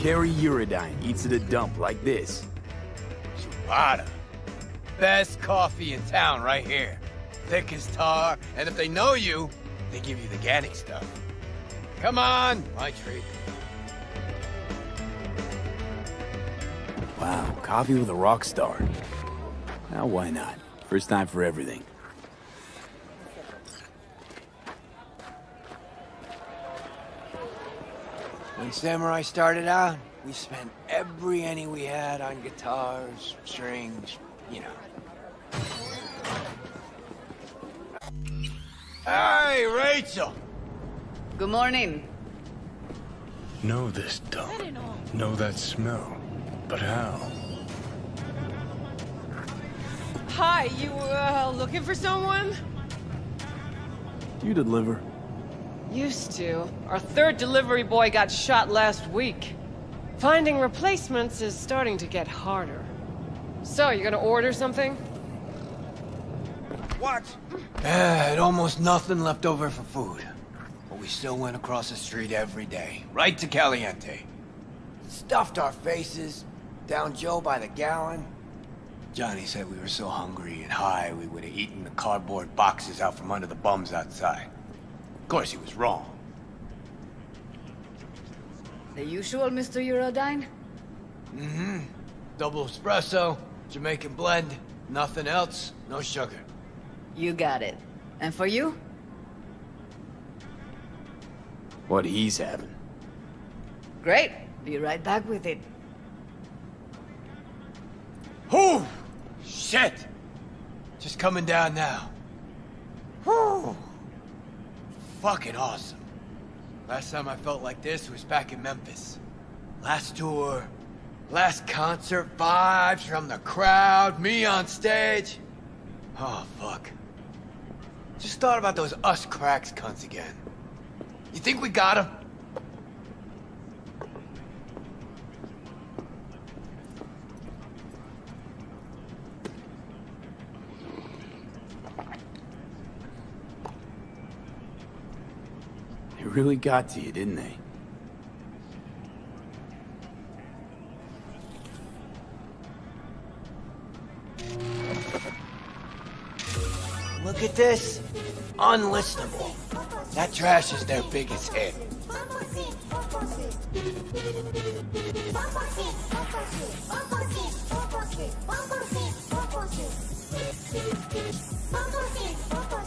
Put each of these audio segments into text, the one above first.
Carrie Uridine eats at a dump like this. Chulada. Best coffee in town right here. Thick as tar, and if they know you, they give you the organic stuff. Come on, my treat. Wow, coffee with a rock star. Now why not? First time for everything. When Samurai started out, we spent every penny we had on guitars, strings, you know. Hey, Rachel! Good morning. Know this dump. Know that smell. But how? Hi, you, looking for someone? You deliver. Used to. Our third delivery boy got shot last week. Finding replacements is starting to get harder. So, you gonna order something? What? Had almost nothing left over for food. But we still went across the street every day, right to Caliente. Stuffed our faces, down Joe by the gallon. Johnny said we were so hungry and high we would have eaten the cardboard boxes out from under the bums outside. Of course, he was wrong. The usual, Mr. Urodine? Mm-hmm. Double espresso, Jamaican blend, nothing else, no sugar. You got it. And for you? What he's having. Great. Be right back with it. Whew! Shit! Just coming down now. Whew! Fucking awesome. Last time I felt like this was back in Memphis. Last tour, last concert, vibes from the crowd, me on stage. Oh, fuck. Just thought about those us cracks cunts again. You think we got 'em? They really got to you, didn't they? Look at this. Unlistenable. That trash is their biggest hit.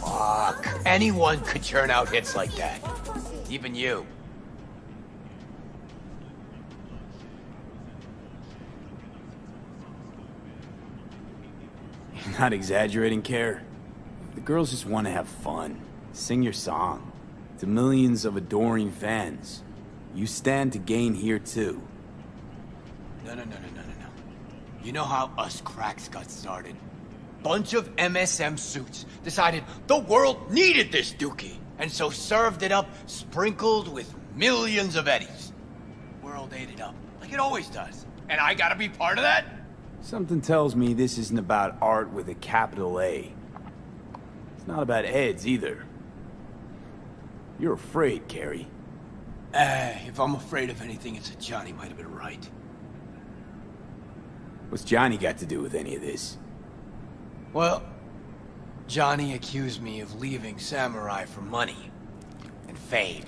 Fuck. Anyone could churn out hits like that. Even you. You're not exaggerating, Care. The girls just want to have fun. Sing your song. To millions of adoring fans. You stand to gain here, too. No. You know how us cracks got started? Bunch of MSM suits decided the world needed this dookie, and so served it up sprinkled with millions of eddies. World ate it up, like it always does. And I gotta be part of that? Something tells me this isn't about art with a capital A. It's not about Eds, either. You're afraid, Carrie. If I'm afraid of anything, it's that Johnny might have been right. What's Johnny got to do with any of this? Well, Johnny accused me of leaving Samurai for money and fame.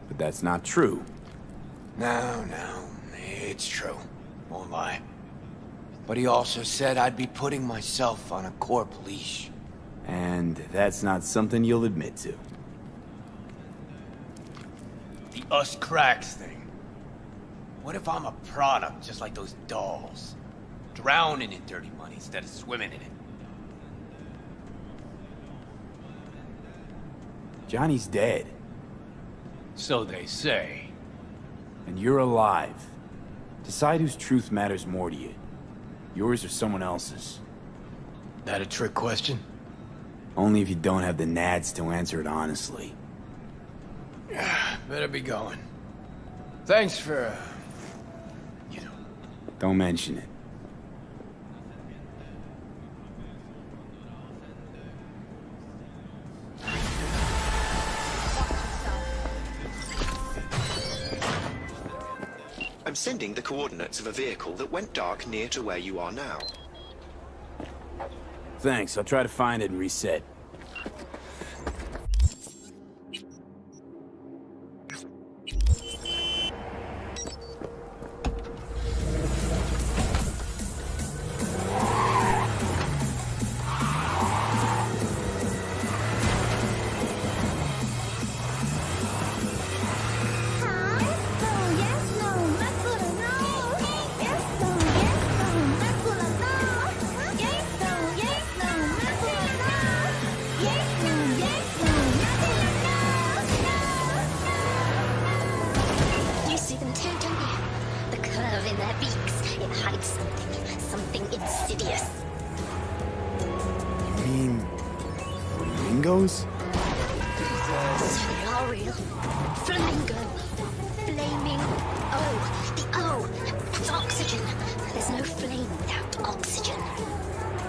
But that's not true. No, it's true. Won't lie. But he also said I'd be putting myself on a corp leash. And that's not something you'll admit to. The us cracks thing. What if I'm a product just like those dolls? Drowning in dirty money instead of swimming in it. Johnny's dead. So they say. And you're alive. Decide whose truth matters more to you. Yours or someone else's. That a trick question? Only if you don't have the nads to answer it honestly. Better be going. Thanks for, Don't mention it. I'm sending the coordinates of a vehicle that went dark near to where you are now. Thanks, I'll try to find it and reset. You see them too, don't you? The curve in their beaks. It hides something insidious. You mean... flamingos? So they are real. Flamingo. Flaming O. The O. That's oxygen. There's no flame without oxygen.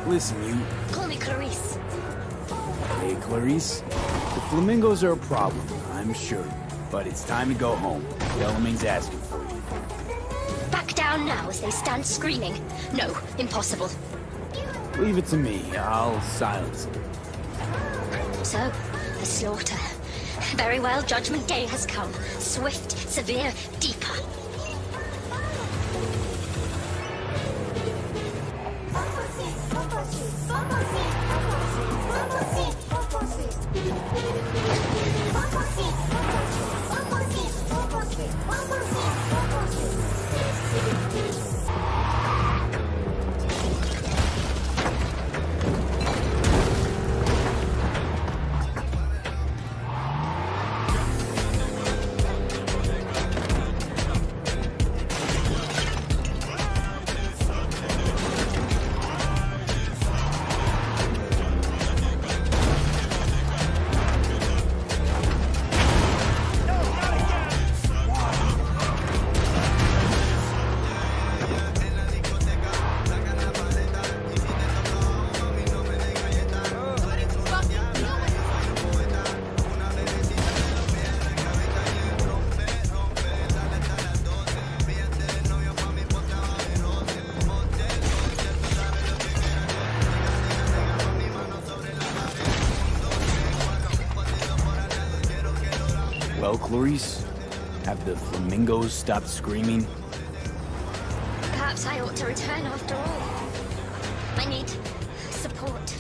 Listen, you... Call me Clarice. Hey, Clarice. The flamingos are a problem, I'm sure. But it's time to go home. Bellaming's asking for you. Back down now as they stand screaming. No, impossible. Leave it to me. I'll silence them. So, the slaughter. Very well, Judgment Day has come. Swift, severe, deeper. Well, Clarice? Have the flamingos stopped screaming? Perhaps I ought to return after all. I need support.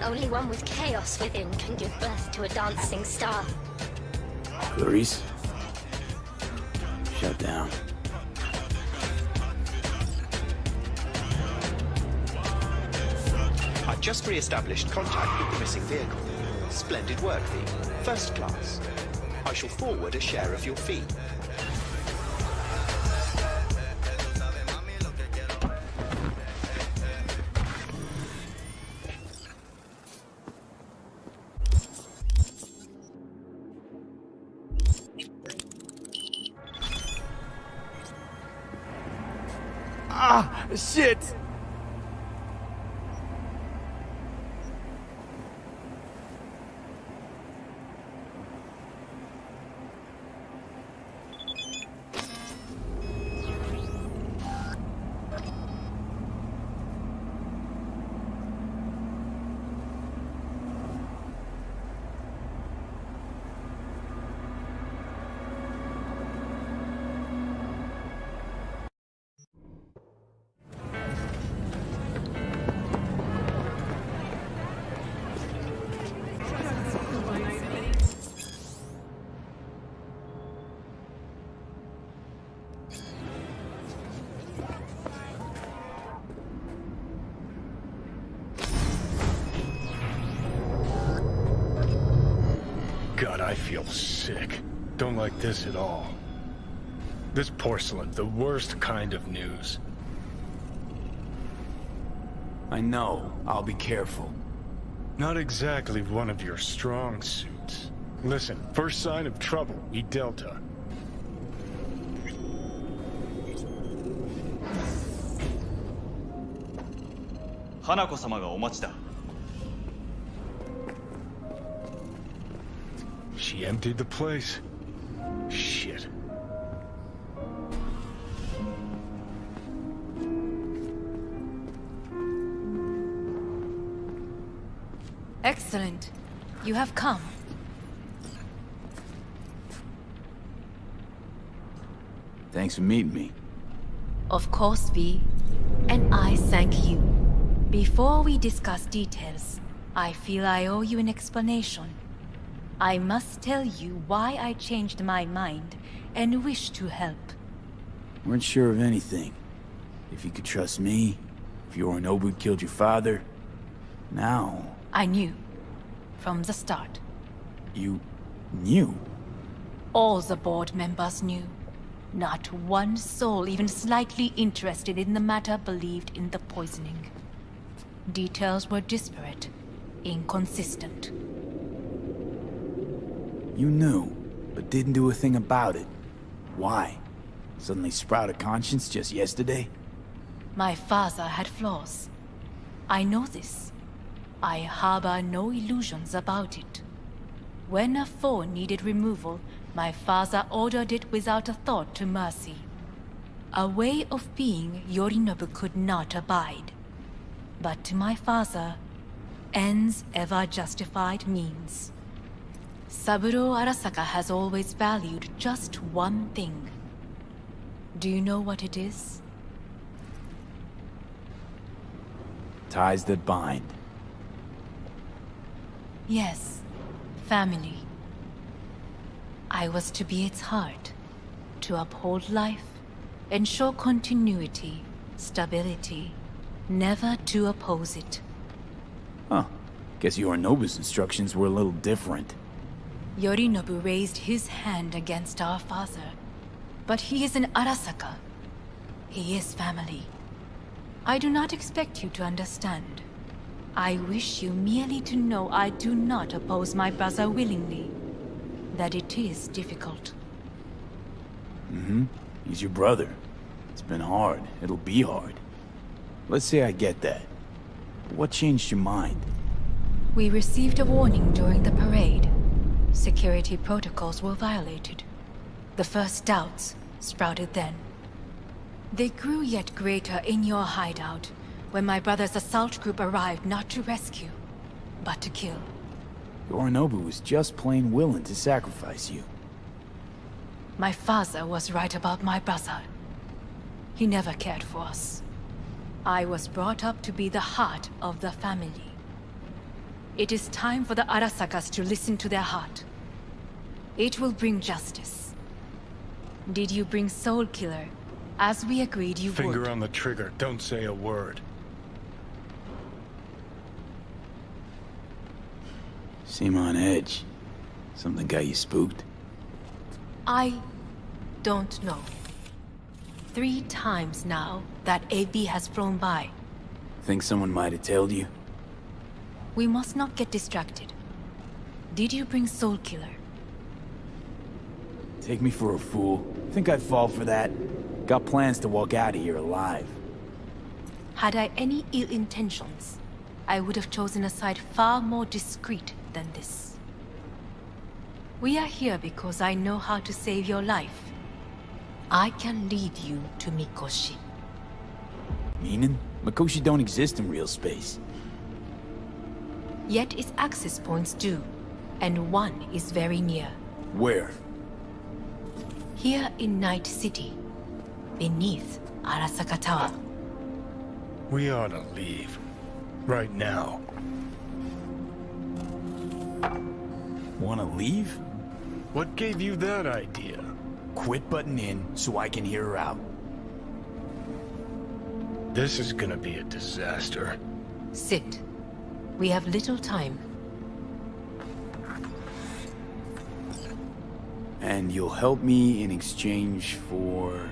Only one with chaos within can give birth to a dancing star. Clarice? Shut down. I've just re-established contact with the missing vehicle. Splendid work, V. First class. I shall forward a share of your fee. Ah, shit! God, I feel sick. Don't like this at all. This porcelain, the worst kind of news. I know. I'll be careful. Not exactly one of your strong suits. Listen, first sign of trouble, we Delta. She emptied the place. Shit. Excellent. You have come. Thanks for meeting me. Of course, V. And I thank you. Before we discuss details, I feel I owe you an explanation. I must tell you why I changed my mind and wish to help. Weren't sure of anything. If you could trust me, if Yorinobu killed your father. Now... I knew. From the start. You... knew? All the board members knew. Not one soul even slightly interested in the matter believed in the poisoning. Details were disparate, inconsistent. You knew, but didn't do a thing about it. Why? Suddenly sprout a conscience just yesterday? My father had flaws. I know this. I harbor no illusions about it. When a foe needed removal, my father ordered it without a thought to mercy. A way of being Yorinobu could not abide. But to my father, ends ever justified means. Saburo Arasaka has always valued just one thing. Do you know what it is? Ties that bind. Yes, family. I was to be its heart, to uphold life, ensure continuity, stability, never to oppose it. Huh. Guess Yorinobu's instructions were a little different. Yorinobu raised his hand against our father, but he is an Arasaka. He is family. I do not expect you to understand. I wish you merely to know I do not oppose my brother willingly. That it is difficult. Mm-hmm. He's your brother. It's been hard. It'll be hard. Let's say I get that. But what changed your mind? We received a warning during the parade. Security protocols were violated. The first doubts sprouted then. They grew yet greater in your hideout, when my brother's assault group arrived not to rescue, but to kill. Yorinobu was just plain willing to sacrifice you. My father was right about my brother. He never cared for us. I was brought up to be the heart of the family. It is time for the Arasakas to listen to their heart. It will bring justice. Did you bring Soul Killer, as we agreed you would? Finger on the trigger, don't say a word. Seem on edge. Something got you spooked? I don't know. 3 times now that AB has flown by. Think someone might have told you? We must not get distracted. Did you bring Soul Killer? Take me for a fool. Think I'd fall for that? Got plans to walk out of here alive. Had I any ill intentions, I would have chosen a side far more discreet than this. We are here because I know how to save your life. I can lead you to Mikoshi. Meaning? Mikoshi don't exist in real space. Yet its access points do, and one is very near. Where? Here in Night City, beneath Arasaka Tower. We ought to leave. Right now. Wanna leave? What gave you that idea? Quit butting in so I can hear her out. This is gonna be a disaster. Sit. We have little time. And you'll help me in exchange for...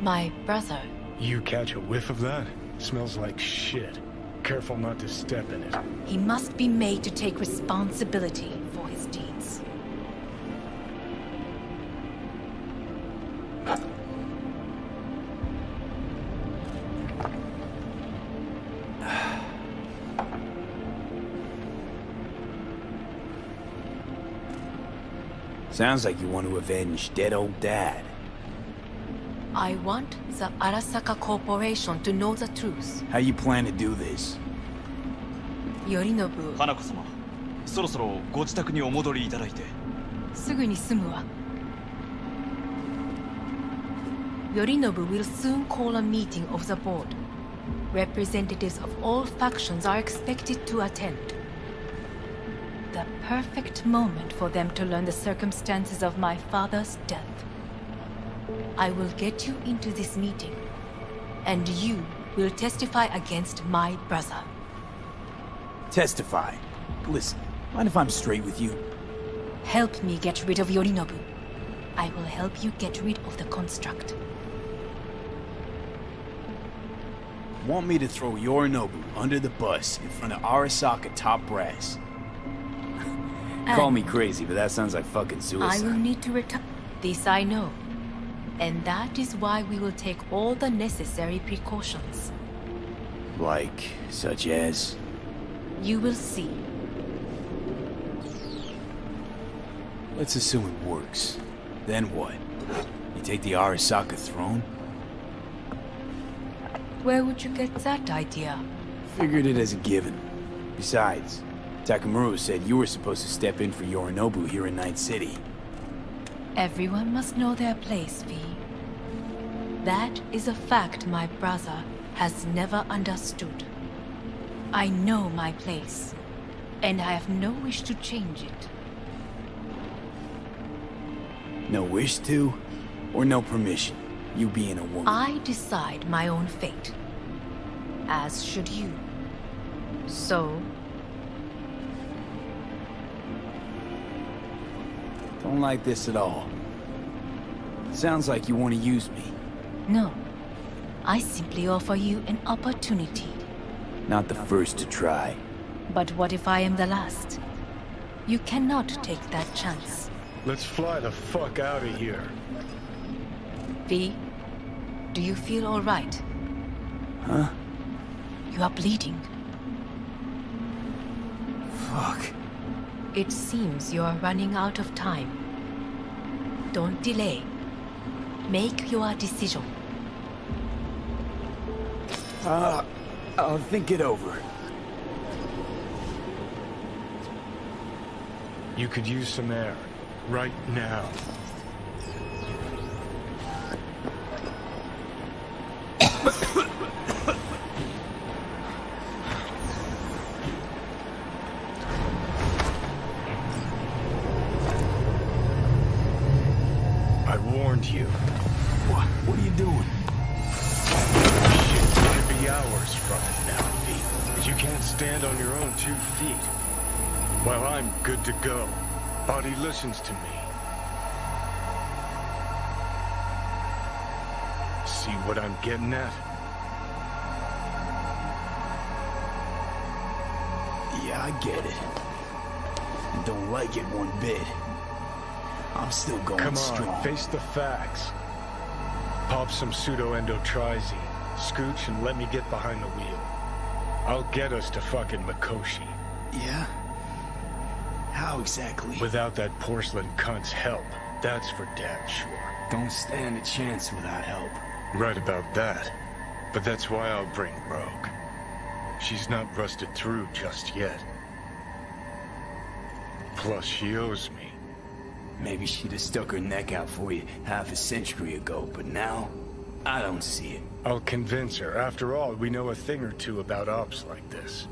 My brother. You catch a whiff of that? Smells like shit. Careful not to step in it. He must be made to take responsibility for his deeds. Sounds like you want to avenge dead old Dad. I want the Arasaka Corporation to know the truth. How you plan to do this? 頼信、花子様、そろそろご自宅にお戻りいただいて。すぐに済むわ。Yorinobu will soon call a meeting of the board. Representatives of all factions are expected to attend. The perfect moment for them to learn the circumstances of my father's death. I will get you into this meeting, and you will testify against my brother. Testify. Listen, mind if I'm straight with you? Help me get rid of Yorinobu. I will help you get rid of the construct. Want me to throw Yorinobu under the bus in front of Arasaka top brass? Call me crazy, but that sounds like fucking suicide. I will need to return. This I know. And that is why we will take all the necessary precautions. Like, such as? You will see. Let's assume it works. Then what? You take the Arasaka throne? Where would you get that idea? Figured it as a given. Besides, Takamura said you were supposed to step in for Yorinobu here in Night City. Everyone must know their place, V. That is a fact my brother has never understood. I know my place, and I have no wish to change it. No wish to? Or no permission? You being a woman? I decide my own fate. As should you. So... Don't like this at all. Sounds like you want to use me. No. I simply offer you an opportunity. Not the first to try. But what if I am the last? You cannot take that chance. Let's fly the fuck out of here. V, do you feel all right? Huh? You are bleeding. Fuck. It seems you are running out of time. Don't delay. Make your decision. I'll think it over. You could use some air. Right now. I warned you. What are you doing? Shit, you could be hours from it now, V. Because you can't stand on your own 2 feet. Well, I'm good to go. Body listens to me. See what I'm getting at? Yeah, I get it. I don't like it one bit. I'm still going Come on, strong. face the facts. Pop some pseudo-endotrizine, scooch, and let me get behind the wheel. I'll get us to fucking Mikoshi. Yeah? How exactly? Without that porcelain cunt's help, that's for damn sure. Don't stand a chance without help. Right about that. But that's why I'll bring Rogue. She's not rusted through just yet. Plus, she owes me. Maybe she'd have stuck her neck out for you half a century ago, but now, I don't see it. I'll convince her. After all, we know a thing or two about ops like this.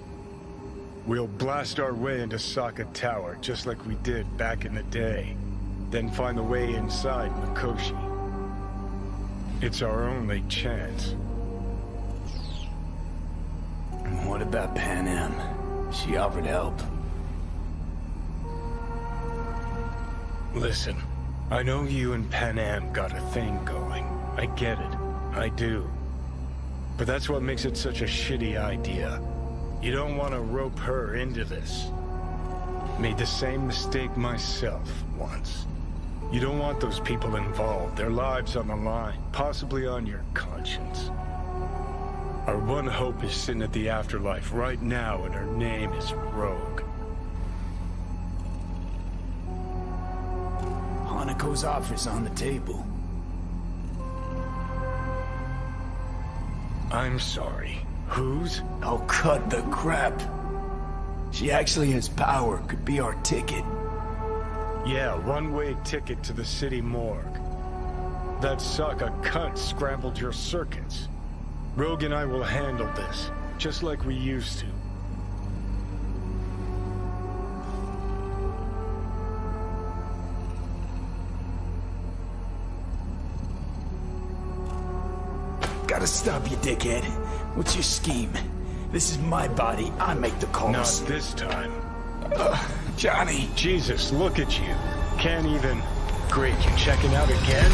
We'll blast our way into Saka Tower, just like we did back in the day. Then find the way inside Mikoshi. It's our only chance. What about Pan Am? She offered help. Listen, I know you and Pan Am got a thing going. I get it. I do. But that's what makes it such a shitty idea. You don't want to rope her into this. Made the same mistake myself once. You don't want those people involved, their lives on the line, possibly on your conscience. Our one hope is sitting at the afterlife right now, and her name is Rogue. Hanako's offer's on the table. I'm sorry. Whose? Oh, cut the crap. She actually has power, could be our ticket. Yeah, one-way ticket to the city morgue. That sucker cunt scrambled your circuits. Rogue and I will handle this, just like we used to. Gotta stop you, dickhead. What's your scheme? This is my body. I make the calls. Not this time. Johnny. Jesus, look at you. Can't even... Great, you checking out again?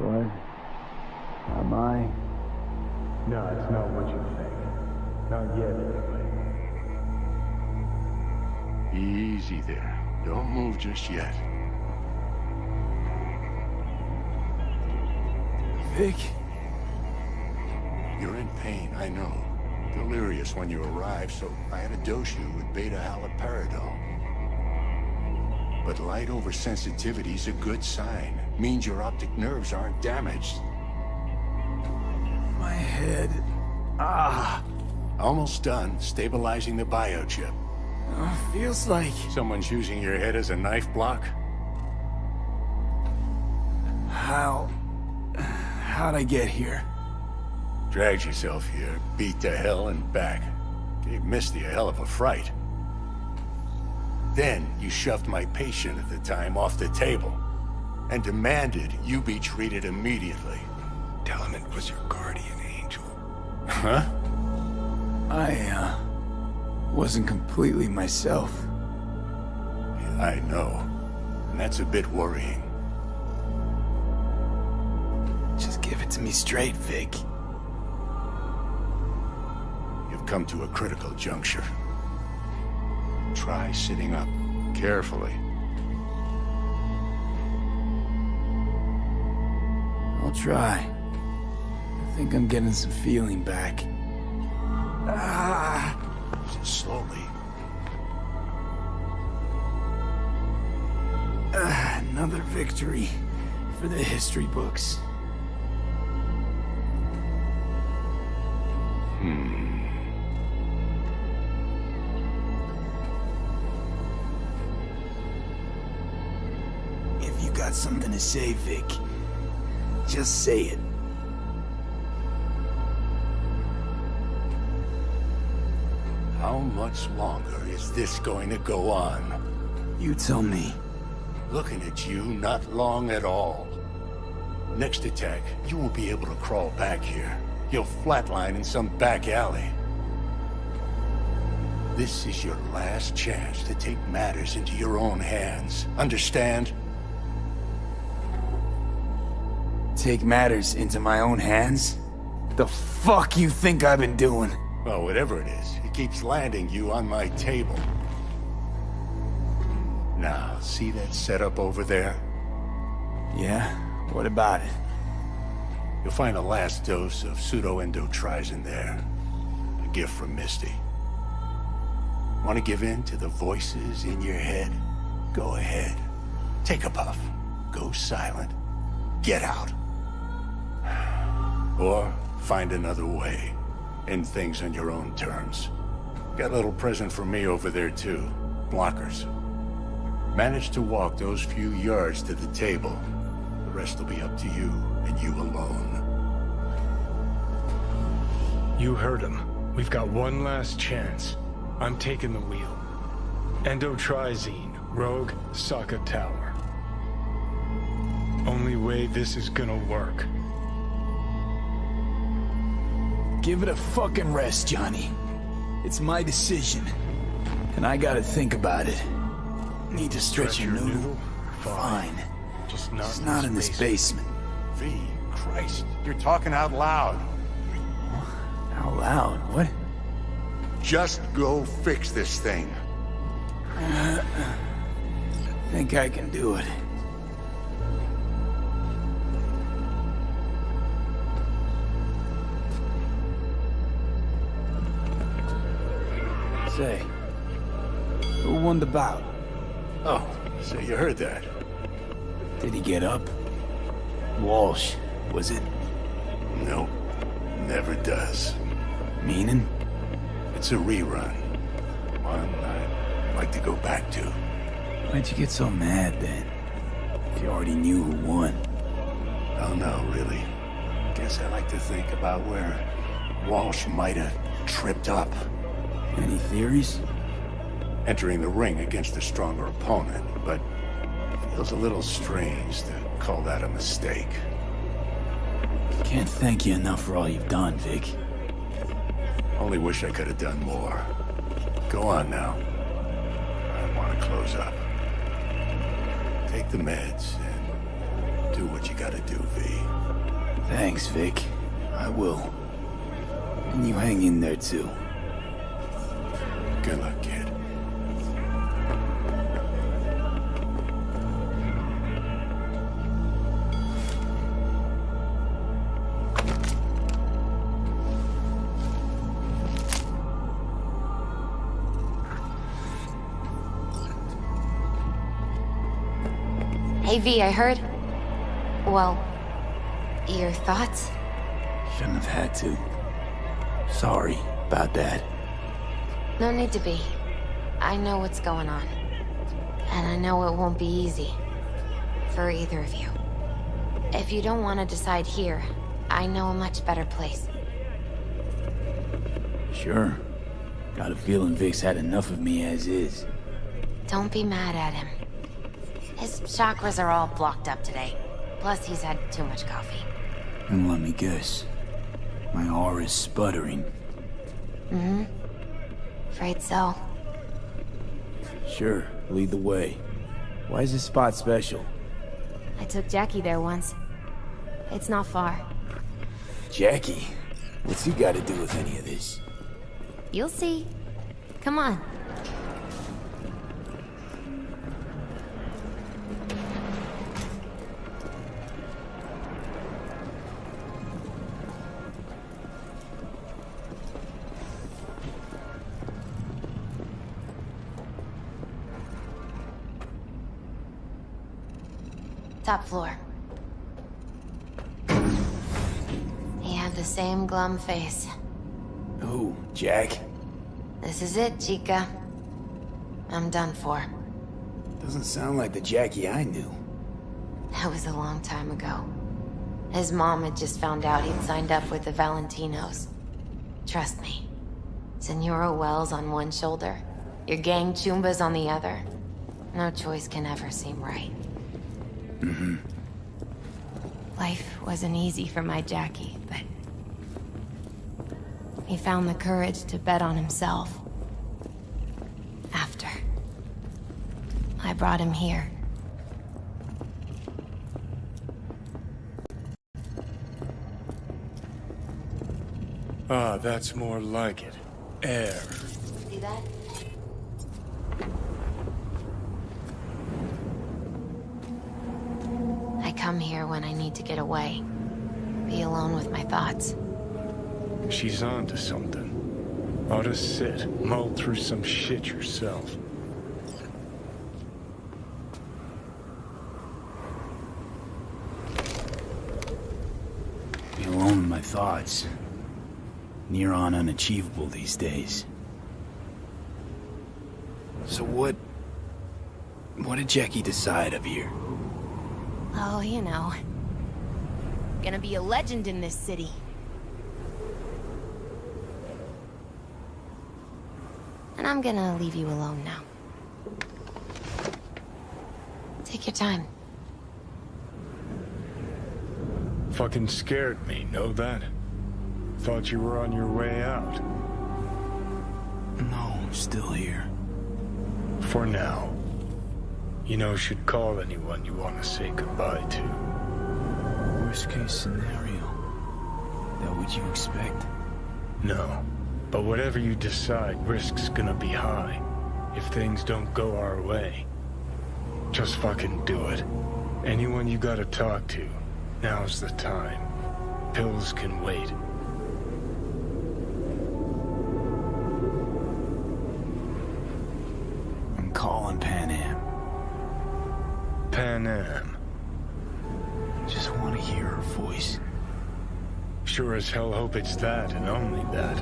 What? Am I? No, it's not what you think. Not yet, anyway. Easy there. Don't move just yet. Vic? You're in pain, I know. Delirious when you arrived, so I had to dose you with beta-haloperidol. But light oversensitivity's a good sign. Means your optic nerves aren't damaged. My head. Almost done stabilizing the biochip. Feels like... Someone's using your head as a knife block? How'd I get here? Dragged yourself here, beat to hell and back. Gave Misty a hell of a fright. Then you shoved my patient at the time off the table and demanded you be treated immediately. Tell him it was your guardian angel. Huh? I wasn't completely myself. Yeah, I know. And that's a bit worrying. Just give it to me straight, Vic. You've come to a critical juncture. Try sitting up carefully. I'll try. I think I'm getting some feeling back. Slowly. Another victory for the history books. If you got something to say, Vic, just say it. How much longer is this going to go on? You tell me. Looking at you, not long at all. Next attack, you won't be able to crawl back here. You'll flatline in some back alley. This is your last chance to take matters into your own hands. Understand? Take matters into my own hands? The fuck you think I've been doing? Well, whatever it is, it keeps landing you on my table. Now, see that setup over there? Yeah? What about it? You'll find a last dose of pseudo-endotrizin there. A gift from Misty. Want to give in to the voices in your head? Go ahead. Take a puff. Go silent. Get out. Or find another way. End things on your own terms. Got a little present for me over there too. Blockers. Manage to walk those few yards to the table. The rest will be up to you, and you alone. You heard him. We've got one last chance. I'm taking the wheel. Endotrizine, Rogue, Sokka Tower. Only way this is gonna work. Give it a fucking rest, Johnny. It's my decision. And I gotta think about it. Need to stretch your noodle? Fine. Just It's not in this basement. V, Christ, you're talking out loud. Out loud? What? Just go fix this thing. Think I can do it. Say, Who won the bout? Oh, so you heard that. Did he get up? Walsh, was it? Nope. Never does. Meaning? It's a rerun. One I'd like to go back to. Why'd you get so mad then? If you already knew who won. Oh no, really. Guess I like to think about where Walsh might have tripped up. Any theories? Entering the ring against a stronger opponent, but feels a little strange to call that a mistake. Can't thank you enough for all you've done, Vic. Only wish I could have done more. Go on now. I want to close up. Take the meds and do what you gotta do, V. Thanks, Vic. I will. And you hang in there, too. Good luck, kid. Hey, V, I heard... Well, your thoughts? Shouldn't have had to. Sorry about that. No need to be. I know what's going on. And I know it won't be easy. For either of you. If you don't want to decide here, I know a much better place. Sure. Got a feeling Vic's had enough of me as is. Don't be mad at him. His chakras are all blocked up today. Plus, he's had too much coffee. And let me guess. My aura's sputtering. Mm-hmm. Afraid so. Sure, lead the way. Why is this spot special? I took Jackie there once. It's not far. Jackie? What's he got to do with any of this? You'll see. Come on. Top floor. He had the same glum face. Who, Jack? This is it, Chica. I'm done for. Doesn't sound like the Jackie I knew. That was a long time ago. His mom had just found out he'd signed up with the Valentinos. Trust me. Senora Wells on one shoulder, your gang Chumbas on the other. No choice can ever seem right. Mm-hmm. Life wasn't easy for my Jackie, but... he found the courage to bet on himself. After. I brought him here. Ah, that's more like it. Air. See that? I come here when I need to get away. Be alone with my thoughts. She's onto something. Ought to sit, mull through some shit yourself. Be alone with my thoughts. Near on unachievable these days. So what did Jackie decide up here? Oh, you know. Gonna be a legend in this city. And I'm gonna leave you alone now. Take your time. Fucking scared me, know that? Thought you were on your way out. No, I'm still here. For now. You know, should call anyone you want to say goodbye to. Worst case scenario. That what you expect? No. But whatever you decide, risk's gonna be high. If things don't go our way. Just fucking do it. Anyone you gotta talk to, now's the time. Pills can wait. Pan Am. Just want to hear her voice. Sure as hell hope it's that and only that.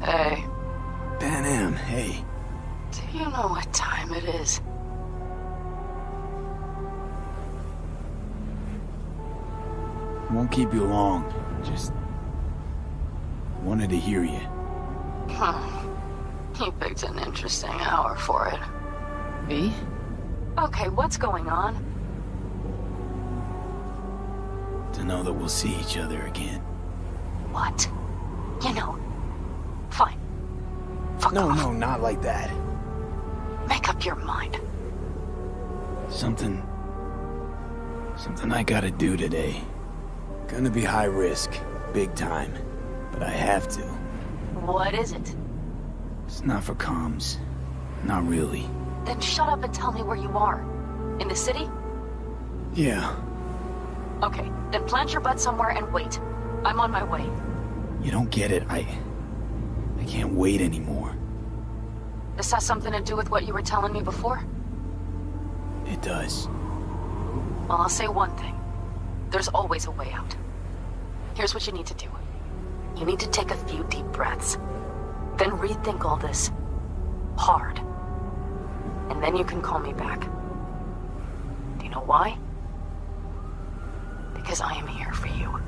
Hey, Pan Am, hey. do you know what time it is? Won't keep you long. Just wanted to hear you. You picked an interesting hour for it. Me? Okay, what's going on? To know that we'll see each other again. What? You know, fine. Fuck No, off. no, not like that. Make up your mind. Something I gotta do today. Gonna be high risk, big time, but I have to. What is it? It's not for comms. Not really. Then shut up and tell me where you are. In the city? Yeah, Okay, then plant your butt somewhere and wait. I'm on my way. you don't get it. I can't wait anymore. This has something to do with what you were telling me before? It does. Well, I'll say one thing. There's always a way out. Here's what you need to do. You need to take a few deep breaths. Then rethink all this. Hard. And then you can call me back. Do you know why? Because I am here for you.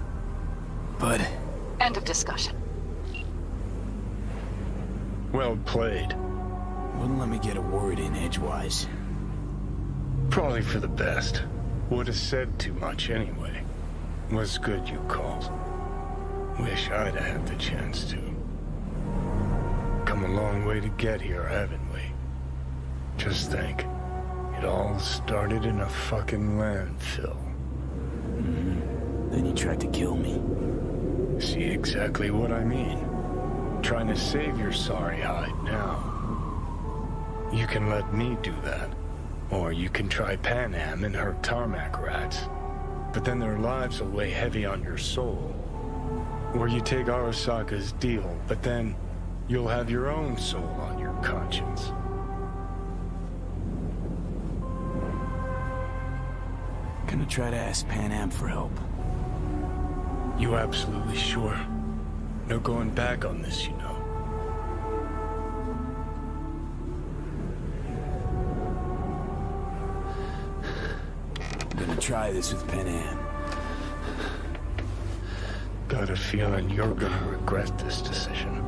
But End of discussion. Well played. wouldn't let me get a word in edgewise. Probably for the best. Would have said too much anyway. Was good you called. Wish I'd have had the chance to. Come a long way to get here, haven't we? Just think. It all started in a fucking landfill. Then you tried to kill me. See exactly what I mean? Trying to save your sorry hide now. You can let me do that. Or you can try Pan Am and her tarmac rats. But then their lives will weigh heavy on your soul. Or you take Arasaka's deal, but then you'll have your own soul on your conscience. Gonna try to ask Pan Am for help. You absolutely sure? No going back on this, you know. I'm gonna try this with Pan Am. Got a feeling you're gonna regret this decision.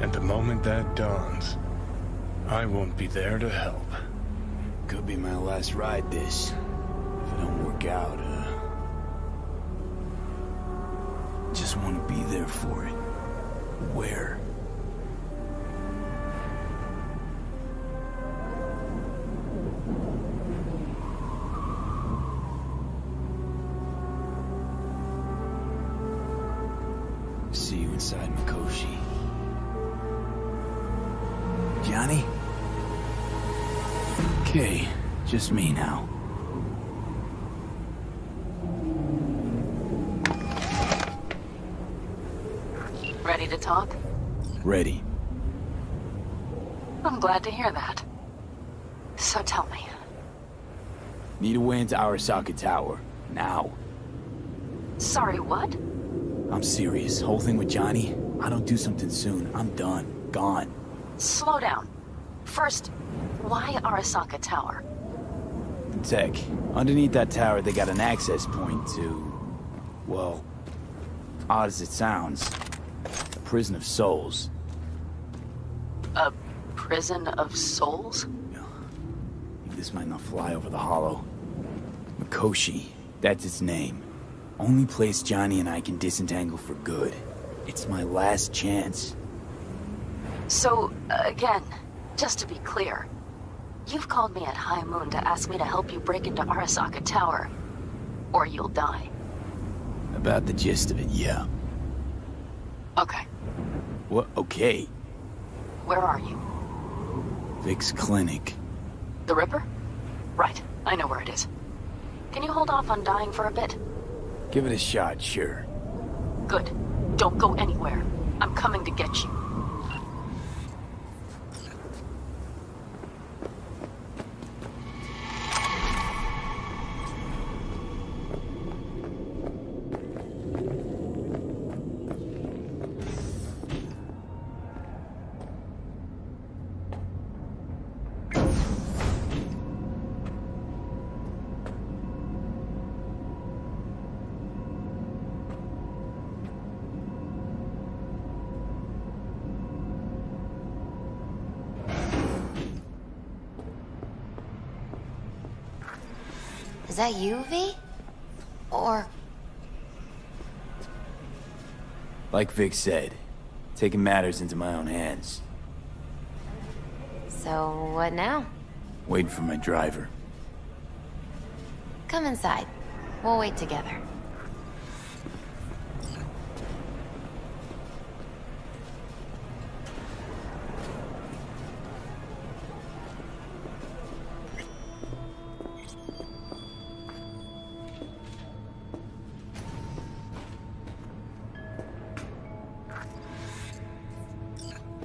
And the moment that dawns, I won't be there to help. Could be my last ride this. If it don't work out, just want to be there for it. Where? See you inside Mikoshi. Johnny? Okay, just me now. Ready to talk? Ready. I'm glad to hear that. So tell me. Need a way into Arasaka Tower. Now. Sorry, what? I'm serious. Whole thing with Johnny, I don't do something soon, I'm done. Gone. Slow down. First, why Arasaka Tower? Tech. Underneath that tower, they got an access point to... well, odd as it sounds, a prison of souls. A prison of souls? This might not fly over the hollow. Mikoshi, that's its name. Only place Johnny and I can disentangle for good. It's my last chance. So, again, just to be clear, you've called me at High Moon to ask me to help you break into Arasaka Tower, or you'll die. About the gist of it, yeah. Okay, What? Okay. where are you? Vic's clinic. The Ripper? Right, I know where it is. Can you hold off on dying for a bit? Give it a shot, sure. Good. Don't go anywhere. I'm coming to get you. Is that you, V? Or... Like Vic said, taking matters into my own hands. So, what now? Waiting for my driver. Come inside. We'll wait together.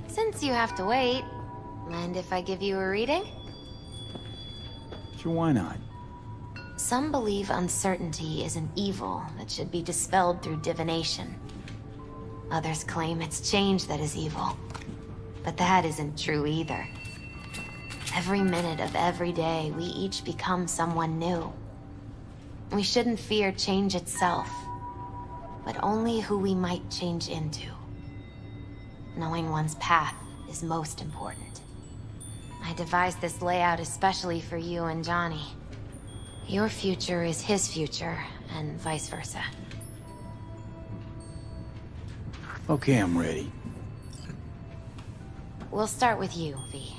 Since you have to wait, mind if I give you a reading? Sure, why not? Some believe uncertainty is an evil that should be dispelled through divination. Others claim it's change that is evil. But that isn't true either. Every minute of every day, we each become someone new. We shouldn't fear change itself, but only who we might change into. Knowing one's path is most important. I devised this layout especially for you and Johnny. Your future is his future, and vice versa. Okay, I'm ready. We'll start with you, V.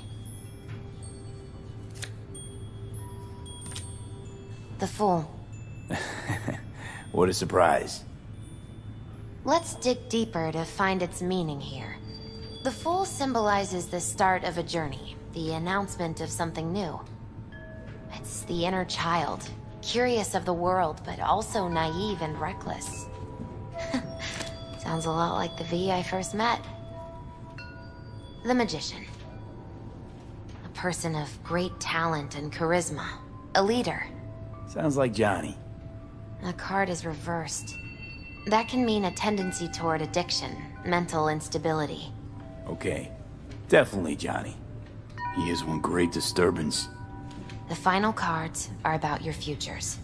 The Fool. What a surprise. Let's dig deeper to find its meaning here. The Fool symbolizes the start of a journey, the announcement of something new. It's the inner child, curious of the world, but also naive and reckless. Sounds a lot like the V I first met. The Magician. A person of great talent and charisma. A leader. Sounds like Johnny. The card is reversed. That can mean a tendency toward addiction, mental instability. Okay, definitely Johnny. He is one great disturbance. The final cards are about your futures.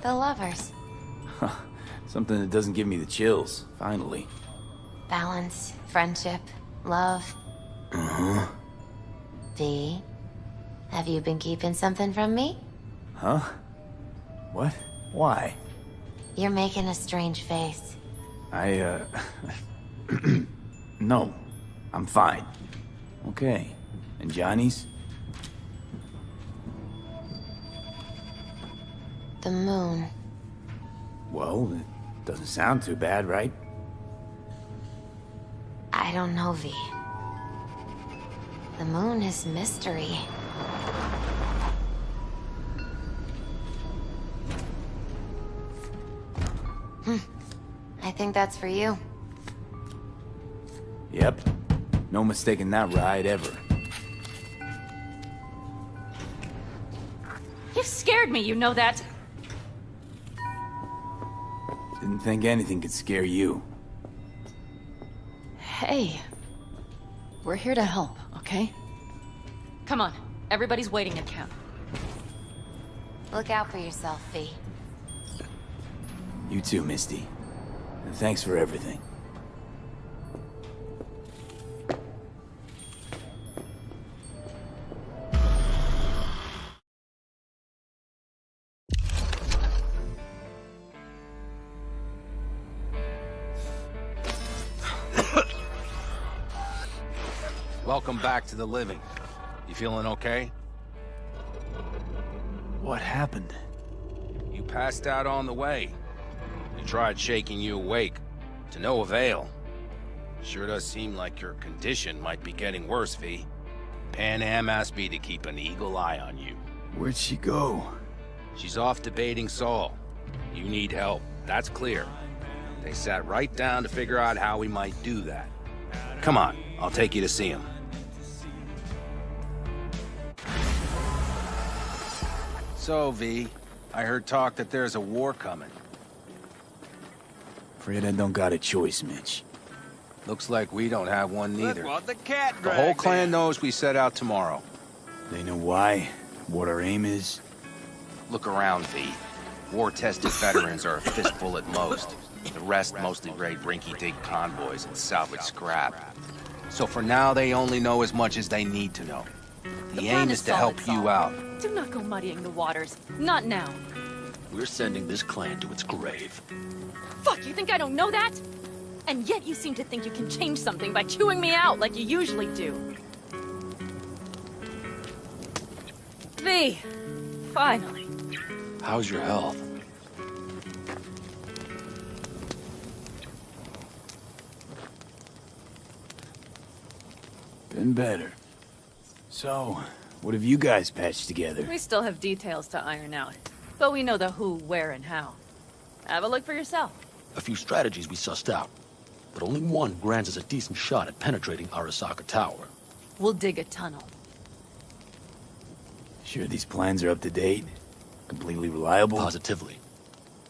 The Lovers. Something that doesn't give me the chills, finally. Balance, friendship, love. Uh-huh. V, have you been keeping something from me? Huh? What? Why? You're making a strange face. No. I'm fine. Okay. And Johnny's? The moon. Well, it doesn't sound too bad, right? I don't know, V. The moon is mystery. I think that's for you. Yep. No mistaking that ride ever. You scared me, you know that. Didn't think anything could scare you. Hey. We're here to help, okay? Come on, everybody's waiting at camp. Look out for yourself, V. You too, Misty. And thanks for everything. Welcome back to the living. You feeling okay? What happened? You passed out on the way. We tried shaking you awake. To no avail. Sure does seem like your condition might be getting worse, V. Pan Am asked me to keep an eagle eye on you. Where'd she go? She's off debating Saul. You need help, that's clear. They sat right down to figure out how we might do that. Come on, I'll take you to see him. So, V, I heard talk that there's a war coming. Afraid I don't got a choice, Mitch. Looks like we don't have one neither. What the cat The whole clan knows we set out tomorrow. They know why, what our aim is. Look around, V. War-tested veterans are a fistful at most. The rest mostly raid rinky-dink convoys and salvage scrap. So for now, they only know as much as they need to know. The aim is to help you out. Do not go muddying the waters. Not now. We're sending this clan to its grave. Fuck, you think I don't know that? And yet you seem to think you can change something by chewing me out like you usually do. V, finally. How's your health? Been better. So, what have you guys patched together? We still have details to iron out, but we know the who, where, and how. Have a look for yourself. A few strategies we sussed out, but only one grants us a decent shot at penetrating Arasaka Tower. We'll dig a tunnel. Sure these plans are up to date? Completely reliable? Positively.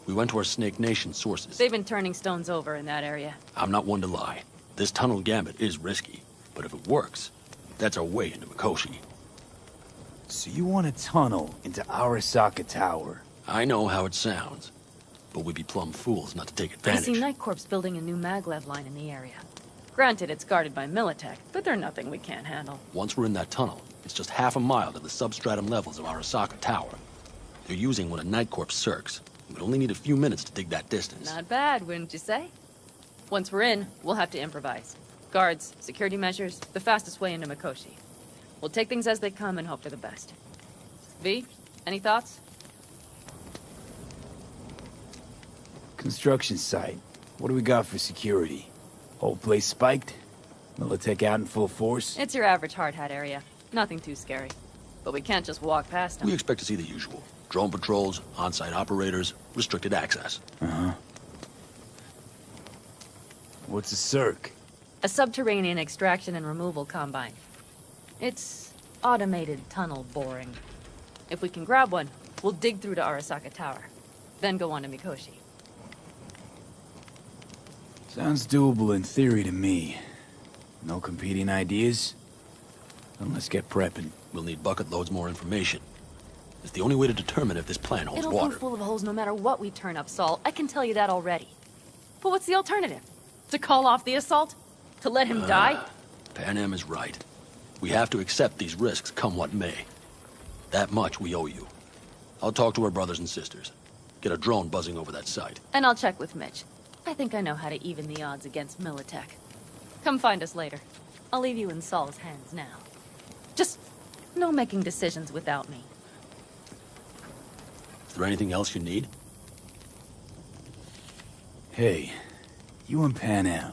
We went to our Snake Nation sources. They've been turning stones over in that area. I'm not one to lie. This tunnel gambit is risky, but if it works, that's our way into Mikoshi. So you want a tunnel into Arasaka Tower? I know how it sounds, but we'd be plumb fools not to take I advantage. see Night Corps building a new maglev line in the area. Granted, it's guarded by Militech, but they're nothing we can't handle. Once we're in that tunnel, it's just half a mile to the substratum levels of Arasaka Tower. They're using one of Night Corps' circs. We'd only need a few minutes to dig that distance. Not bad, wouldn't you say? Once we're in, we'll have to improvise. Guards, security measures, the fastest way into Mikoshi. We'll take things as they come and hope for the best. V, any thoughts? Construction site. What do we got for security? Whole place spiked? Militech out in full force? It's your average hard hat area. Nothing too scary. But we can't just walk past them. We expect to see the usual. Drone patrols, on-site operators, restricted access. Uh-huh. What's a circ? A subterranean extraction and removal combine. It's automated tunnel boring. If we can grab one, we'll dig through to Arasaka Tower. Then go on to Mikoshi. Sounds doable in theory to me. No competing ideas? Then let's get prepping. We'll need bucket loads more information. It's the only way to determine if this plan holds It'll water. be full of holes no matter what we turn up, Saul. I can tell you that already. But what's the alternative? To call off the assault? To let him die? Pan Am is right. We have to accept these risks, come what may. That much we owe you. I'll talk to our brothers and sisters. Get a drone buzzing over that site. And I'll check with Mitch. I think I know how to even the odds against Militech. Come find us later. I'll leave you in Saul's hands now. Just no making decisions without me. Is there anything else you need? Hey, you and Pan Am.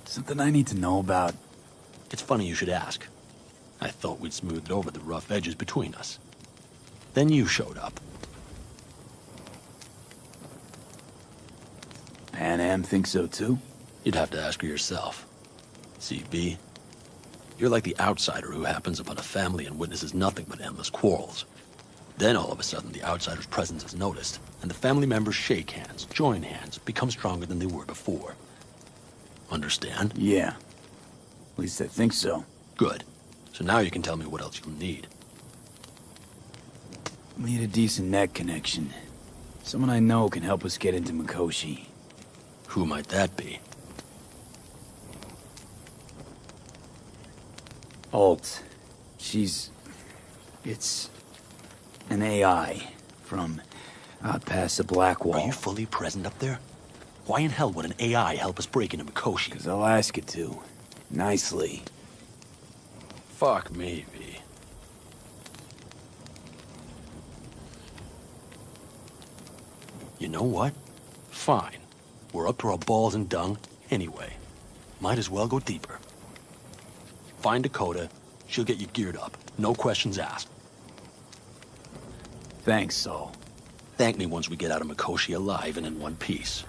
Something I need to know about? It's funny you should ask. I thought we'd smoothed over the rough edges between us. Then you showed up. Pan Am thinks so too? You'd have to ask her yourself. See, V, you're like the outsider who happens upon a family and witnesses nothing but endless quarrels. Then all of a sudden the outsider's presence is noticed, and the family members shake hands, join hands, become stronger than they were before. Understand? Yeah. At least I think so. Good. So now you can tell me what else you'll need. Need a decent net connection. Someone I know can help us get into Mikoshi. Who might that be? Alt. It's an AI from out past the Black Wall. Are you fully present up there? Why in hell would an AI help us break into Mikoshi? 'Cause I'll ask it to. Nicely. Fuck me, V. You know what? Fine. We're up to our balls in dung anyway. Might as well go deeper. Find Dakota. She'll get you geared up. No questions asked. Thanks, Saul. Thank me once we get out of Mikoshi alive and in one piece.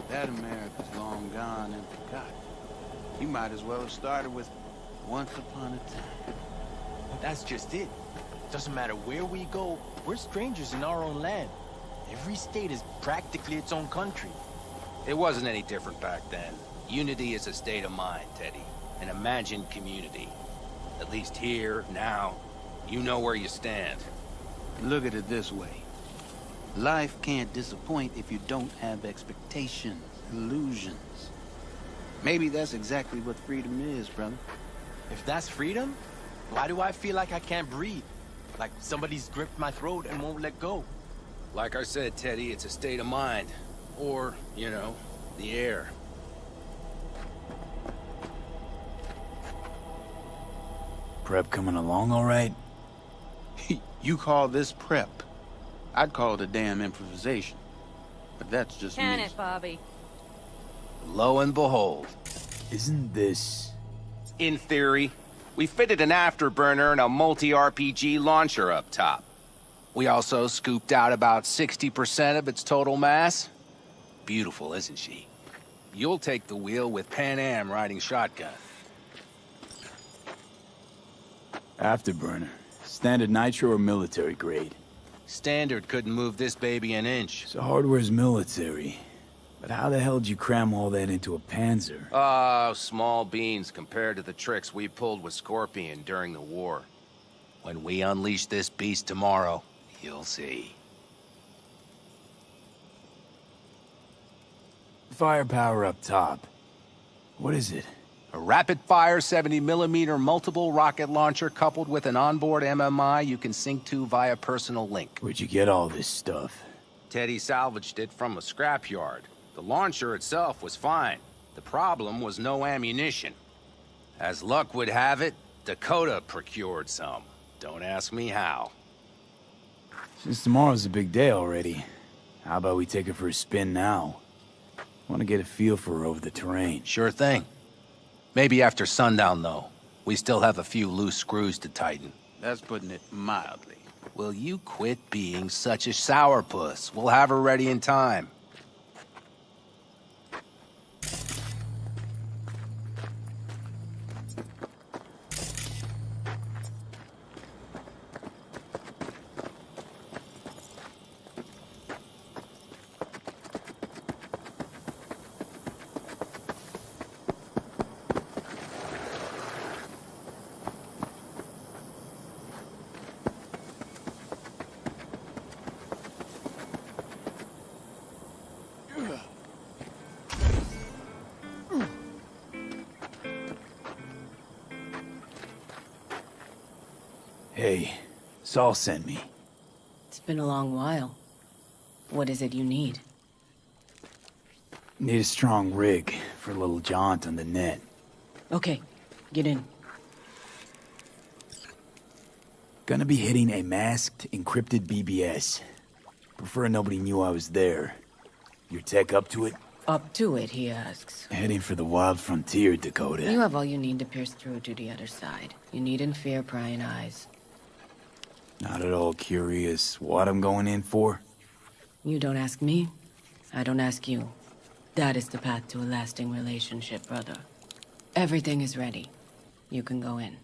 That America's long gone and forgotten. You might as well have started with Once Upon a Time. That's just it. Doesn't matter where we go, we're strangers in our own land. Every state is practically its own country. It wasn't any different back then. Unity is a state of mind, Teddy. an imagined community. At least here, now, you know where you stand. Look at it this way. Life can't disappoint if you don't have expectations, illusions. Maybe that's exactly what freedom is, brother. If that's freedom, why do I feel like I can't breathe? Like somebody's gripped my throat and won't let go. Like I said, Teddy, it's a state of mind. Or, you know, the air. Prep coming along all right? You call this prep? I'd call it a damn improvisation. But that's just Can me. it, Bobby? Lo and behold. Isn't this... In theory, we fitted an afterburner and a multi-RPG launcher up top. We also scooped out about 60% of its total mass. Beautiful, isn't she? You'll take the wheel with Pan Am riding shotgun. Afterburner. Standard nitro or military grade? Standard couldn't move this baby an inch. So hardware's military. But how the hell did you cram all that into a Panzer? Oh, small beans compared to the tricks we pulled with Scorpion during the war. When we unleash this beast tomorrow, you'll see. Firepower up top. What is it? A rapid-fire 70mm multiple rocket launcher coupled with an onboard MMI you can sync to via personal link. Where'd you get all this stuff? Teddy salvaged it from a scrapyard. The launcher itself was fine. The problem was no ammunition. As luck would have it, Dakota procured some. Don't ask me how. Since tomorrow's a big day already, how about we take her for a spin now? Want to get a feel for her over the terrain. Sure thing. Maybe after sundown, though. We still have a few loose screws to tighten. That's putting it mildly. Will you quit being such a sourpuss? We'll have her ready in time. Hey, Saul sent me. It's been a long while. What is it you need? Need a strong rig for a little jaunt on the net. Okay, get in. Gonna be hitting a masked, encrypted BBS. Prefer nobody knew I was there. Your tech up to it? Up to it, he asks. Heading for the wild frontier, Dakota. You have all you need to pierce through to the other side. You needn't fear prying eyes. Not at all curious what I'm going in for? You don't ask me, I don't ask you. That is the path to a lasting relationship, brother. Everything is ready. You can go in.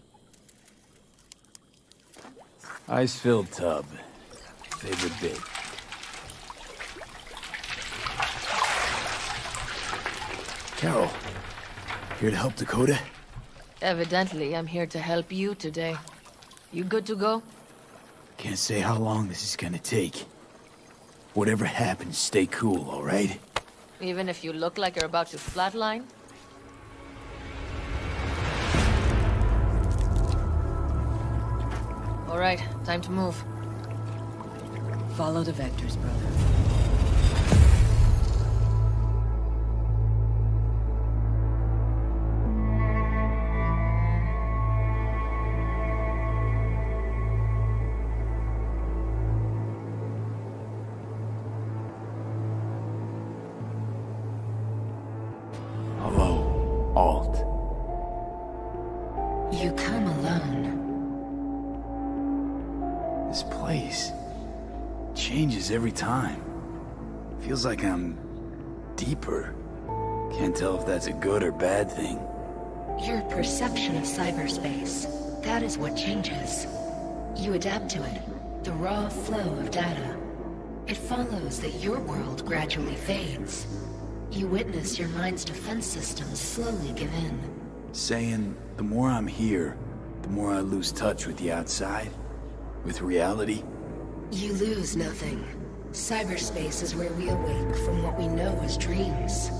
Ice-filled tub. Favorite bit. Carol, here to help Dakota? Evidently, I'm here to help you today. You good to go? Can't say how long this is gonna take. Whatever happens, stay cool, all right? Even if you look like you're about to flatline? All right, time to move. Follow the vectors, brother. Hello, Alt. You come alone. This place changes every time. Feels like I'm deeper. Can't tell if that's a good or bad thing. Your perception of cyberspace, that is what changes. You adapt to it, the raw flow of data. It follows that your world gradually fades. You witness your mind's defense systems slowly give in. Saying the more I'm here, the more I lose touch with the outside, with reality. You lose nothing. Cyberspace is where we awake from what we know as dreams.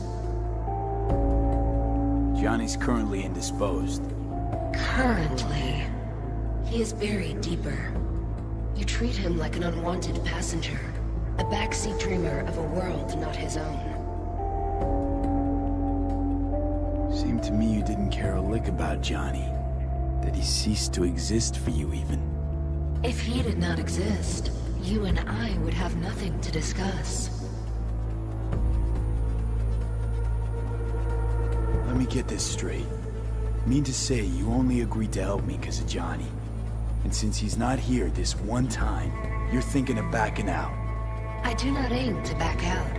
Johnny's currently indisposed. Currently. He is buried deeper. You treat him like an unwanted passenger, a backseat dreamer of a world not his own. Seemed to me you didn't care a lick about Johnny. That he ceased to exist for you even. If he did not exist, you and I would have nothing to discuss. Let me get this straight. Mean to say you only agreed to help me because of Johnny. And since he's not here this one time, you're thinking of backing out. I do not aim to back out.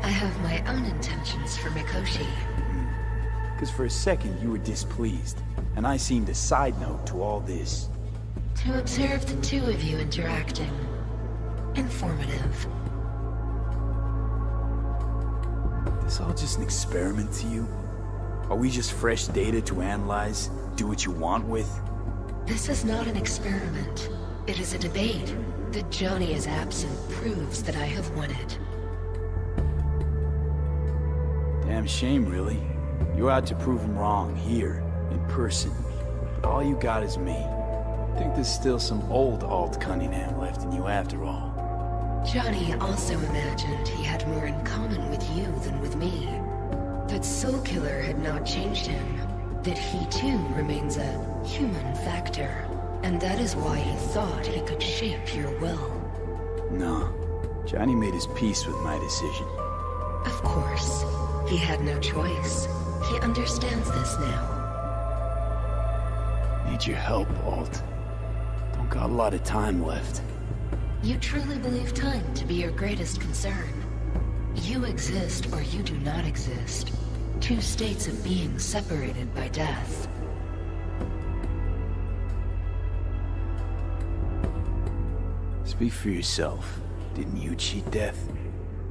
I have my own intentions for Mikoshi. Because for a second you were displeased, and I seemed a side note to all this. To observe the two of you interacting. Informative. This all just an experiment to you? Are we just fresh data to analyze, do what you want with? This is not an experiment. It is a debate. That Johnny is absent proves that I have won it. Damn shame, really. You're out to prove him wrong, here, in person. But all you got is me. Think there's still some old Alt Cunningham left in you after all. Johnny also imagined he had more in common with you than with me. That Soul Killer had not changed him. That he too remains a human factor. And that is why he thought he could shape your will. No. Johnny made his peace with my decision. Of course. He had no choice. He understands this now. Need your help, Alt. Don't got a lot of time left. You truly believe time to be your greatest concern. You exist or you do not exist. Two states of being separated by death. Speak for yourself. Didn't you cheat death?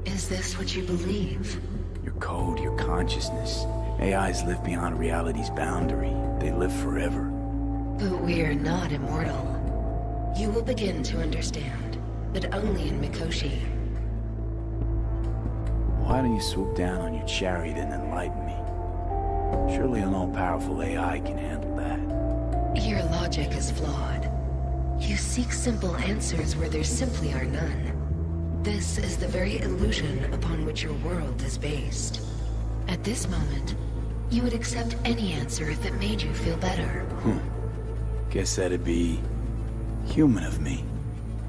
Is this what you believe? Your code, your consciousness. AIs live beyond reality's boundary. They live forever. But we are not immortal. You will begin to understand, but only in Mikoshi. Why don't you swoop down on your chariot and enlighten me? Surely an all-powerful AI can handle that. Your logic is flawed. You seek simple answers where there simply are none. This is the very illusion upon which your world is based. At this moment, you would accept any answer if it made you feel better. Guess that'd be human of me.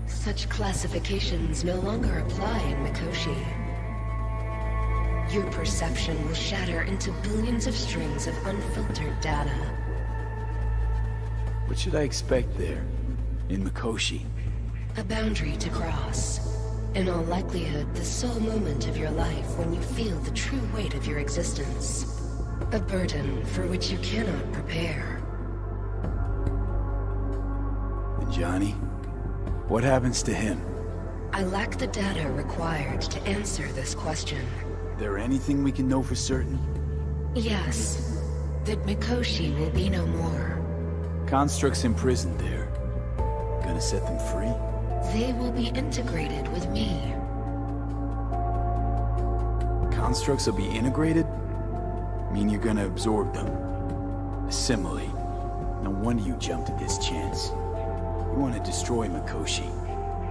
Such classifications no longer apply in Mikoshi. Your perception will shatter into billions of strings of unfiltered data. What should I expect there, in Mikoshi? A boundary to cross. In all likelihood, the sole moment of your life when you feel the true weight of your existence. A burden for which you cannot prepare. And Johnny? What happens to him? I lack the data required to answer this question. There anything we can know for certain? Yes. That Mikoshi will be no more. Constructs imprisoned there. Gonna set them free? They will be integrated with me. Constructs will be integrated? Mean you're gonna absorb them? Assimilate? No wonder you jumped at this chance. You want to destroy Mikoshi.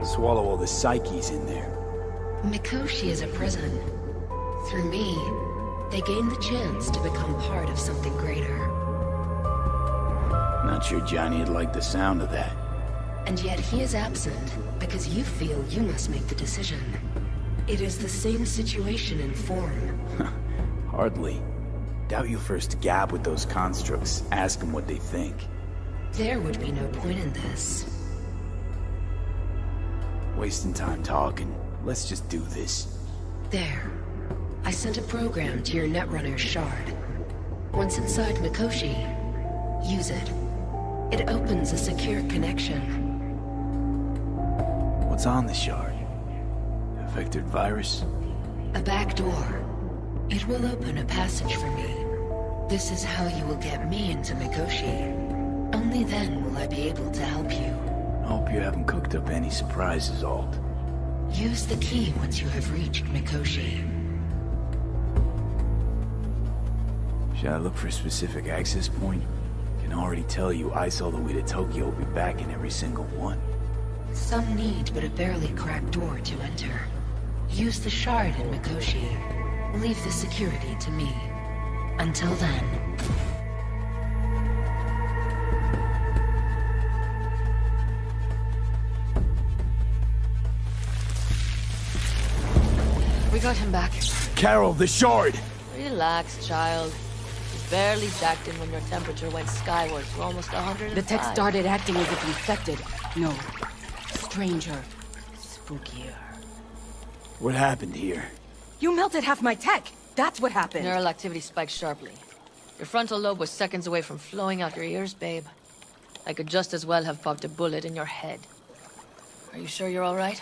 Swallow all the psyches in there. Mikoshi is a prison. Through me, they gain the chance to become part of something greater. Not sure Johnny'd like the sound of that. And yet he is absent because you feel you must make the decision. It is the same situation in form. Hardly. Doubt you first gab with those constructs, ask them what they think. There would be no point in this. Wasting time talking. Let's just do this. There. I sent a program to your Netrunner's shard. Once inside Mikoshi, use it. It opens a secure connection. What's on the shard? A vectored virus? A back door. It will open a passage for me. This is how you will get me into Mikoshi. Only then will I be able to help you. I hope you haven't cooked up any surprises, Alt. Use the key once you have reached Mikoshi. Should I look for a specific access point? I can already tell you ice all the way to Tokyo will be back in every single one. Some need but a barely cracked door to enter. Use the shard in Mikoshi. Leave the security to me. Until then... We got him back. Carol, the shard! Relax, child. You barely jacked in when your temperature went skyward to almost 105. The tech started acting as if infected. No. Stranger. Spookier. What happened here? You melted half my tech! That's what happened! Neural activity spiked sharply. Your frontal lobe was seconds away from flowing out your ears, babe. I could just as well have popped a bullet in your head. Are you sure you're all right?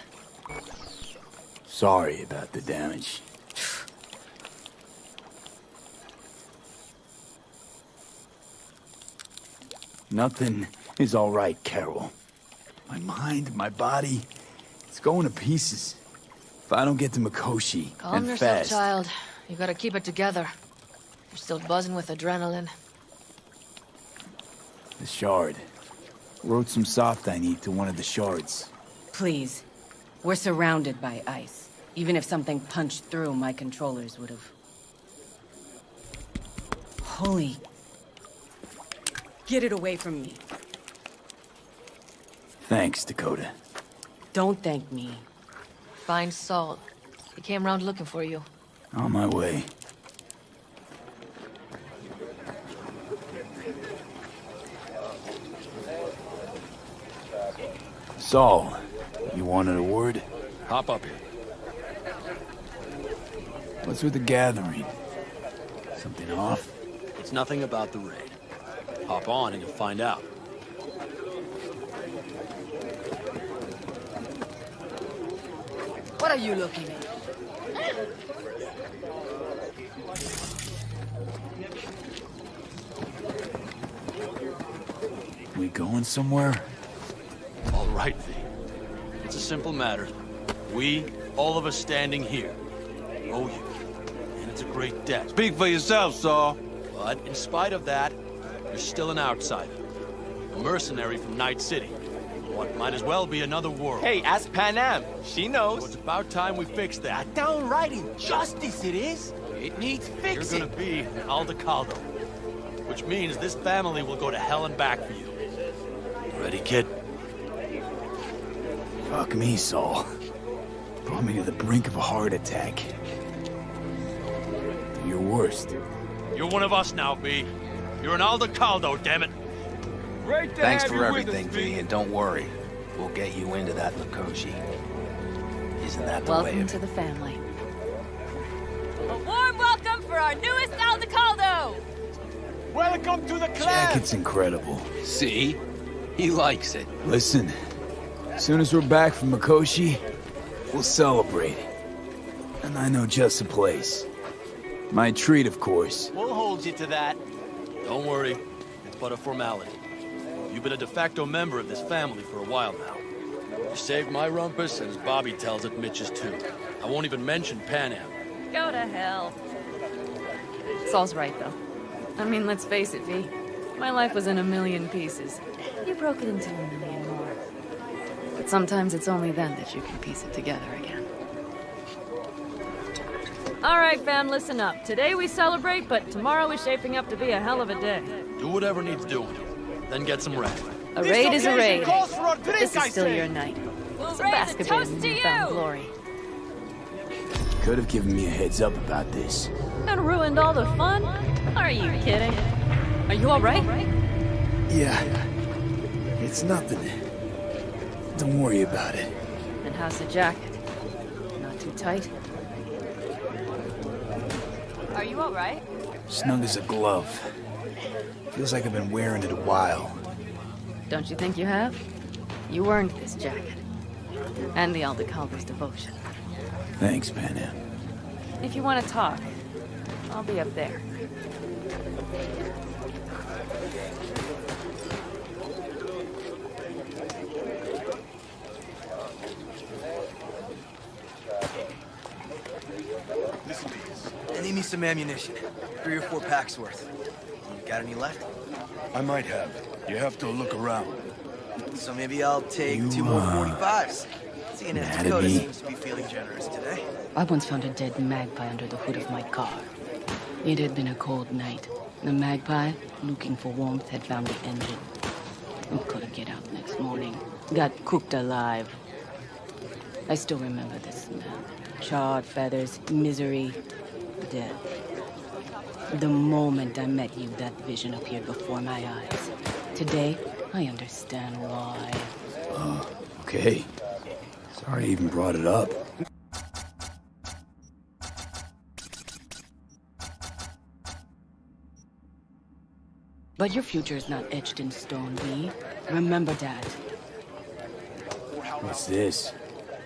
Sorry about the damage. Nothing is all right, Carol. My mind, my body, it's going to pieces. If I don't get to Mikoshi, Calm and yourself, fast... child. You gotta keep it together. You're still buzzing with adrenaline. The shard. Wrote some soft I need to one of the shards. Please. We're surrounded by ice. Even if something punched through, my controllers would have... Holy... Get it away from me. Thanks, Dakota. Don't thank me. Find Saul. He came round looking for you. On my way. Saul, you wanted a word? Hop up here. What's with the gathering? Something off? It's nothing about the raid. Hop on and you'll find out. What are you looking at? We going somewhere? All right, V. It's a simple matter. We, all of us standing here, owe you. And it's a great debt. Speak for yourself, Saul. But in spite of that, you're still an outsider. A mercenary from Night City. What might as well be another world. Hey, ask Panam. She knows. So it's about time we fix that. Downright injustice it is. It needs fixing. You're gonna be an Aldecaldo. Which means this family will go to hell and back for you. Ready, kid? Fuck me, Saul. Brought me to the brink of a heart attack. Do your worst. You're one of us now, V. You're an Aldecaldo, damn it. Great to Thanks have for you with everything, us, V, and don't worry. We'll get you into that Mikoshi. Isn't that the way Welcome of to the family. A warm welcome for our newest Aldecaldo! Welcome to the clan. Jacket's incredible. See? He likes it. Listen, as soon as we're back from Mikoshi, we'll celebrate. And I know just the place. My treat, of course. We'll hold you to that. Don't worry. It's but a formality. You've been a de facto member of this family for a while now. You saved my rumpus, and as Bobby tells it, Mitch's too. I won't even mention Panam. Go to hell. Saul's right, though. I mean, let's face it, V. My life was in a million pieces. You broke it into a million more. But sometimes it's only then that you can piece it together again. All right, fam, listen up. Today we celebrate, but tomorrow is shaping up to be a hell of a day. Do whatever needs doing. Then get some rest. A raid is a raid. Calls for a But drink, this is I still say. your night. We'll So raise a bask a bit toast in to newfound you! glory. Could have given me a heads up about this. And ruined all the fun? Are you kidding? Are you all right? Yeah. It's nothing. Don't worry about it. And how's the jacket? Not too tight? Are you all right? Snug as a glove. Feels like I've been wearing it a while. Don't you think you have? You earned this jacket. And the Aldecaldo's devotion. Thanks, Panam. If you want to talk, I'll be up there. I need me some ammunition. 3 or 4 packs worth. You got any left? I might have. You have to look around. So maybe I'll take 2 more 45s. Seeing as Dakota seems to be feeling generous today. I once found a dead magpie under the hood of my car. It had been a cold night. The magpie, looking for warmth, had found the engine. It couldn't get out next morning. Got cooked alive. I still remember the smell. Charred feathers, misery, death. The moment I met you, that vision appeared before my eyes. Today, I understand why. Okay. Sorry I even brought it up. But your future is not etched in stone, V. Remember that. What's this?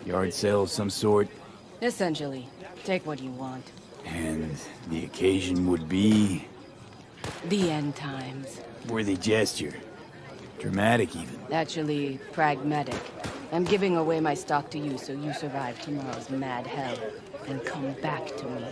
Yard sale of some sort? Essentially, take what you want. And the occasion would be... The end times. worthy gesture. Dramatic, even. Actually, pragmatic. I'm giving away my stock to you so you survive tomorrow's mad hell and come back to me.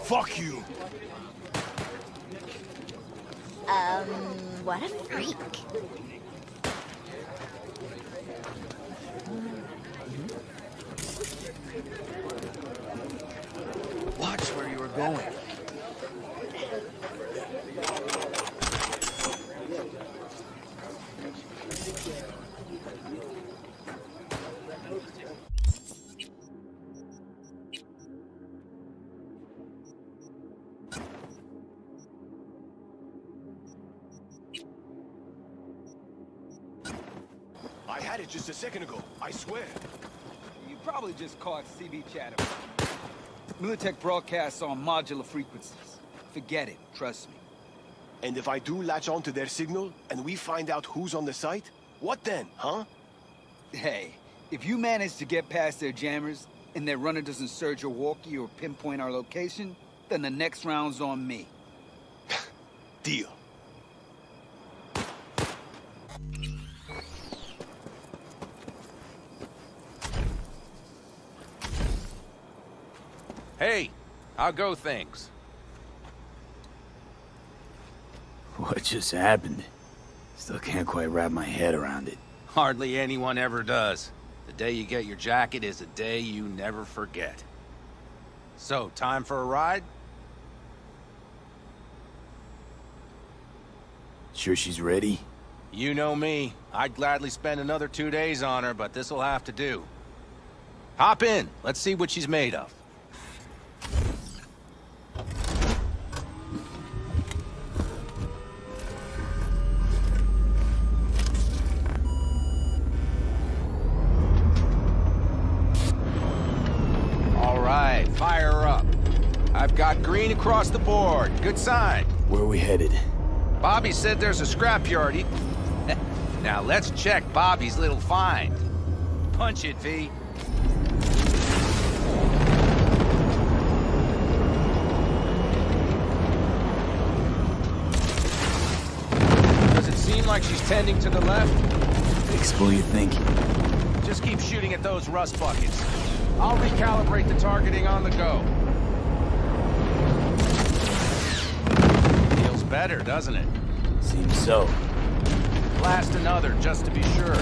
Fuck you! What a freak. Watch where you were going. I had it just a second ago, I swear. You probably just caught CB chatter. Militech broadcasts on modular frequencies. Forget it, trust me. And if I do latch onto their signal, and we find out who's on the site, what then, huh? Hey, if you manage to get past their jammers, and their runner doesn't surge your walkie or pinpoint our location, then the next round's on me. Deal. Hey, how go things? What just happened? Still can't quite wrap my head around it. Hardly anyone ever does. The day you get your jacket is a day you never forget. So, time for a ride? Sure she's ready? You know me. I'd gladly spend another 2 days on her, but this'll have to do. Hop in. Let's see what she's made of. Fire her up. I've got green across the board. Good sign. Where are we headed? Bobby said there's a scrapyard. Now let's check Bobby's little find. Punch it, V. Does it seem like she's tending to the left? Fixable, you think? Just keep shooting at those rust buckets. I'll recalibrate the targeting on the go. Feels better, doesn't it? Seems so. Blast another, just to be sure.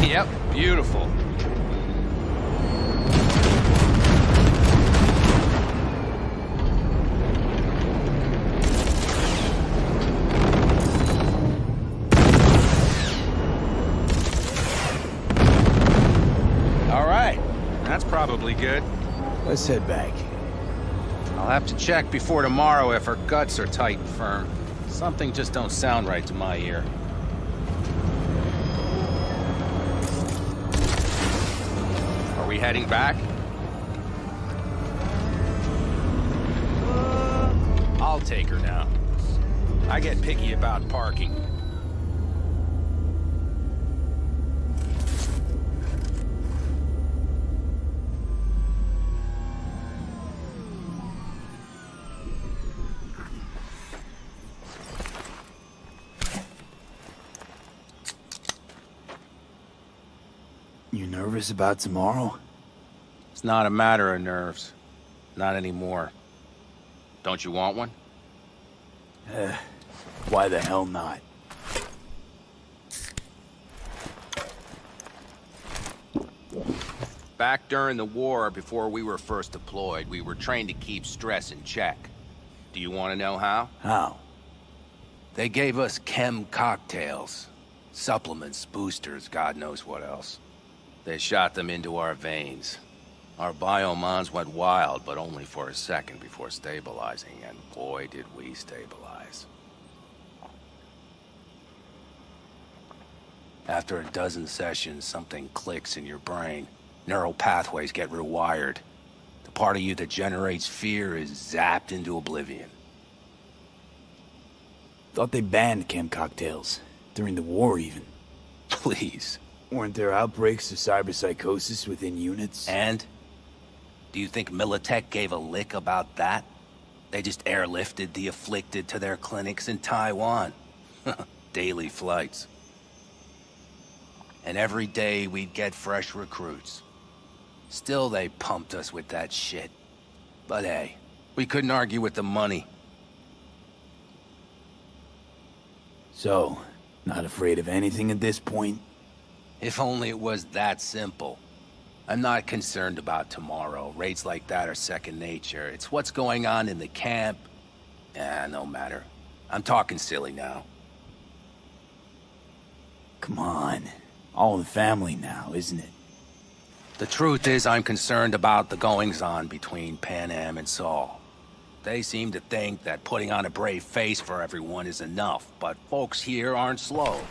Yep, beautiful. Probably good. Let's head back. I'll have to check before tomorrow if her guts are tight and firm. Something just don't sound right to my ear. Are we heading back? I'll take her now. I get picky about parking. You nervous about tomorrow? It's not a matter of nerves. Not anymore. Don't you want one? Why the hell not? Back during the war, before we were first deployed, we were trained to keep stress in check. Do you want to know how? How? They gave us chem cocktails. Supplements, boosters, God knows what else. They shot them into our veins. Our biomons went wild, but only for a second before stabilizing, and boy did we stabilize. After a dozen sessions, something clicks in your brain. Neural pathways get rewired. The part of you that generates fear is zapped into oblivion. Thought they banned chem cocktails. During the war, even. Please. Weren't there outbreaks of cyberpsychosis within units? And? Do you think Militech gave a lick about that? They just airlifted the afflicted to their clinics in Taiwan. Daily flights. And every day we'd get fresh recruits. Still they pumped us with that shit. But hey, we couldn't argue with the money. So, not afraid of anything at this point? If only it was that simple. I'm not concerned about tomorrow. Raids like that are second nature. It's what's going on in the camp. No matter. I'm talking silly now. Come on. All in the family now, isn't it? The truth is, I'm concerned about the goings-on between Pan Am and Saul. They seem to think that putting on a brave face for everyone is enough, but folks here aren't slow.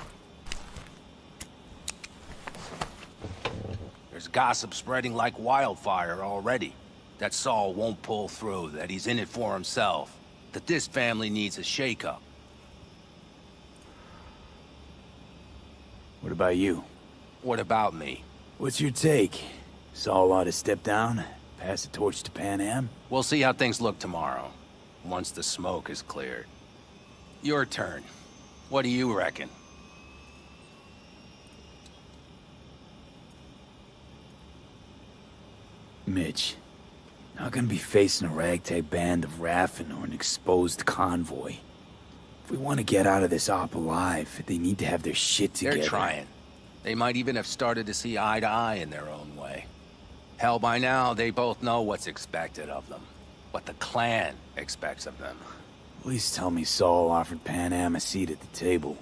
There's gossip spreading like wildfire already. That Saul won't pull through, that he's in it for himself, that this family needs a shakeup. What about you? What about me? What's your take? Saul ought to step down, pass the torch to Pan Am? We'll see how things look tomorrow, once the smoke is cleared. Your turn. What do you reckon? Mitch, not gonna be facing a ragtag band of Raffen or an exposed convoy. If we want to get out of this op alive, they need to have their shit together. They're trying. They might even have started to see eye to eye in their own way. Hell, by now, they both know what's expected of them. What the clan expects of them. Please tell me Saul offered Pan Am a seat at the table.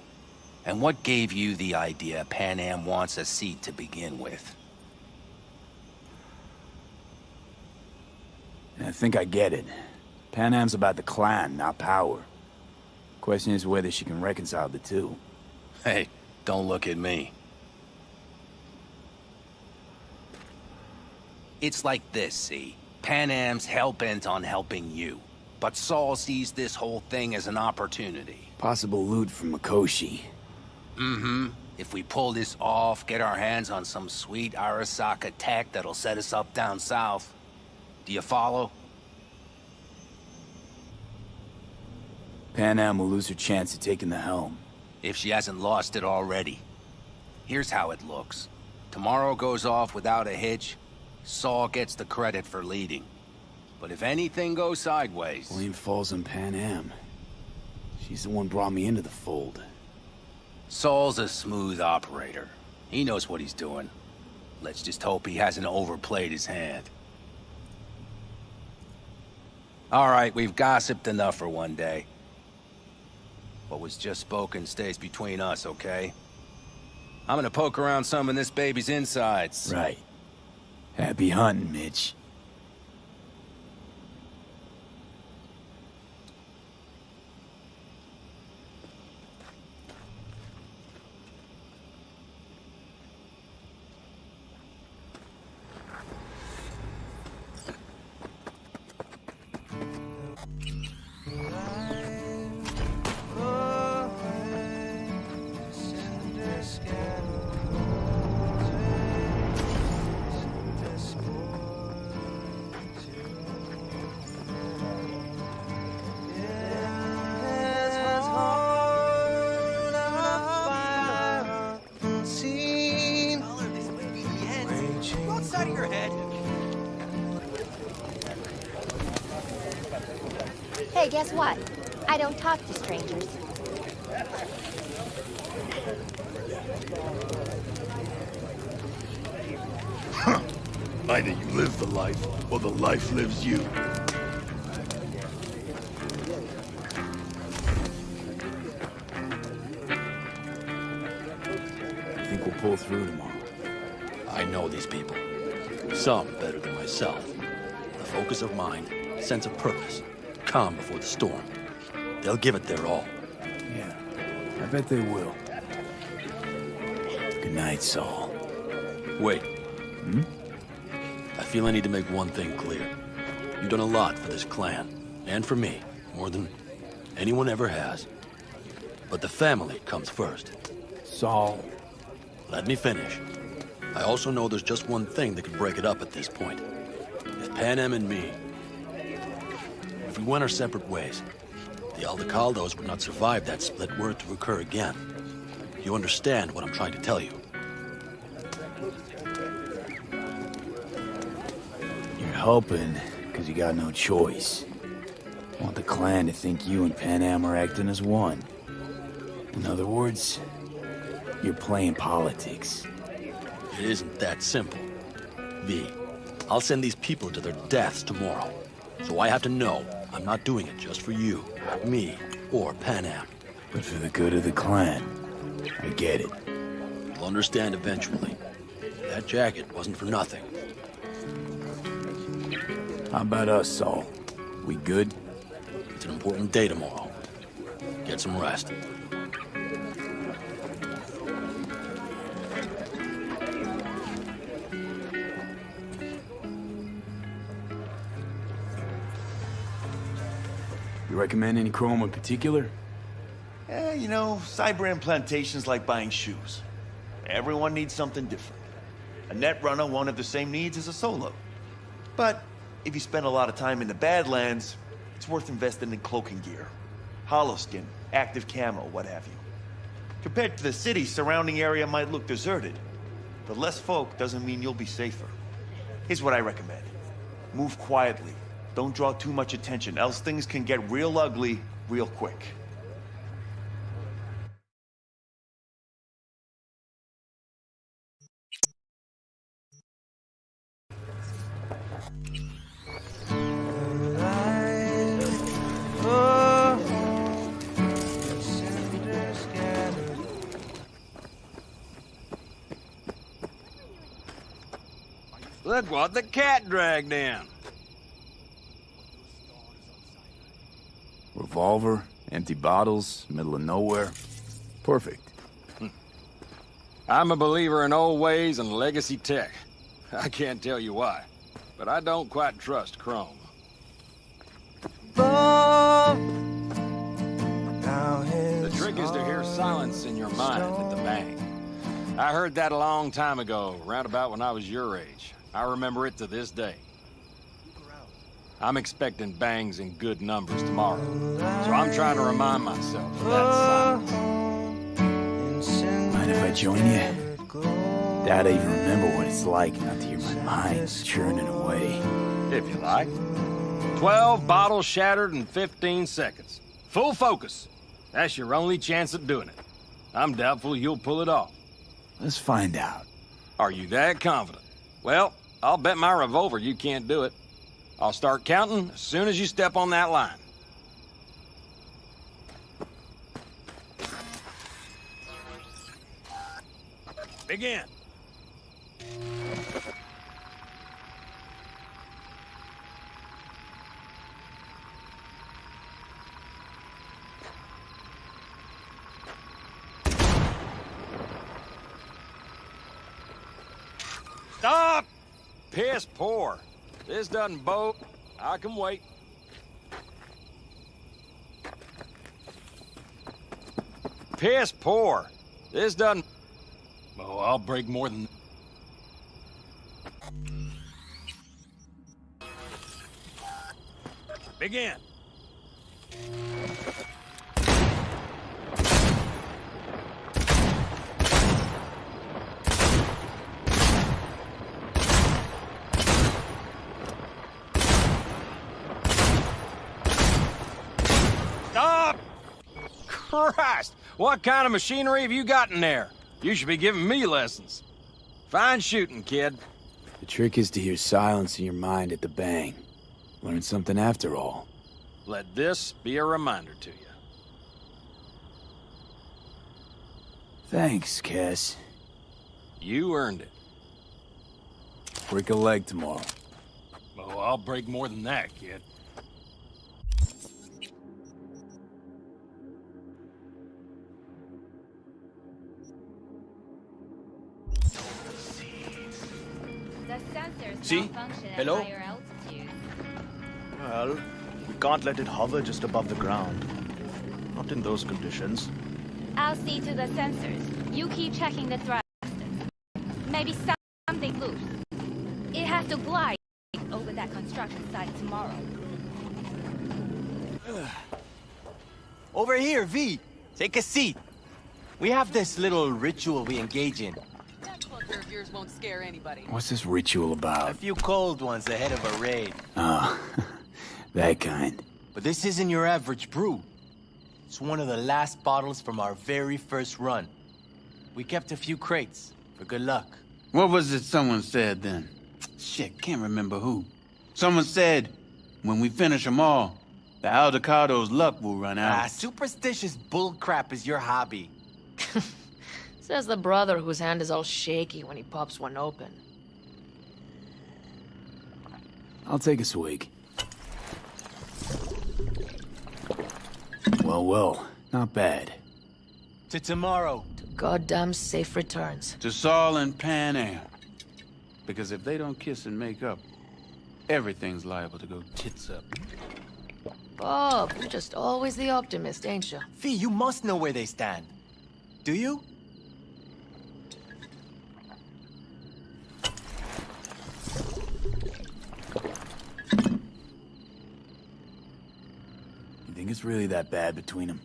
And what gave you the idea Pan Am wants a seat to begin with? I think I get it. Pan Am's about the clan, not power. Question is whether she can reconcile the two. Hey, don't look at me. It's like this, see? Pan Am's hell-bent on helping you. But Saul sees this whole thing as an opportunity. Possible loot from Mikoshi. Mm-hmm. If we pull this off, get our hands on some sweet Arasaka tech that'll set us up down south. Do you follow? Pan Am will lose her chance of taking the helm. If she hasn't lost it already. Here's how it looks. Tomorrow goes off without a hitch. Saul gets the credit for leading. But if anything goes sideways... Blame falls on Pan Am. She's the one brought me into the fold. Saul's a smooth operator. He knows what he's doing. Let's just hope he hasn't overplayed his hand. All right, we've gossiped enough for one day. What was just spoken stays between us, okay? I'm gonna poke around some of this baby's insides. Right. Happy hunting, Mitch. guess what? I don't talk to strangers. Either you live the life, or the life lives you. I think we'll pull through tomorrow. I know these people. Some better than myself. A focus of mind, sense of purpose, calm before the storm. They'll give it their all. Yeah, I bet they will. Good night, Saul. Wait. I feel I need to make one thing clear. You've done a lot for this clan, and for me, more than anyone ever has. But the family comes first. Saul. Let me finish. I also know there's just one thing that could break it up at this point. If Pan Am and me... If we went our separate ways, the Aldecaldos would not survive that split were it to occur again. You understand what I'm trying to tell you. You're helping, because you got no choice. Want the clan to think you and Pan Am are acting as one. In other words, you're playing politics. It isn't that simple. V, I'll send these people to their deaths tomorrow. So I have to know I'm not doing it just for you, me, or Pan Am. But for the good of the clan. I get it. You'll understand eventually. That jacket wasn't for nothing. How about us, Saul? We good? It's an important day tomorrow. Get some rest. You recommend any chrome in particular? You know, Cyberpunk plantation's like buying shoes. Everyone needs something different. A net runner won't have the same needs as a solo. But if you spend a lot of time in the Badlands, it's worth investing in cloaking gear. Hollow skin, active camo, what have you. Compared to the city, surrounding area might look deserted. But less folk doesn't mean you'll be safer. Here's what I recommend. Move quietly. Don't draw too much attention, else things can get real ugly real quick. Look what the cat dragged in. Revolver, empty bottles, middle of nowhere. Perfect. I'm a believer in old ways and legacy tech. I can't tell you why, but I don't quite trust Chrome. The trick is to hear silence in your mind at the bank. I heard that a long time ago, round about when I was your age. I remember it to this day. I'm expecting bangs in good numbers tomorrow, so I'm trying to remind myself of that silence. Mind if I join you? Doubt I even remember what it's like not to hear my mind churning away. If you like. 12 bottles shattered in 15 seconds. Full focus. That's your only chance at doing it. I'm doubtful you'll pull it off. Let's find out. Are you that confident? Well, I'll bet my revolver you can't do it. I'll start counting as soon as you step on that line. Begin. Stop! Piss poor. This doesn't bode. I can wait. Piss poor. This doesn't... Oh, I'll break more than... Begin. Christ! What kind of machinery have you got in there? You should be giving me lessons. Fine shooting, kid. The trick is to hear silence in your mind at the bang. Learn something after all. Let this be a reminder to you. Thanks, Cass. You earned it. Break a leg tomorrow. Oh, I'll break more than that, kid. The sensors See? malfunction at Hello? higher altitude. Well, we can't let it hover just above the ground. Not in those conditions. I'll see to the sensors. You keep checking the thrusters. Maybe something loose. It has to glide over that construction site tomorrow. Over here, V. Take a seat. We have this little ritual we engage in. That fucker of yours won't scare anybody. What's this ritual A about? few cold ones ahead of a raid. Oh, that kind. But this isn't your average brew. It's one of the last bottles from our very first run. We kept a few crates for good luck. What was it someone said then? Shit, can't remember who. Someone said, when we finish them all, the Aldecado's luck will run out. Superstitious bullcrap is your hobby. Says the brother whose hand is all shaky when he pops one open. I'll take a swig. Well, not bad. To tomorrow. To goddamn safe returns. To Saul and Pan Am. Because if they don't kiss and make up, everything's liable to go tits up. Bob, you're just always the optimist, ain't you? Fee, you must know where they stand. Do you? You think it's really that bad between them?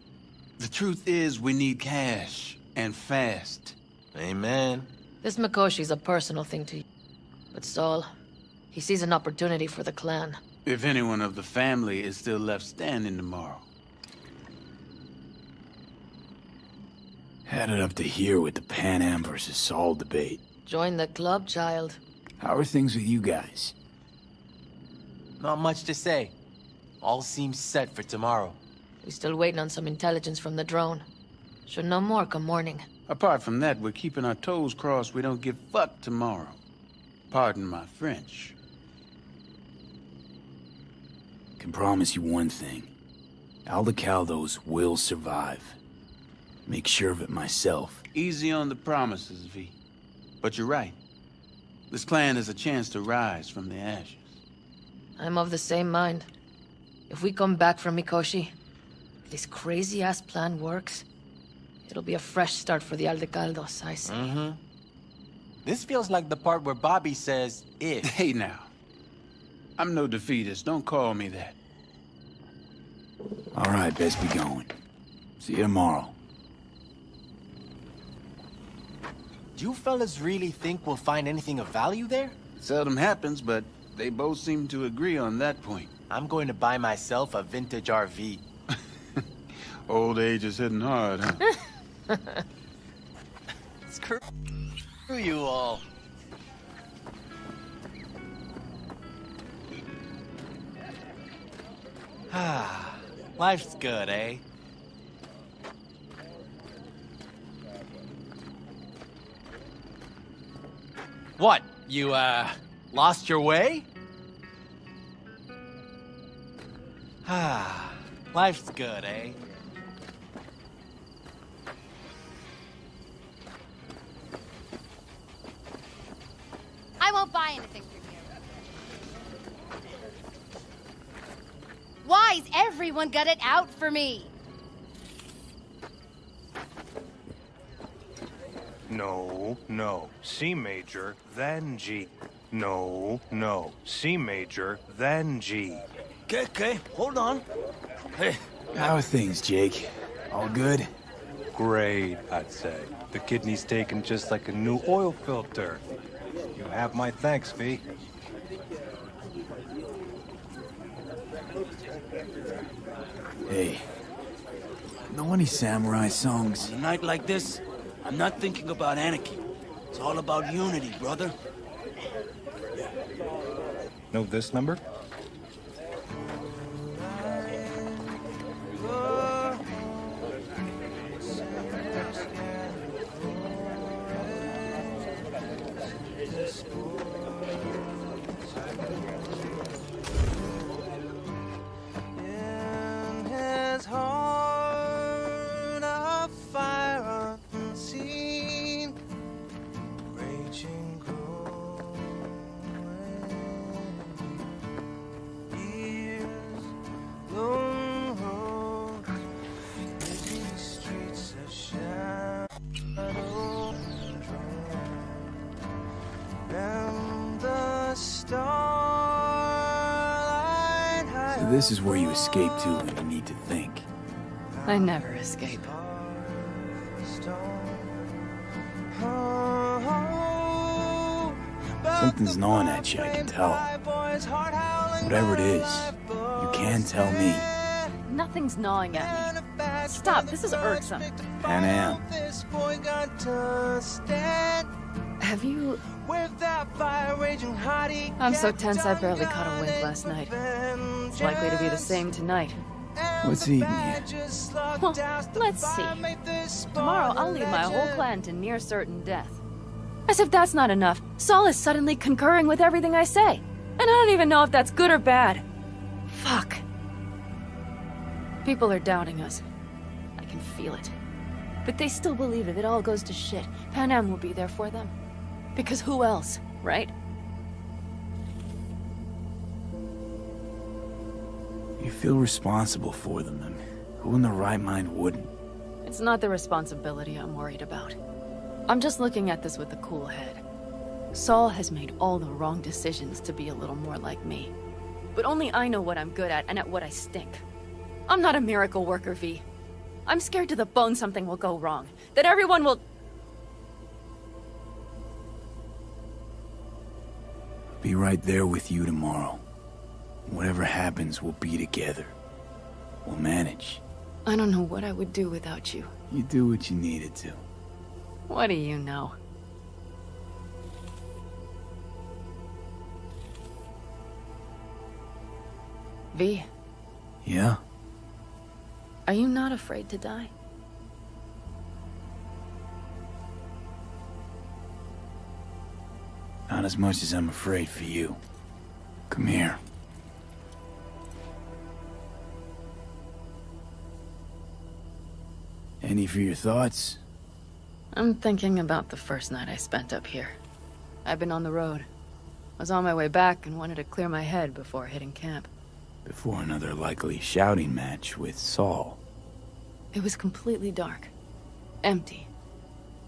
The truth is, we need cash. And fast. Amen. This Mikoshi's a personal thing to you. But Saul, he sees an opportunity for the clan. If anyone of the family is still left standing tomorrow. Had it up to here with the Pan Am versus Saul debate. Join the club, child. How are things with you guys? Not much to say. All seems set for tomorrow. We're still waiting on some intelligence from the drone. Should know more come morning. Apart from that, we're keeping our toes crossed we don't get fucked tomorrow. Pardon my French. Can promise you one thing. Aldecaldos will survive. Make sure of it myself. Easy on the promises, V. But you're right. This clan is a chance to rise from the ashes. I'm of the same mind. If we come back from Mikoshi, if this crazy-ass plan works, it'll be a fresh start for the Aldecaldos, I say. Mm-hmm. This feels like the part where Bobby says, if. Hey now. I'm no defeatist, don't call me that. All right, best be going. See you tomorrow. Do you fellas really think we'll find anything of value there? Seldom happens, but they both seem to agree on that point. I'm going to buy myself a vintage RV. Old age is hitting hard, huh? Screw you all. Ah, life's good, eh? What? You, lost your way? Ah, life's good, eh? I won't buy anything from you. Why's everyone got it out for me? No. C major, then G. No. C major, then G. Okay, hold on. Hey. How are things, Jake? All good? Great, I'd say. The kidney's taken just like a new oil filter. You have my thanks, V. Hey, Know any samurai songs? On a night like this, I'm not thinking about anarchy. It's all about unity, brother. Know this number? So this is where you escape to when you need to think. I never escape. Something's gnawing at you, I can tell. Whatever it is, you can tell me. Nothing's gnawing at me. Stop, this is irksome. Pan Am. Have you... I'm so tense I barely caught a wink last night. It's likely to be the same tonight. What's eating you? Well, let's see. Tomorrow I'll lead my whole clan to near certain death. As if that's not enough, Saul is suddenly concurring with everything I say. And I don't even know if that's good or bad. Fuck. People are doubting us. I can feel it. But they still believe if it all goes to shit, Pan Am will be there for them. Because who else, right? You feel responsible for them, and who in their right mind wouldn't? It's not the responsibility I'm worried about. I'm just looking at this with a cool head. Saul has made all the wrong decisions to be a little more like me. But only I know what I'm good at and at what I stink. I'm not a miracle worker, V. I'm scared to the bone something will go wrong. That everyone will... Be right there with you tomorrow. Whatever happens, we'll be together. We'll manage. I don't know what I would do without you. You do what you needed to. What do you know? V. Yeah? Are you not afraid to die? Not as much as I'm afraid for you. Come here. Any for your thoughts? I'm thinking about the first night I spent up here. I've been on the road. I was on my way back and wanted to clear my head before hitting camp. Before another likely shouting match with Saul. It was completely dark. Empty.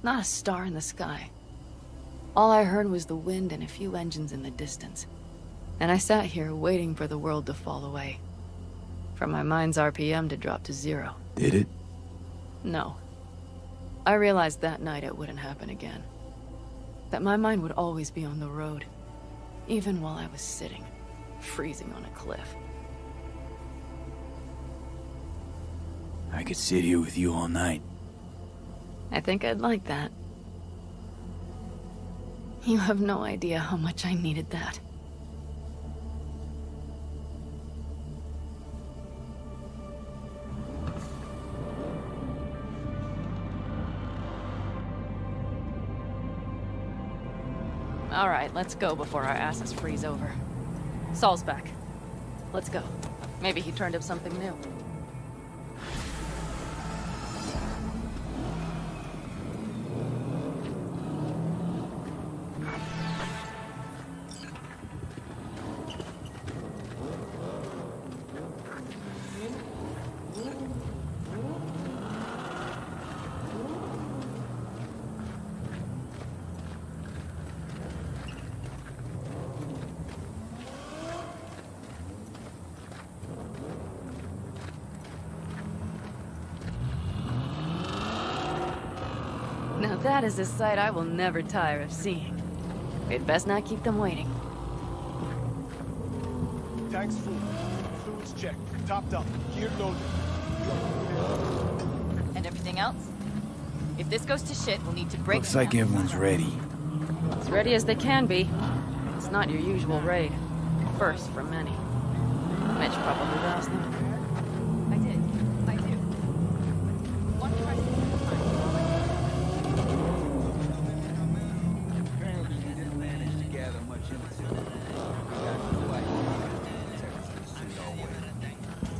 Not a star in the sky. All I heard was the wind and a few engines in the distance. And I sat here waiting for the world to fall away. For my mind's RPM to drop to 0. Did it? No. I realized that night it wouldn't happen again. That my mind would always be on the road. Even while I was sitting, freezing on a cliff. I could sit here with you all night. I think I'd like that. You have no idea how much I needed that. All right, let's go before our asses freeze over. Saul's back. Let's go. Maybe he turned up something new. Now that is a sight I will never tire of seeing. We'd best not keep them waiting. Tanks full. Fluids checked. Topped up. Gear loaded. else? If this goes to shit, we'll need to break. Looks like everyone's ready. As ready as they can be. It's not your usual raid. First for many. Mitch probably does them. I did. One crisis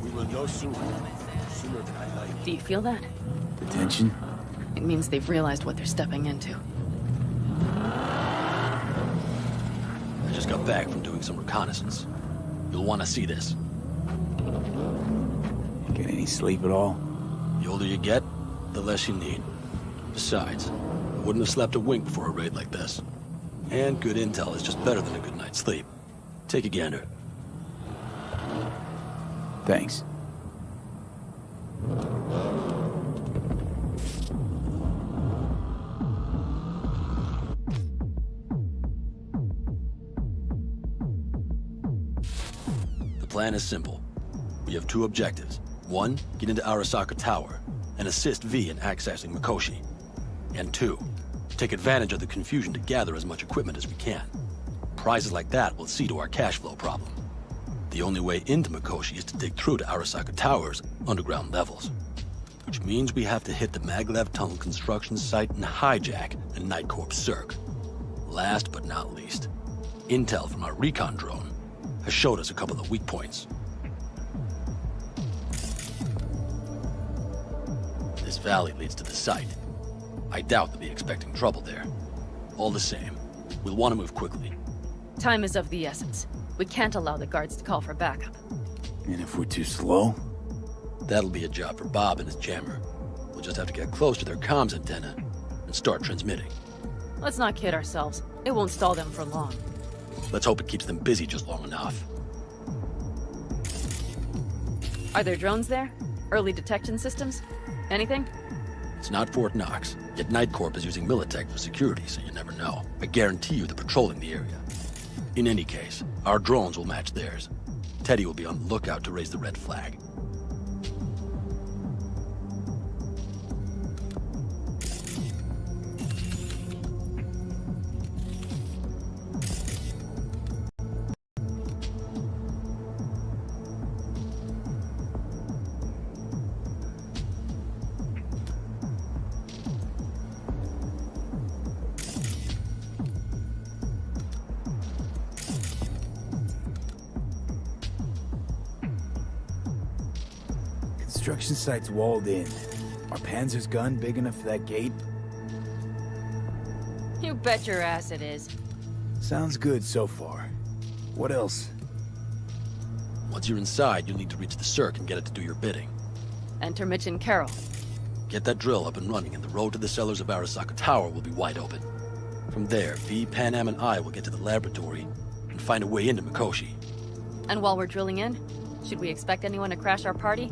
We will know soon. Sooner than I like. Do you feel that? The tension? It means they've realized what they're stepping into. I just got back from doing some reconnaissance. You'll want to see this. Get any sleep at all? The older you get, the less you need. Besides, I wouldn't have slept a wink before a raid like this. And good intel is just better than a good night's sleep. Take a gander. Thanks. The plan is simple. We have two objectives. One, get into Arasaka Tower and assist V in accessing Mikoshi. And two, take advantage of the confusion to gather as much equipment as we can. Prizes like that will see to our cash flow problem. The only way into Mikoshi is to dig through to Arasaka Tower's underground levels. Which means we have to hit the Maglev Tunnel construction site and hijack a Night Corps Cirque. Last but not least, intel from our recon drone has showed us a couple of weak points. This valley leads to the site. I doubt they'll be expecting trouble there. All the same, we'll want to move quickly. Time is of the essence. We can't allow the guards to call for backup. And if we're too slow? That'll be a job for Bob and his jammer. We'll just have to get close to their comms antenna and start transmitting. Let's not kid ourselves. It won't stall them for long. Let's hope it keeps them busy just long enough. Are there drones there? Early detection systems? Anything? It's not Fort Knox, yet Night Corp is using Militech for security, so you never know. I guarantee you they're patrolling the area. In any case, our drones will match theirs. Teddy will be on the lookout to raise the red flag. Construction site's walled in. Are Panzer's gun big enough for that gate? You bet your ass it is. Sounds good so far. What else? Once you're inside, you'll need to reach the Cirque and get it to do your bidding. Enter Mitch and Carol. Get that drill up and running, and the road to the cellars of Arasaka Tower will be wide open. From there, V, Panam, and I will get to the laboratory and find a way into Mikoshi. And while we're drilling in, should we expect anyone to crash our party?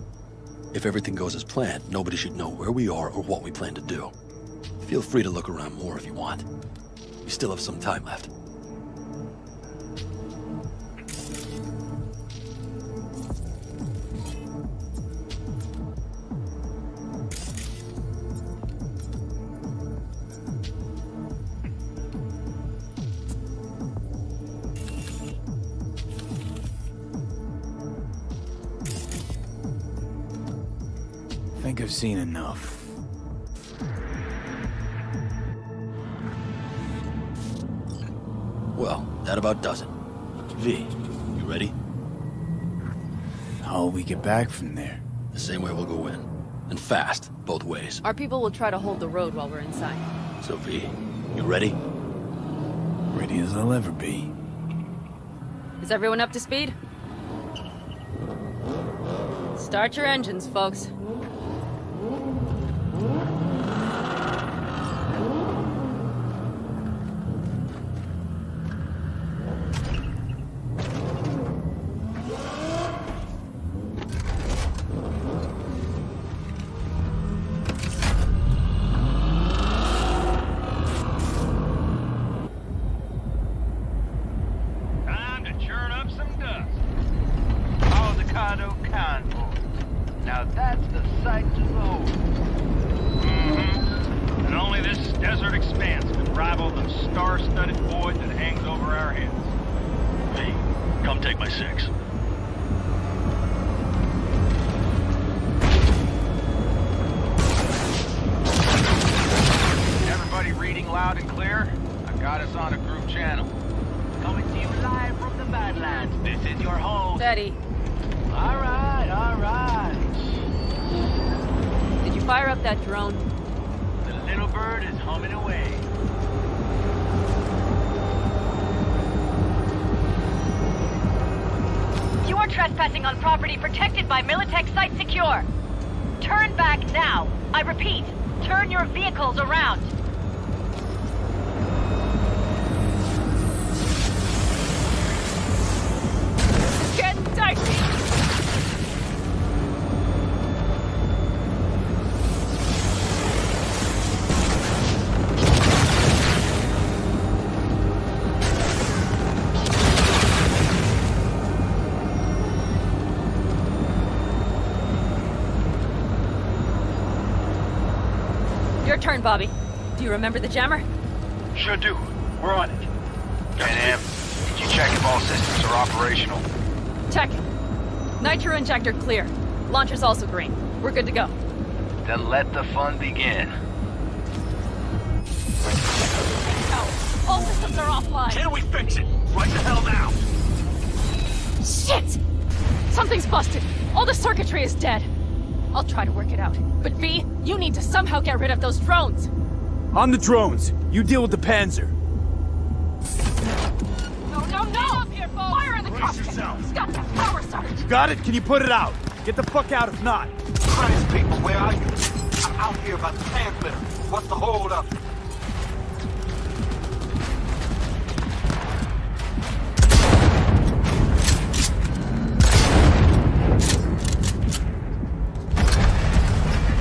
If everything goes as planned, nobody should know where we are or what we plan to do. Feel free to look around more if you want. We still have some time left. I think I've seen enough. Well, that about does it. V, you ready? How'll we get back from there? The same way we'll go in. And fast, both ways. Our people will try to hold the road while we're inside. So V, you ready? Ready as I'll ever be. Is everyone up to speed? Start your engines, folks. Time to churn up some dust. Avocado convoy. Now that's the sight to behold. Only this desert expanse can rival the star-studded void that hangs over our heads. Hey, come take my 6. Everybody reading loud and clear? I've got us on a group channel. Coming to you live from the Badlands. This is your host. Steady. All right, all right. Did you fire up that drone? The little bird is humming away. You are trespassing on property protected by Militech Site Secure. Turn back now. I repeat, turn your vehicles around. Get dicey! Your turn, Bobby. Do you remember the jammer? Sure do. We're on it. Pan Am, did you check if all systems are operational? Check. Nitro injector clear. Launcher's also green. We're good to go. Then let the fun begin. Oh, all systems are offline. Can we fix it? Right the hell now! Shit! Something's busted. All the circuitry is dead. I'll try to work it out. But V, you need to somehow get rid of those drones. On the drones. You deal with the Panzer. No, no, no! Up here, folks. Fire in the cockpit. He's got that power surge. Got it? Can you put it out? Get the fuck out if not. Christ, people, where are you? I'm out here about the transmitter. What's the hold up?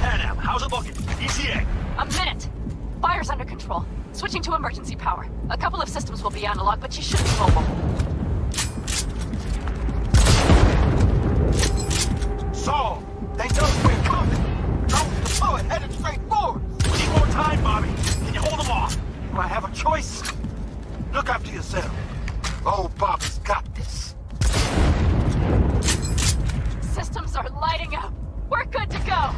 Pan Am, how's it looking? ETA. A minute. Fire's under control. Switching to emergency power. A couple of systems will be analog, but you should be mobile. So, they know we're coming. Drones deployed, headed straight forward. We need more time, Bobby. Can you hold them off? Do I have a choice? Look after yourself. Oh, Bobby's got this. Systems are lighting up. We're good to go.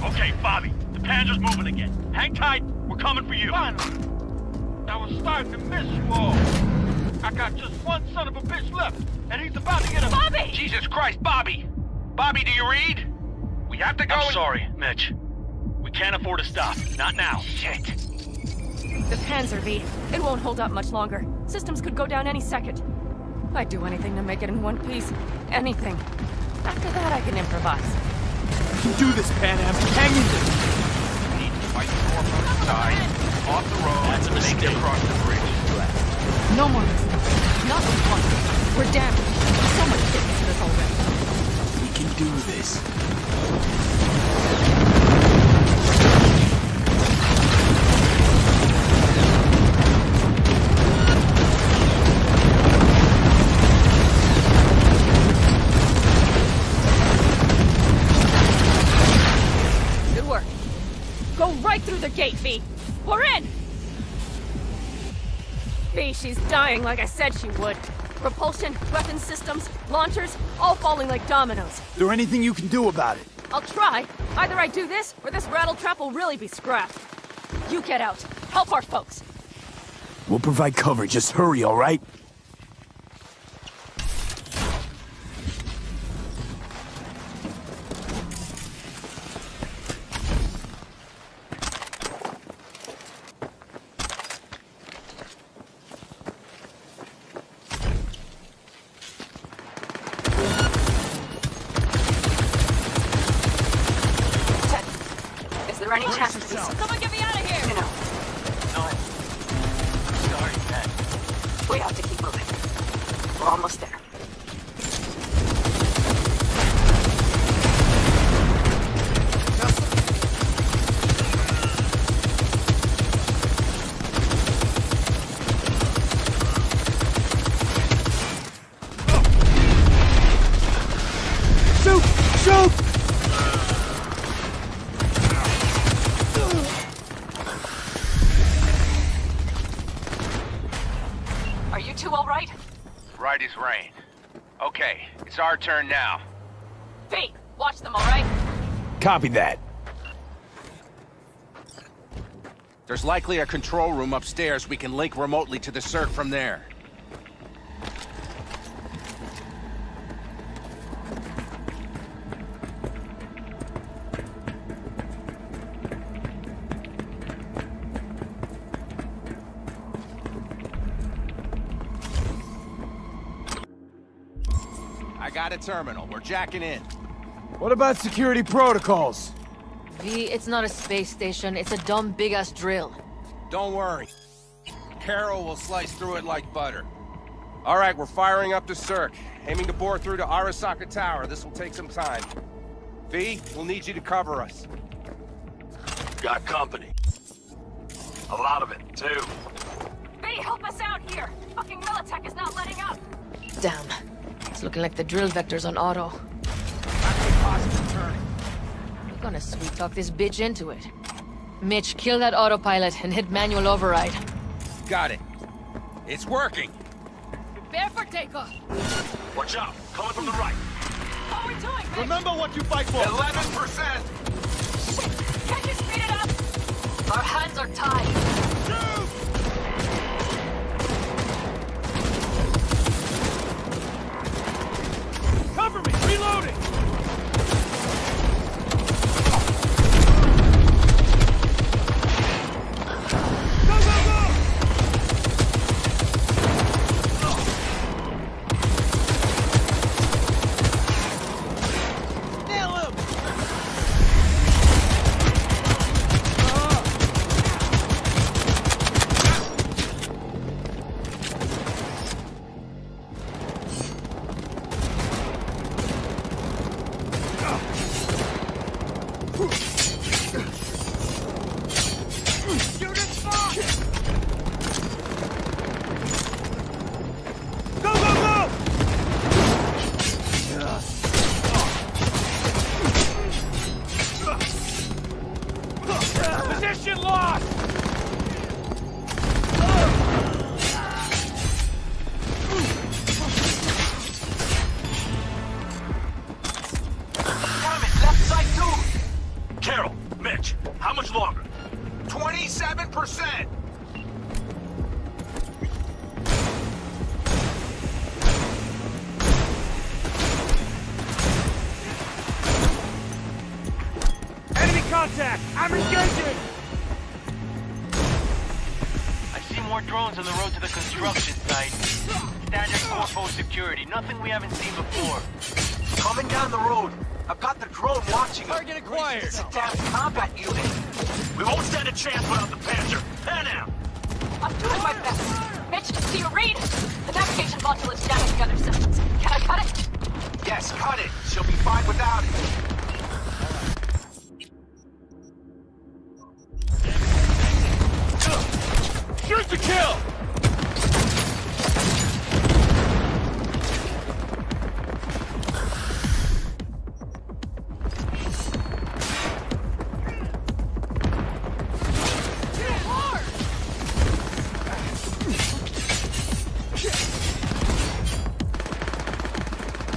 Okay, Bobby. The Panzer's moving again. Hang tight. We're coming for you. Finally! I was starting to miss you all. I got just one son of a bitch left, and he's about to get a— Bobby! Jesus Christ, Bobby! Bobby, do you read? We have to go. I'm sorry, Mitch. We can't afford to stop. Not now. Shit. The Panzer V. It won't hold up much longer. Systems could go down any second. I'd do anything to make it in one piece. Anything. After that, I can improvise. You can do this, Pan Am. Hang in there. We need to fight more from the side. Off the road. That's a mistake. Make it across the bridge. No more listening. Not one. We're damaged. So much fitness to this already. We can do this. Good work. Go right through the gate, V. We're in! V, she's dying like I said she would. Propulsion, weapon systems, launchers, all falling like dominoes. Is there anything you can do about it? I'll try. Either I do this, or this rattletrap will really be scrapped. You get out. Help our folks. We'll provide cover. Just hurry, all right? Is there any chance of these? Someone get me out of here! No. Sorry, Pat. We have to keep moving. We're almost there. Shoot! Shoot! rain. Okay, it's our turn now. V, watch them, all right? Copy that. There's likely a control room upstairs we can link remotely to the circ from there. I got a terminal. We're jacking in. What about security protocols? V, it's not a space station. It's a dumb big-ass drill. Don't worry. Carol will slice through it like butter. All right, we're firing up the circ. Aiming to bore through to Arasaka Tower. This will take some time. V, we'll need you to cover us. Got company. A lot of it, too. V, help us out here! Fucking Militech is not letting up! Damn. It's looking like the drill vector's on auto. We're gonna sweet-talk this bitch into it. Mitch, kill that autopilot and hit manual override. Got it. It's working. Prepare for takeoff! Watch out! Coming from the right. How are we doing, Mitch? Remember what you fight for. 11%. Shit! Can't you speed it up? Our hands are tied. Cover me! Reloading! Position lost! Damn it! Left side too! Carol, Mitch, how much longer? 27%! Enemy contact! I'm engaging! I see more drones on the road to the construction site. Standard corpo security, nothing we haven't seen before. Coming down the road. I've got the drone watching us. Target acquired. It's a damn combat unit. We won't stand a chance without the Panzer. Pan out! I'm doing my best. Mitch, do you read? The navigation module is jamming the other systems. Can I cut it? Yes, cut it. She'll be fine without it. Shoot to kill!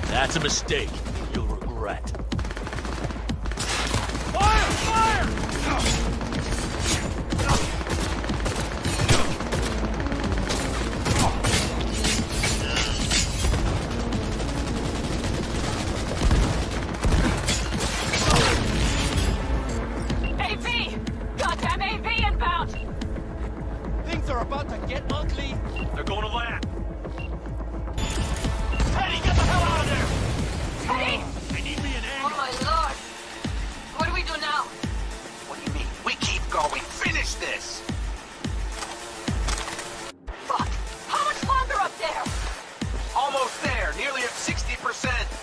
That's a mistake. You'll regret. Fire! Fire! AV! Goddamn AV inbound! Things are about to get ugly. They're going to land. Teddy, get the hell out of there! Teddy! They need me in Oh my lord. What do we do now? What do you mean? We keep going. Finish this. Fuck. How much longer up there? Almost there. Nearly at 60%.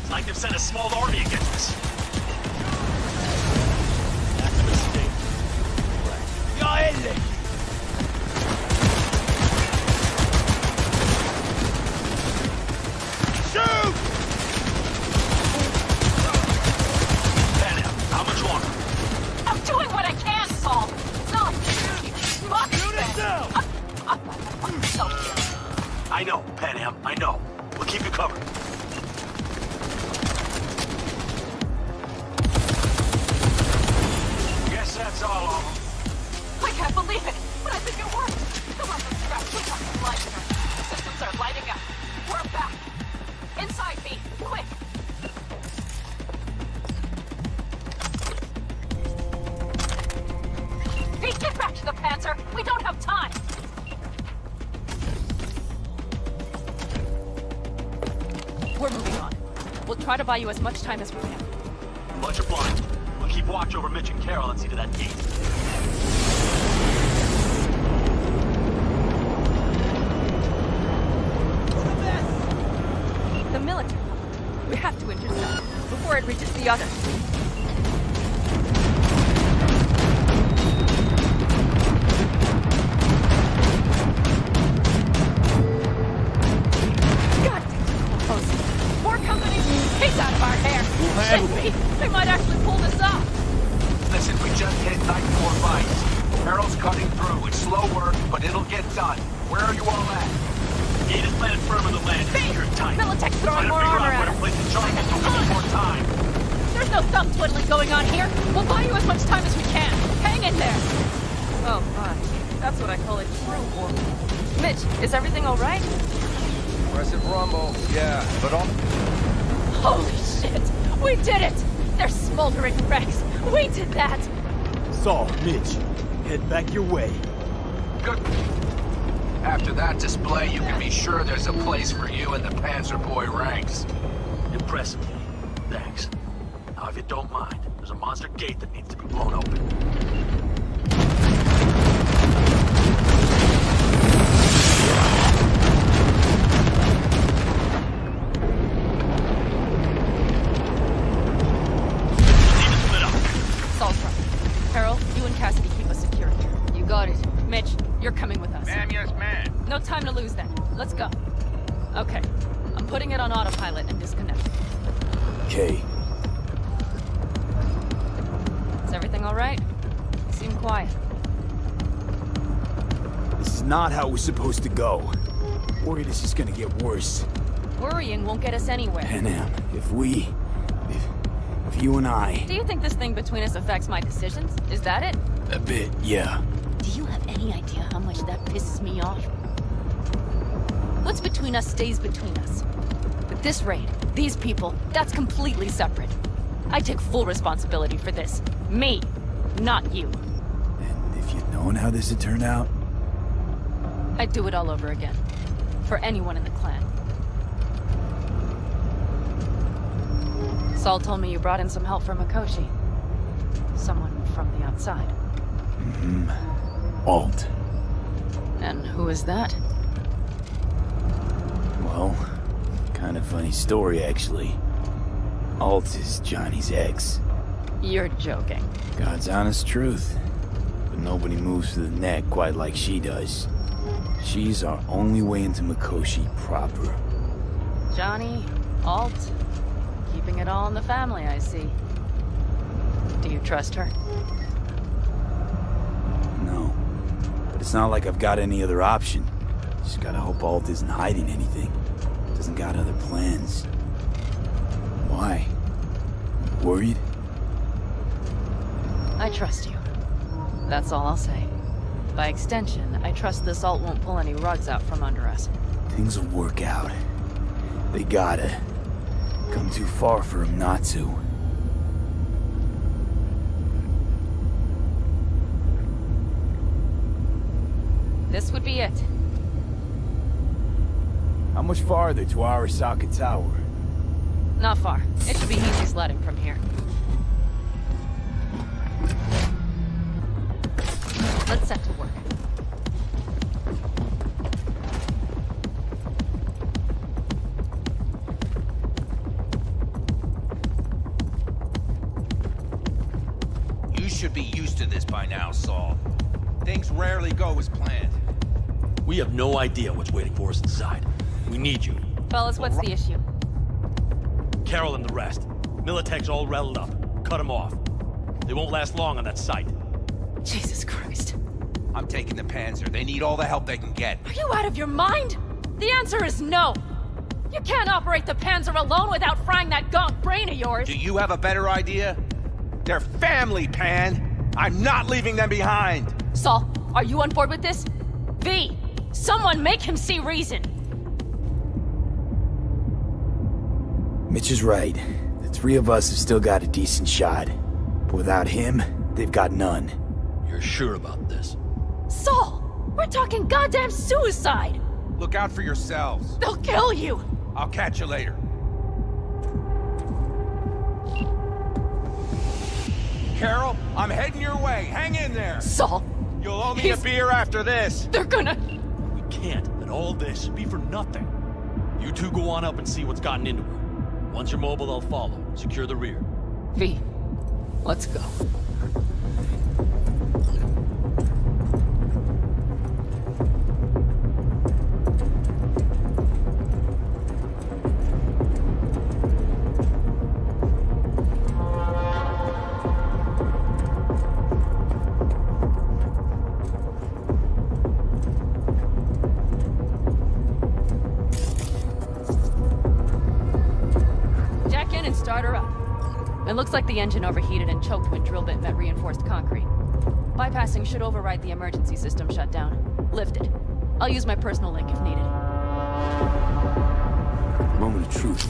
It's like they've sent a small army against us. That's a mistake. Shoot! Panic. How much longer? I'm doing what I can, Saul. No. Fuck. Shoot it down! I know, Panam, I know. We'll keep you covered. Guess that's all of them. I can't believe it, but I think it worked. The weapons strapped we got some light in her. Systems are lighting up. We're back. Inside me, quick. Pete, get back to the Panzer. We don't have time. We're moving on. We'll try to buy you as much time as we can. Much obliged. We'll keep watch over Mitch and Carol and see to that gate. The military. We have to intercept before it reaches the others. God, close. More companies. He's out of our hair. Shit, they might actually pull this off. Listen, we just hit night 4 bites. Carol's cutting through. It's slow work, but it'll get done. Where are you all at? Gate is planted firm on the land. Secured tight. Militech's throwing Trying to more figure armor out where at to us. place the charges so we have more time. There's no thumb twiddling going on here. We'll buy you as much time as we can. Hang in there. Oh, my. That's what I call a true war. Mitch, is everything all right? Aggressive rumble. Yeah, but all... Holy shit! We did it! They're smoldering wrecks. We did that! Saul, Mitch, head back your way. Good. After that display, you can be sure there's a place for you in the Panzer Boy ranks. Impressive. Thanks. Now, if you don't mind, there's a monster gate that needs to be blown open. Saul's right. Carol, you and Cassidy keep us secure here. You got it. Mitch, you're coming with us. Ma'am, yes, ma'am. No time to lose then. Let's go. Okay. I'm putting it on autopilot and disconnecting. Okay. Is everything all right? You seem quiet. This is not how it was supposed to go. Worried it's just gonna get worse. Worrying won't get us anywhere. Panam, if you and I... Do you think this thing between us affects my decisions? Is that it? A bit, yeah. Do you have any idea how much that pisses me off? What's between us stays between us. But this raid, these people, that's completely separate. I take full responsibility for this. Me, not you. And if you'd known how this had turned out... I'd do it all over again. For anyone in the clan. Saul told me you brought in some help from Mikoshi. Someone from the outside. Mm-hmm. Alt. And who is that? Well, kind of funny story, actually. Alt is Johnny's ex. You're joking. God's honest truth. But nobody moves to the neck quite like she does. She's our only way into Mikoshi proper. Johnny, Alt, keeping it all in the family, I see. Do you trust her? No. But it's not like I've got any other option. Just gotta hope Alt isn't hiding anything. Doesn't got other plans. Why? Worried? I trust you. That's all I'll say. By extension, I trust this Alt won't pull any rugs out from under us. Things will work out. They gotta. Come too far for him not to. This would be it. How much farther to Arasaka Tower? Not far. It should be easy sledding from here. Let's set to work. should be used to this by now, Saul. Things rarely go as planned. We have no idea what's waiting for us inside. We need you. Fellas, what's the issue? Carol and the rest. Militech's all rattled up. Cut them off. They won't last long on that site. Jesus Christ. I'm taking the Panzer. They need all the help they can get. Are you out of your mind? The answer is no. You can't operate the Panzer alone without frying that gaunt brain of yours. Do you have a better idea? They're family, Pan. I'm not leaving them behind. Saul, are you on board with this? V, someone make him see reason. Mitch is right. The three of us have still got a decent shot. But without him, they've got none. You're sure about this? Saul, we're talking goddamn suicide. Look out for yourselves. They'll kill you. I'll catch you later. Carol, I'm heading your way. Hang in there. Saul. You'll owe me a beer after this. They're gonna... We can't let all this be for nothing. You two go on up and see what's gotten into her. Once you're mobile, they'll follow. Secure the rear. V, let's go. Jack in and start her up. It looks like the engine overheated and choked when drill bit met reinforced concrete. Bypassing should override the emergency system shutdown. Lift it. I'll use my personal link if needed. Moment of truth.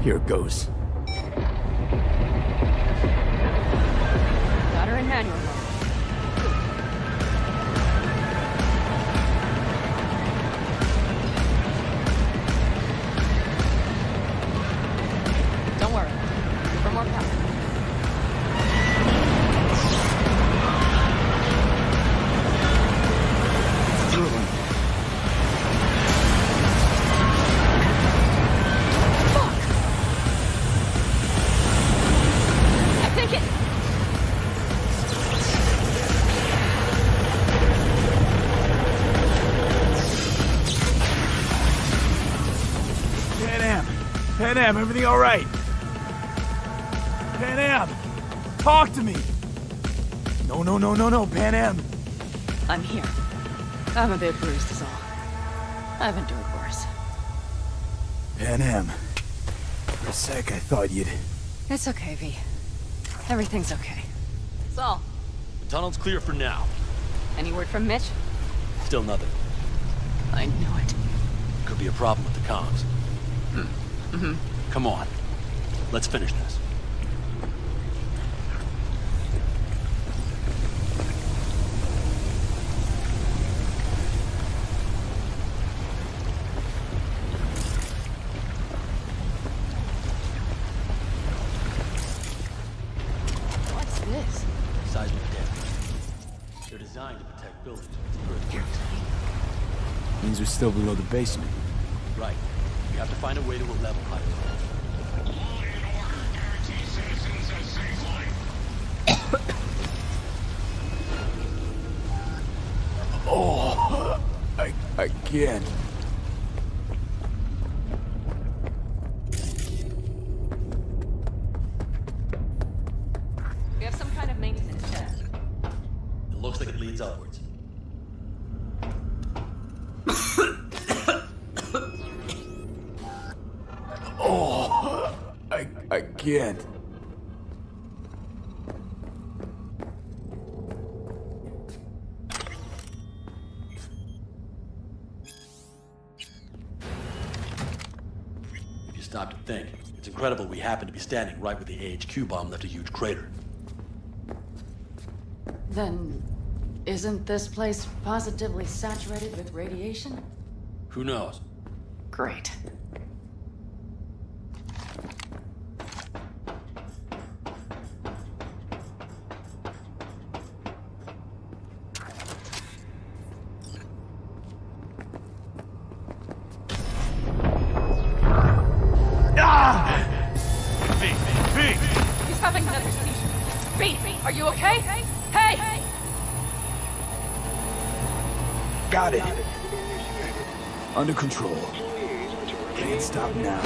Here it goes. Got her in manual mode. Don't worry. Give her more power. I think it... Pan Am, everything all right? Pan Am, talk to me. No, Pan Am. I'm here. I'm a bit bruised is all. I've endured worse. Pan Am. For a sec, I thought you'd... It's okay, V. Everything's okay. Saul, The tunnel's clear for now. any word from Mitch? Still nothing. I knew it. Could be a problem with the comms. Mm-hmm. Come on. Let's finish this. What's this? Seismic damage. They're designed to protect buildings with earthquakes. Means we're still below the basement. Right. We have to find a way to a level higher. Oh, I can't. We have some kind of maintenance shaft. It looks like it leads upwards. Oh, I can't. If you stop to think, it's incredible we happen to be standing right where the AHQ bomb left a huge crater. Then, isn't this place positively saturated with radiation? Who knows? Great. Ah! He's having another seizure. V, Are you okay? Hey! Got it. Under control. Can't stop now.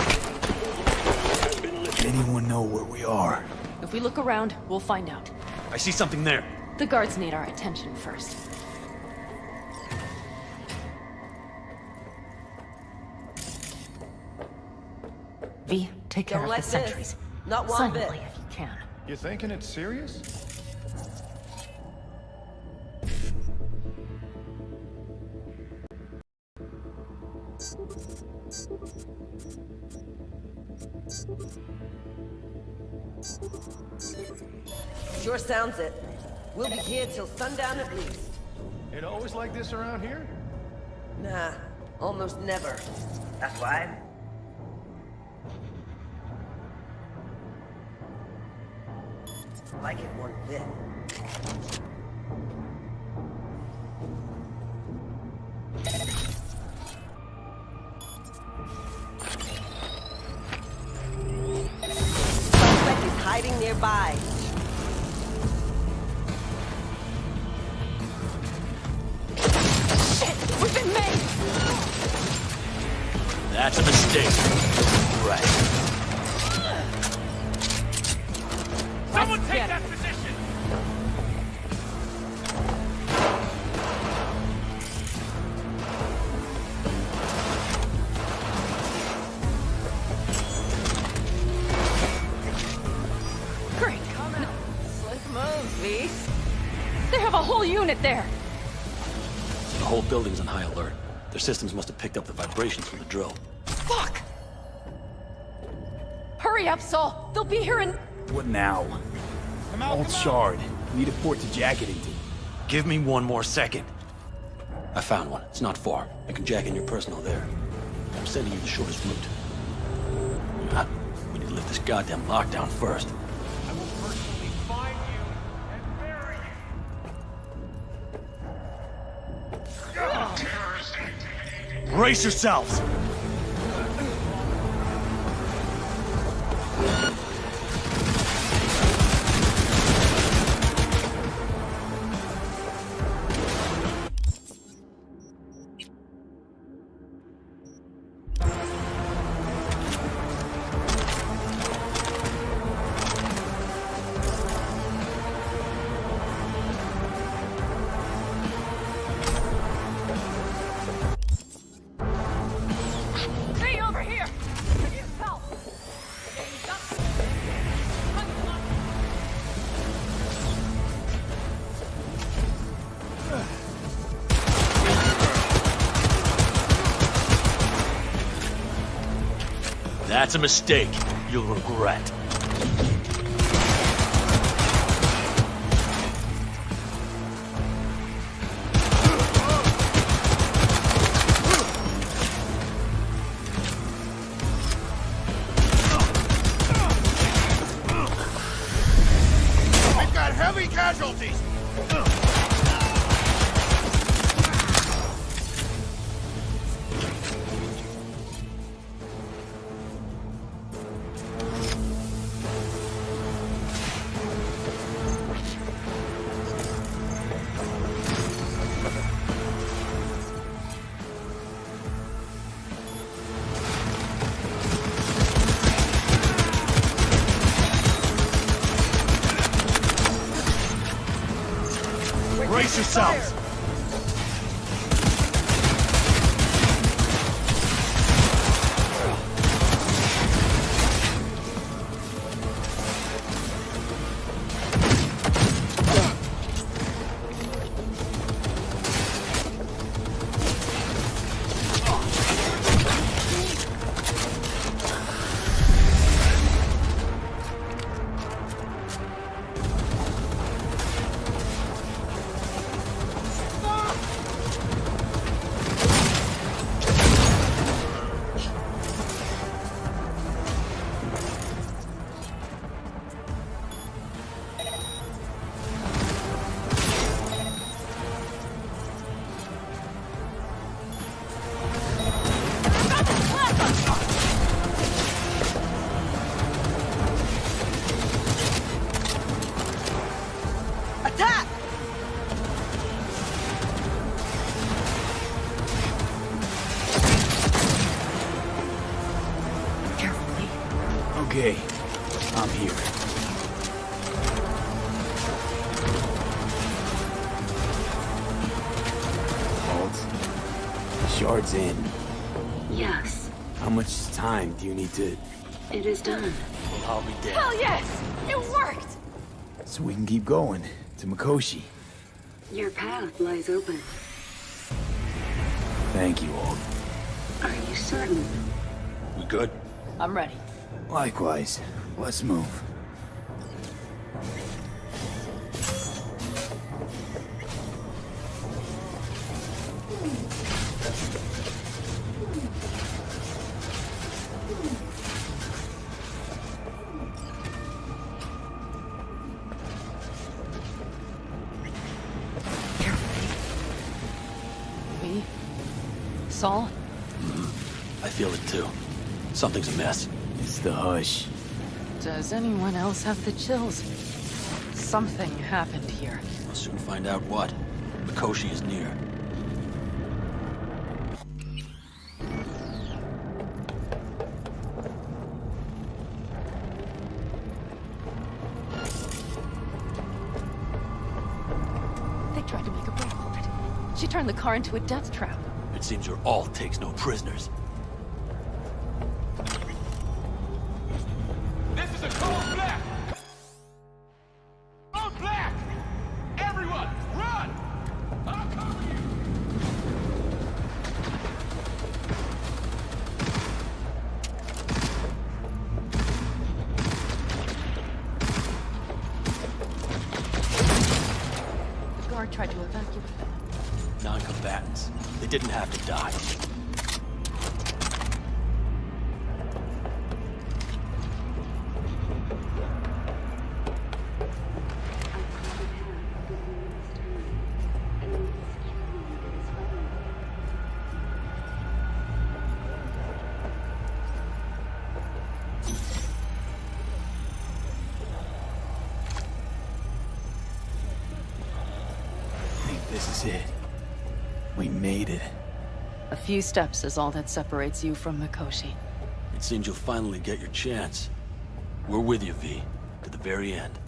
Anyone know where we are? If we look around, we'll find out. I see something there. The guards need our attention first. V, take care of the sentries. Not one bit. Silently if you can. You thinking it's serious? Sure sounds it. We'll be here till sundown at least. It always like this around here? Nah, almost never. That's why. Like it one bit. Suspect is hiding nearby. Shit! We've been made! That's a mistake. Right. Someone take that position! Great. Slick moves, V. They have a whole unit there! The whole building's on high alert. Their systems must have picked up the vibrations from the drill. Fuck! Hurry up, Saul! They'll be here in... What now? Alt shard. Need a port to jack it into. Give me one more second. I found one. It's not far. I can jack in your personal there. I'm sending you the shortest route. We need to lift this goddamn lockdown first. I will personally find you and bury you. Brace yourselves! Hey, over here! Help! That's a mistake. You'll regret. We've got heavy casualties! Brace yourselves! Okay, I'm here. Shard's in. Yes, How much time do you need to... it is done. Well, I'll be dead. Hell yes! It worked! So we can keep going to Mikoshi. Your path lies open. Thank you all. Are you certain? We good? I'm ready. Likewise. Let's move. V? Saul? I feel it too. Something's amiss. It's the hush. Does anyone else have the chills? Something happened here. We'll soon find out what. Mikoshi is near. They tried to make a break for it. She turned the car into a death trap. It seems your alt takes no prisoners. This is a code black! Code black! Everyone, run! I'll cover you! The guard tried to evacuate them. Non-combatants. They didn't have to die. I think this is it. We made it. A few steps is all that separates you from Mikoshi. It seems you'll finally get your chance. We're with you, V. To the very end.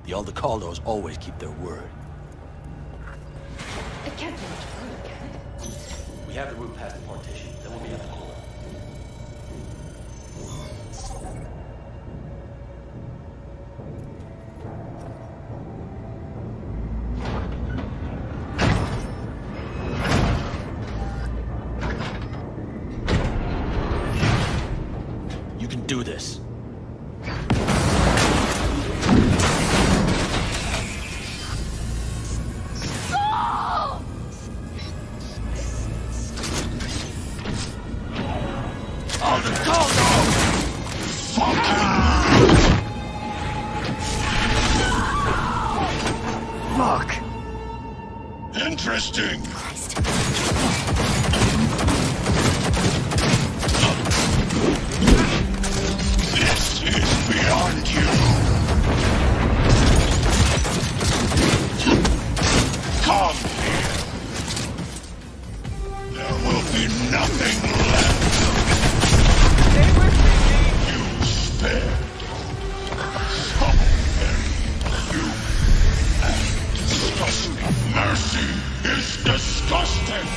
The Aldecaldos always keep their word. It can't be much further, can it? We have the route past the partition. Then we'll be at the corner. You can do this. Fuck! Interesting. This is beyond you. Come here. There will be nothing left. You spared. So very few. And disgusting. Mercy is disgusting.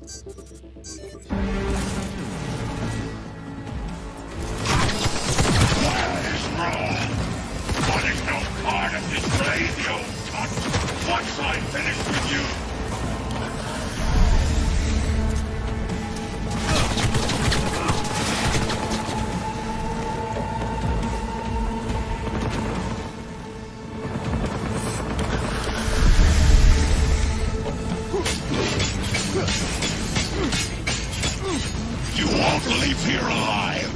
Wanting no part of this raid, you cunt! Once I'm finished with you! You won't leave here alive!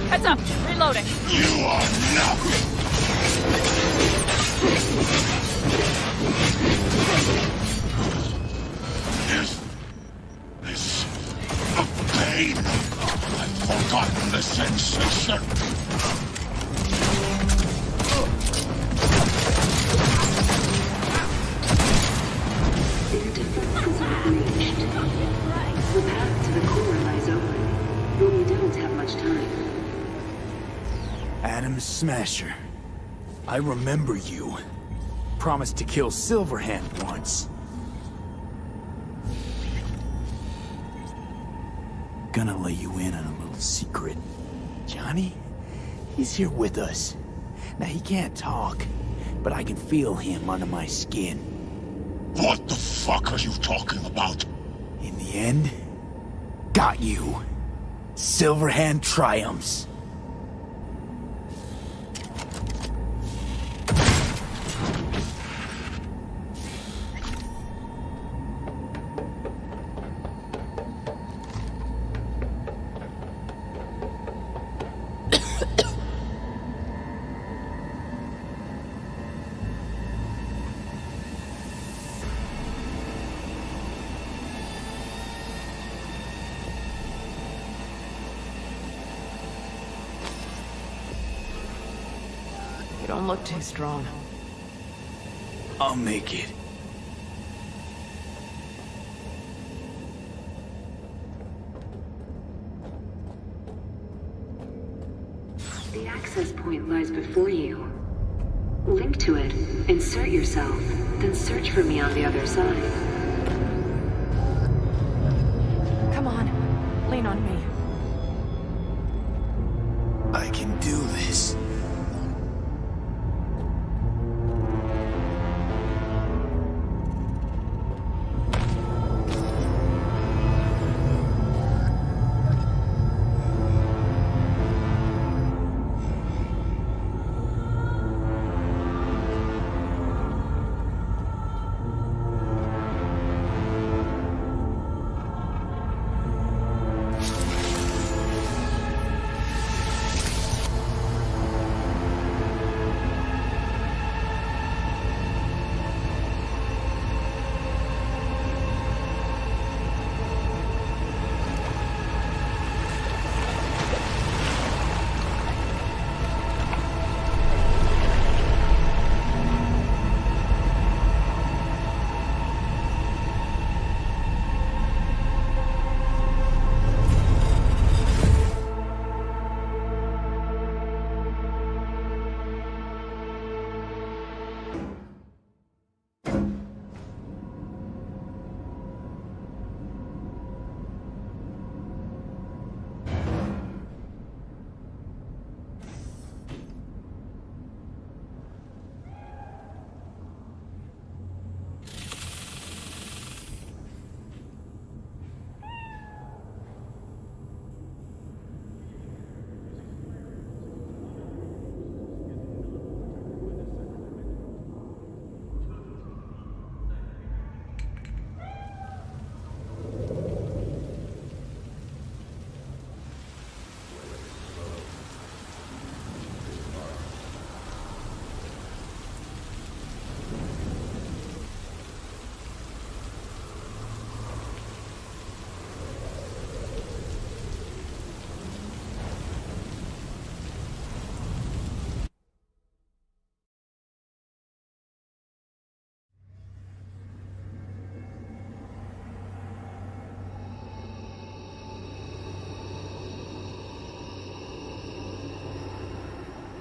Heads up! Reloading! You are nothing! This of pain. I've forgotten the sensation. Their defenses are breached. The path to the core lies open, but we don't have much time. Adam Smasher. I remember you. Promised to kill Silverhand once. Gonna let you in on a little secret. Johnny? He's here with us. Now he can't talk, but I can feel him under my skin. What the fuck are you talking about? In the end, got you. Silverhand triumphs. You don't look too strong. I'll make it. The access point lies before you. Link to it, insert yourself, then search for me on the other side. Come on, lean on me. I can do this.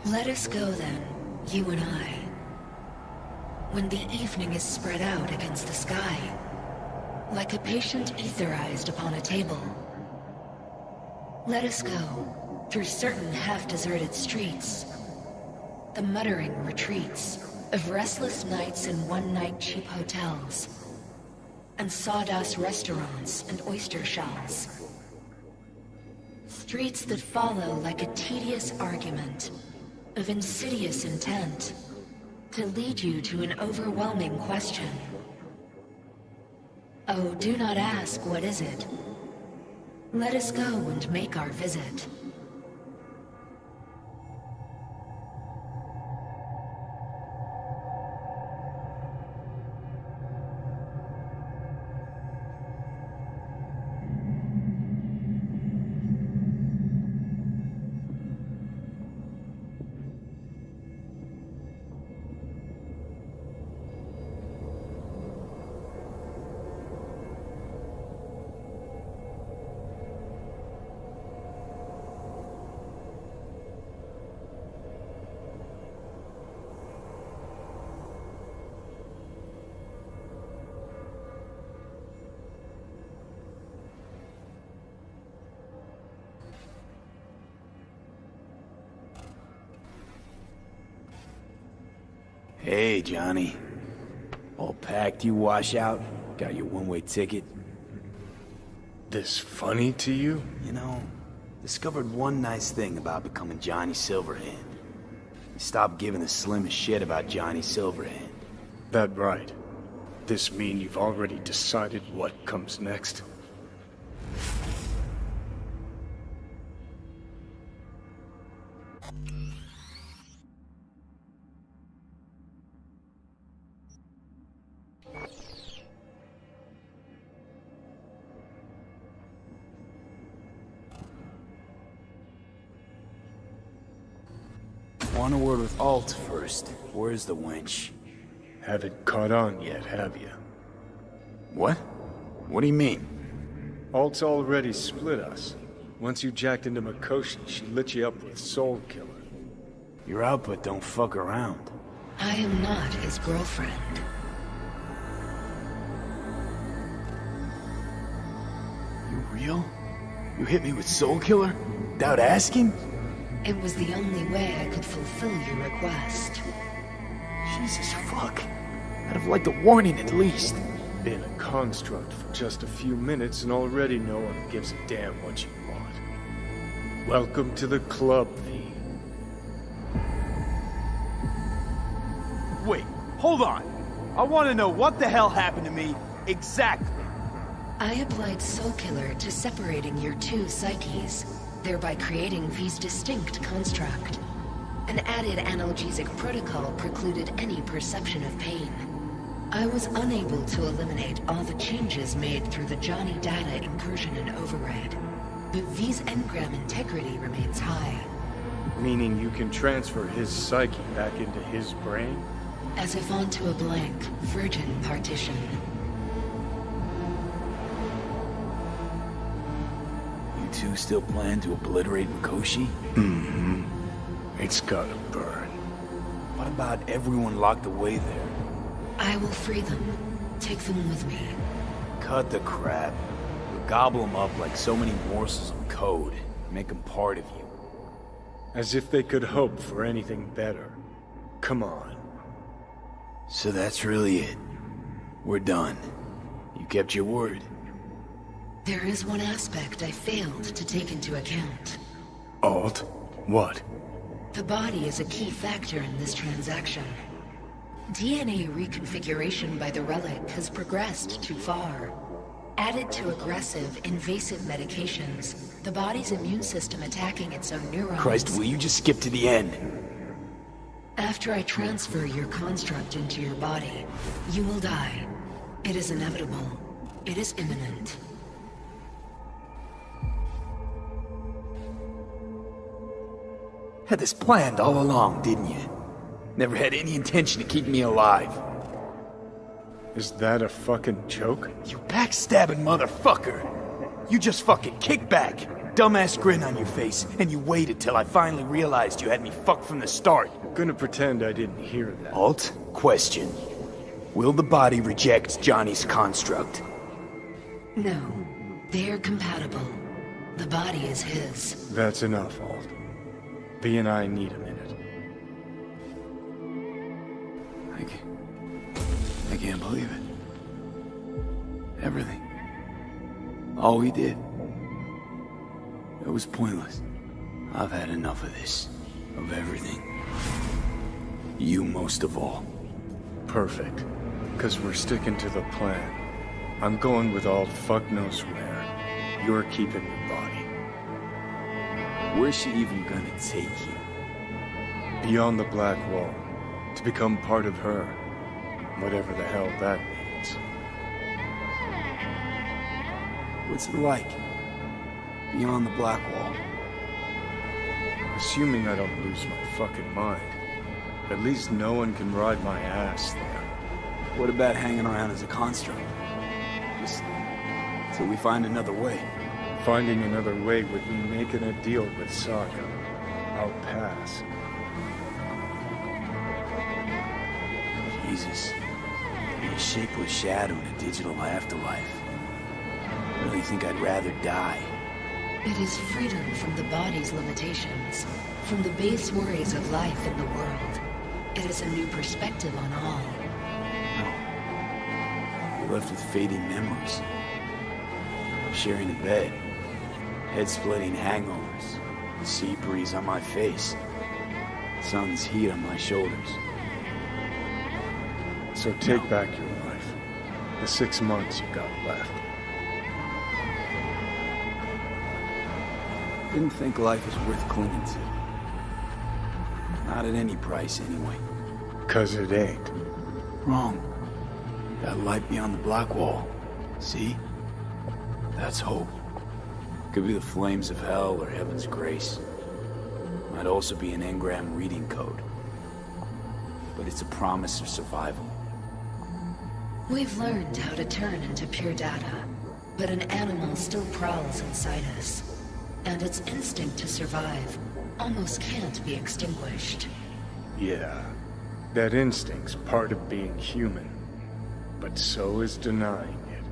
Let us go then, you and I. When the evening is spread out against the sky, like a patient etherized upon a table. Let us go through certain half-deserted streets, the muttering retreats of restless nights in one-night cheap hotels, and sawdust restaurants and oyster shells. Streets that follow like a tedious argument of insidious intent to lead you to an overwhelming question. Oh, do not ask, what is it? Let us go and make our visit. Hey, Johnny. All packed, you wash out? Got your one-way ticket? This funny to you? You know, discovered one nice thing about becoming Johnny Silverhand. You stopped giving the slimmest shit about Johnny Silverhand. That right. This mean you've already decided what comes next? Want a word with Alt first. Where's the wench? Haven't caught on yet, have you? What? What do you mean? Alt's already split us. Once you jacked into Mikoshi, she lit you up with Soul Killer. Your output don't fuck around. I am not his girlfriend. You real? You hit me with Soul Killer? Without asking? It was the only way I could fulfill your request. Jesus fuck. I'd have liked a warning at least. Been a construct for just a few minutes and already no one gives a damn what you want. Welcome to the club, V. Wait, hold on. I want to know what the hell happened to me exactly. I applied Soul Killer to separating your two psyches, thereby creating V's distinct construct. An added analgesic protocol precluded any perception of pain. I was unable to eliminate all the changes made through the Johnny data incursion and override, but V's engram integrity remains high. Meaning you can transfer his psyche back into his brain? As if onto a blank, virgin partition. You two still plan to obliterate Mikoshi? Mm-hmm. It's gotta burn. What about everyone locked away there? I will free them. Take them with me. Cut the crap. You'll gobble them up like so many morsels of code. Make them part of you. As if they could hope for anything better. Come on. So that's really it. We're done. You kept your word. There is one aspect I failed to take into account. Alt? What? The body is a key factor in this transaction. DNA reconfiguration by the relic has progressed too far. Added to aggressive, invasive medications, the body's immune system attacking its own neurons... Christ, will you just skip to the end? After I transfer your construct into your body, you will die. It is inevitable. It is imminent. Had this planned all along, didn't you? Never had any intention of keeping me alive. Is that a fucking joke? You backstabbing motherfucker! You just fucking kick back! that dumbass grin on your face, and you waited till I finally realized you had me fucked from the start. I'm gonna pretend I didn't hear that. Alt, question. Will the body reject Johnny's construct? No, they're compatible. The body is his. That's enough, Alt. V and I need a minute. I can't believe it. Everything. All we did. It was pointless. I've had enough of this. Of everything. You most of all. Perfect. Because we're sticking to the plan. I'm going with Alt fuck knows where. You're keeping your body. Where's she even gonna take you? Beyond the Black Wall. To become part of her. Whatever the hell that means. What's it like? Beyond the Black Wall? Assuming I don't lose my fucking mind. At least no one can ride my ass there. What about hanging around as a construct? Just till we find another way. Finding another way would mean making a deal with Sokka. I'll pass. Jesus. Be a shapeless shadow in a digital afterlife. Really think I'd rather die? It is freedom from the body's limitations, from the base worries of life in the world. It is a new perspective on all. You're left with fading memories. Sharing a bed. Head-splitting hangovers. The sea breeze on my face. Sun's heat on my shoulders. So take back your life. The 6 months you got left. Didn't think life was worth clinging to. Not at any price, anyway. 'Cause it ain't. Wrong. That light beyond the Black Wall. See? That's hope. Could be the flames of hell or heaven's grace. Might also be an engram reading code. But it's a promise of survival. We've learned how to turn into pure data, but an animal still prowls inside us. And its instinct to survive almost can't be extinguished. Yeah, that instinct's part of being human. But so is denying it.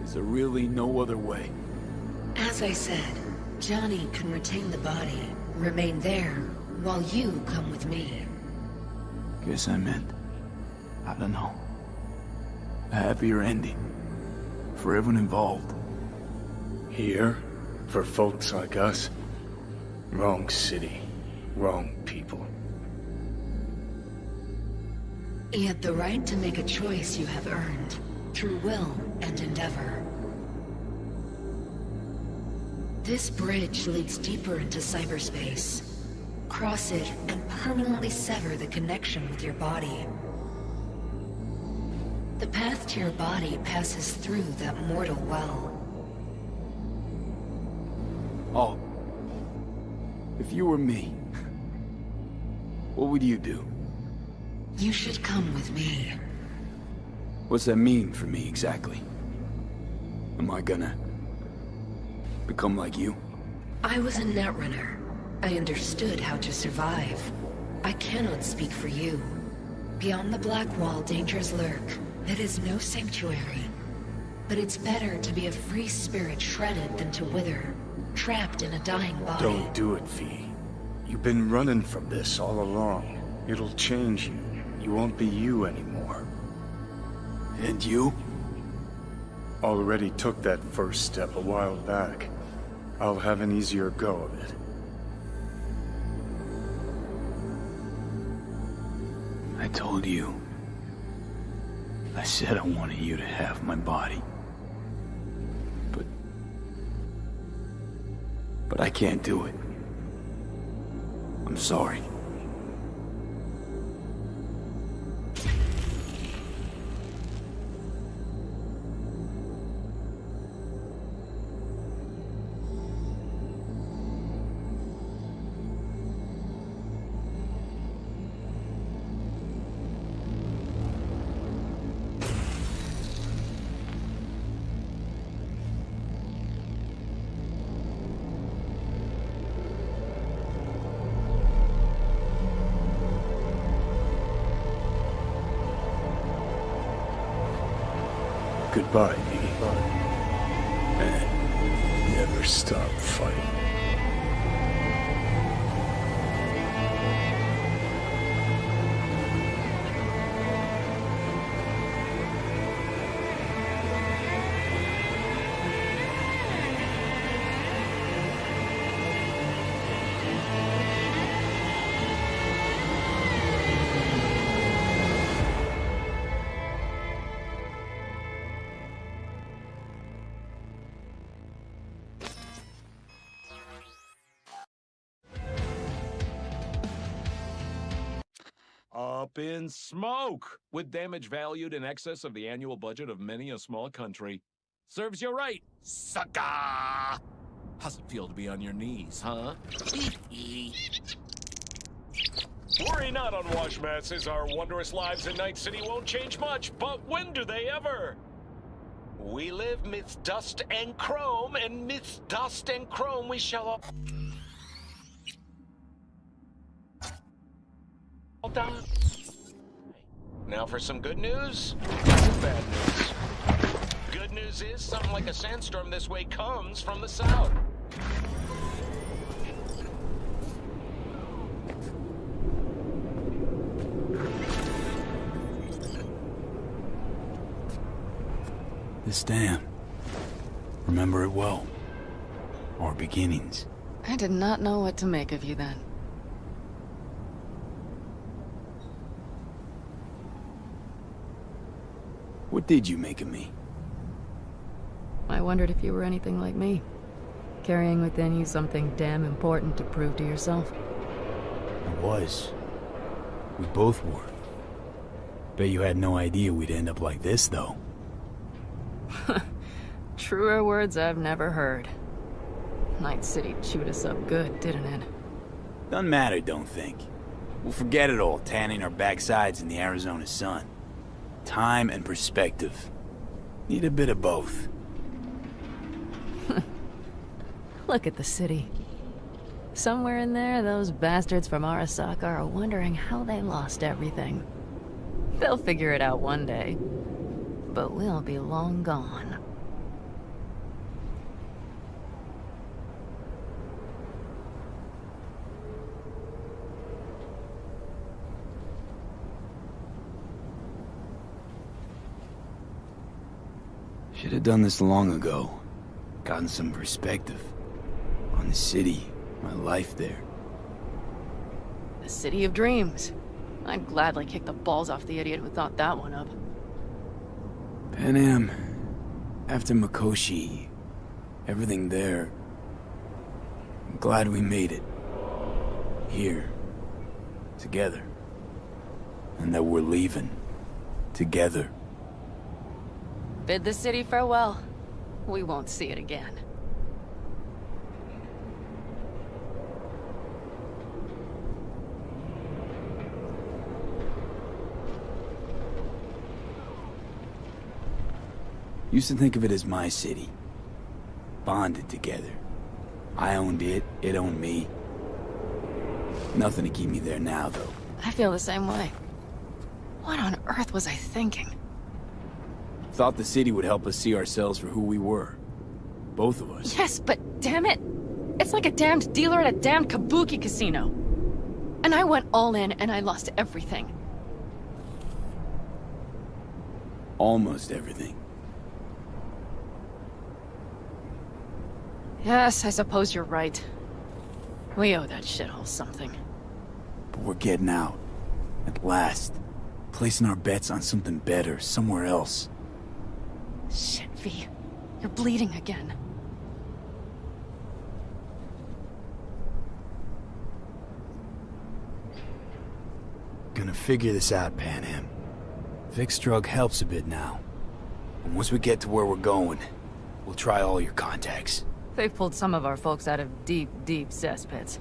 Is there really no other way? As I said, Johnny can retain the body, remain there, while you come with me. Guess I meant, I don't know, a happier ending for everyone involved. Here, for folks like us, wrong city, wrong people. Yet the right to make a choice you have earned, through will and endeavor. This bridge leads deeper into cyberspace. Cross it and permanently sever the connection with your body. The path to your body passes through that mortal well. Oh. If you were me, what would you do? You should come with me. What's that mean for me, exactly? Am I gonna become like you? I was a netrunner. I understood how to survive. I cannot speak for you. Beyond the Black Wall, dangers lurk. It is no sanctuary. But it's better to be a free spirit shredded than to wither, trapped in a dying body. Don't do it, V. You've been running from this all along. It'll change you. You won't be you anymore. And you? Already took that first step a while back. I'll have an easier go of it. I told you. I said I wanted you to have my body. But I can't do it. I'm sorry. Goodbye, V. And never stop fighting. Up in smoke, with damage valued in excess of the annual budget of many a small country. Serves you right, sucker! How's it feel to be on your knees, huh? Worry not, unwashed masses. Our wondrous lives in Night City won't change much, but when do they ever? We live midst dust and chrome, and midst dust and chrome we shall all die. Now for some good news, some bad news. Good news is something like a sandstorm this way comes from the south. This dam. Remember it well. Our beginnings. I did not know what to make of you then. What did you make of me? I wondered if you were anything like me. Carrying within you something damn important to prove to yourself. I was. We both were. Bet you had no idea we'd end up like this, though. Truer words I've never heard. Night City chewed us up good, didn't it? Doesn't matter, don't think. We'll forget it all, tanning our backsides in the Arizona sun. Time and perspective. Need a bit of both. Look at the city. Somewhere in there, those bastards from Arasaka are wondering how they lost everything. They'll figure it out one day. But we'll be long gone. Should have done this long ago. Gotten some perspective. On the city, my life there. The city of dreams. I'd gladly kick the balls off the idiot who thought that one up. Panam, after Mikoshi, everything there. I'm glad we made it. Here. Together. And that we're leaving. Together. Bid the city farewell. We won't see it again. Used to think of it as my city. Bonded together. I owned it, it owned me. Nothing to keep me there now, though. I feel the same way. What on earth was I thinking? Thought the city would help us see ourselves for who we were. Both of us. Yes, but damn it! It's like a damned dealer at a damned kabuki casino. And I went all in and I lost everything. Almost everything. Yes, I suppose you're right. We owe that shithole something. But we're getting out. At last. Placing our bets on something better, somewhere else. Shit, V. You're bleeding again. Gonna figure this out, Panam. Vic's drug helps a bit now. And once we get to where we're going, we'll try all your contacts. They've pulled some of our folks out of deep, deep cesspits.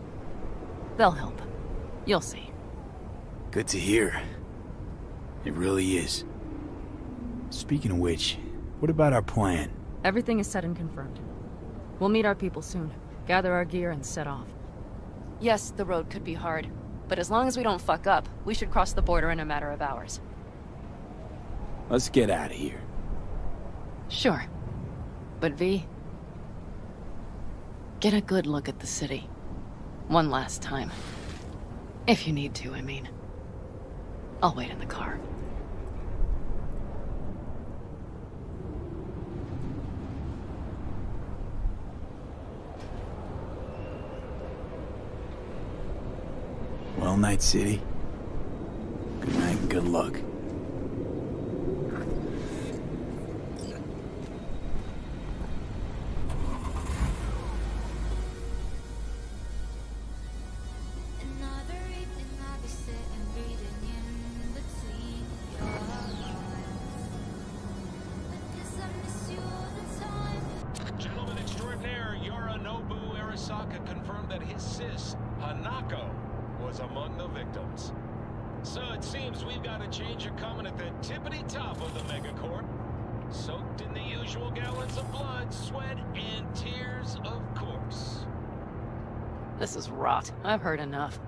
They'll help. You'll see. Good to hear. It really is. Speaking of which, what about our plan? Everything is set and confirmed. We'll meet our people soon, gather our gear, and set off. Yes, the road could be hard, but as long as we don't fuck up, we should cross the border in a matter of hours. Let's get out of here. Sure. But V, get a good look at the city. One last time. If you need to, I mean. I'll wait in the car. Well, Night City. Good night and good luck. Gentleman extraordinaire Yorinobu Arasaka confirmed that his sis, Hanako, was among the victims. So it seems we've got a change of coming at the tippity top of the megacorp. Soaked in the usual gallons of blood, sweat, and tears, of course. This is rot. I've heard enough.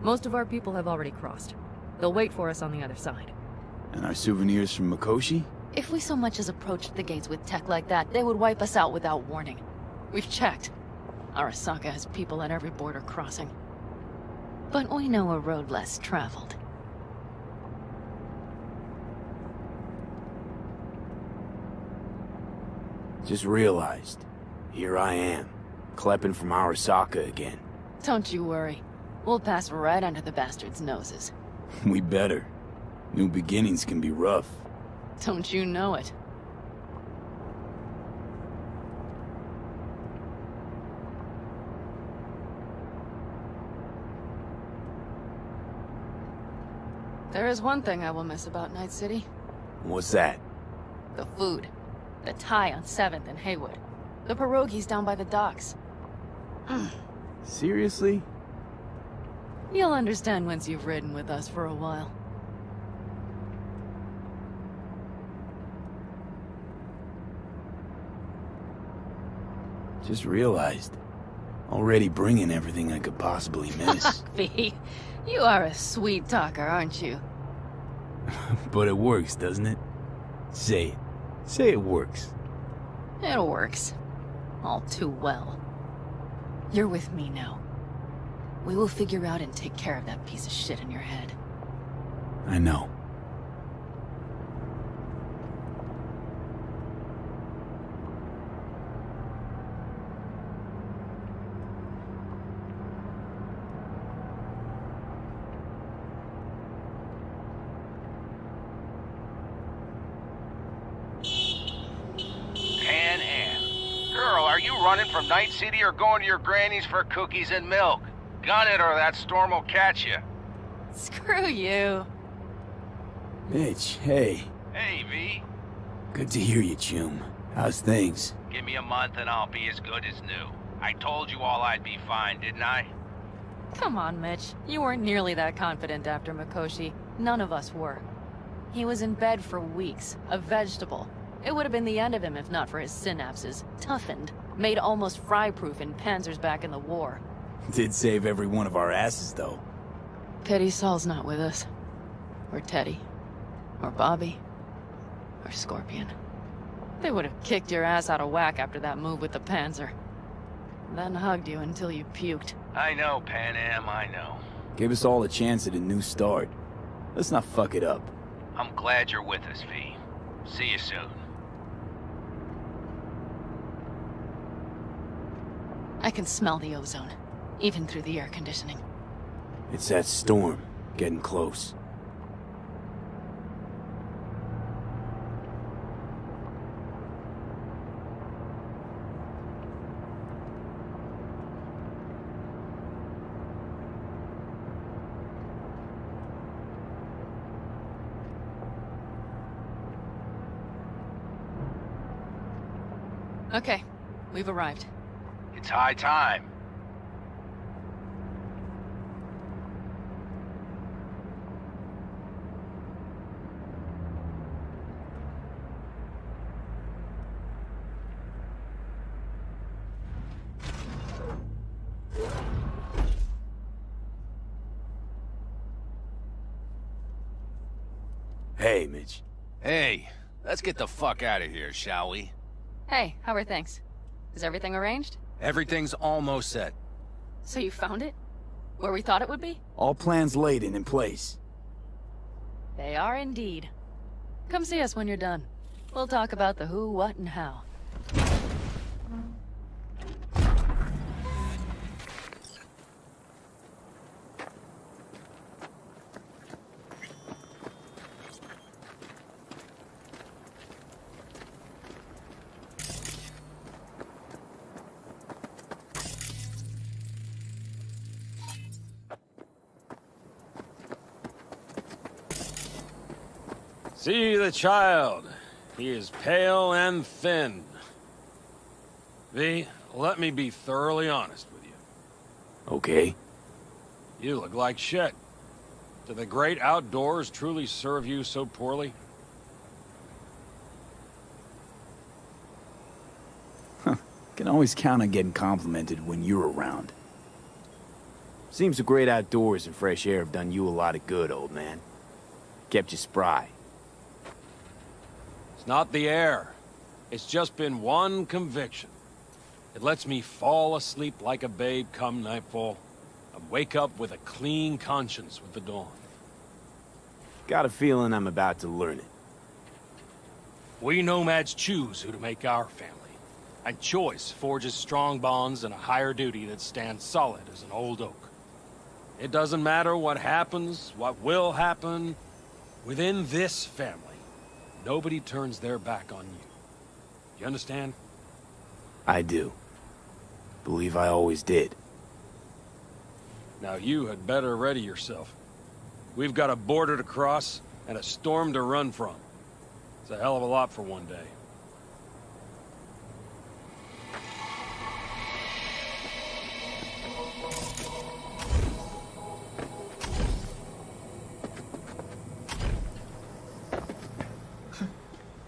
Most of our people have already crossed. They'll wait for us on the other side. And our souvenirs from Mikoshi? If we so much as approached the gates with tech like that, they would wipe us out without warning. We've checked. Arasaka has people at every border crossing. But we know a road less traveled. Just realized. Here I am, klepping from Arasaka again. Don't you worry. We'll pass right under the bastards' noses. We better. New beginnings can be rough. Don't you know it? There is one thing I will miss about Night City. What's that? The food. The Thai on 7th and Haywood. The pierogies down by the docks. Seriously? You'll understand once you've ridden with us for a while. Just realized. Already bringing everything I could possibly miss. V, you are a sweet talker, aren't you? But it works, doesn't it? Say it. Say it works. It works. All too well. You're with me now. We will figure out and take care of that piece of shit in your head. I know. Pan Am. Girl, are you running from Night City or going to your granny's for cookies and milk? Gun it or that storm will catch you. Screw you. Mitch, hey. Hey, V. Good to hear you, Chum. How's things? Give me a month and I'll be as good as new. I told you all I'd be fine, didn't I? Come on, Mitch. You weren't nearly that confident after Mikoshi. None of us were. He was in bed for weeks, a vegetable. It would have been the end of him if not for his synapses. Toughened, made almost fry-proof in panzers back in the war. Did save every one of our asses, though. Pity Saul's not with us. Or Teddy. Or Bobby. Or Scorpion. They would have kicked your ass out of whack after that move with the Panzer. Then hugged you until you puked. I know, Pan Am, I know. Gave us all a chance at a new start. Let's not fuck it up. I'm glad you're with us, V. See you soon. I can smell the ozone, even through the air conditioning. It's that storm, getting close. Okay, we've arrived. It's high time. Hey, Mitch. Hey, let's get the fuck out of here, shall we? Hey, how are things? Is everything arranged? Everything's almost set. So you found it? Where we thought it would be? All plans laid and in place. They are indeed. Come see us when you're done. We'll talk about the who, what, and how. See the child. He is pale and thin. V, let me be thoroughly honest with you. Okay. You look like shit. Do the great outdoors truly serve you so poorly? Can always count on getting complimented when you're around. Seems the great outdoors and fresh air have done you a lot of good, old man. Kept you spry. It's not the air. It's just been one conviction. It lets me fall asleep like a babe come nightfall, and wake up with a clean conscience with the dawn. Got a feeling I'm about to learn it. We nomads choose who to make our family, and choice forges strong bonds and a higher duty that stands solid as an old oak. It doesn't matter what happens, what will happen. Within this family, nobody turns their back on you. You understand? I do. Believe I always did. Now you had better ready yourself. We've got a border to cross and a storm to run from. It's a hell of a lot for one day.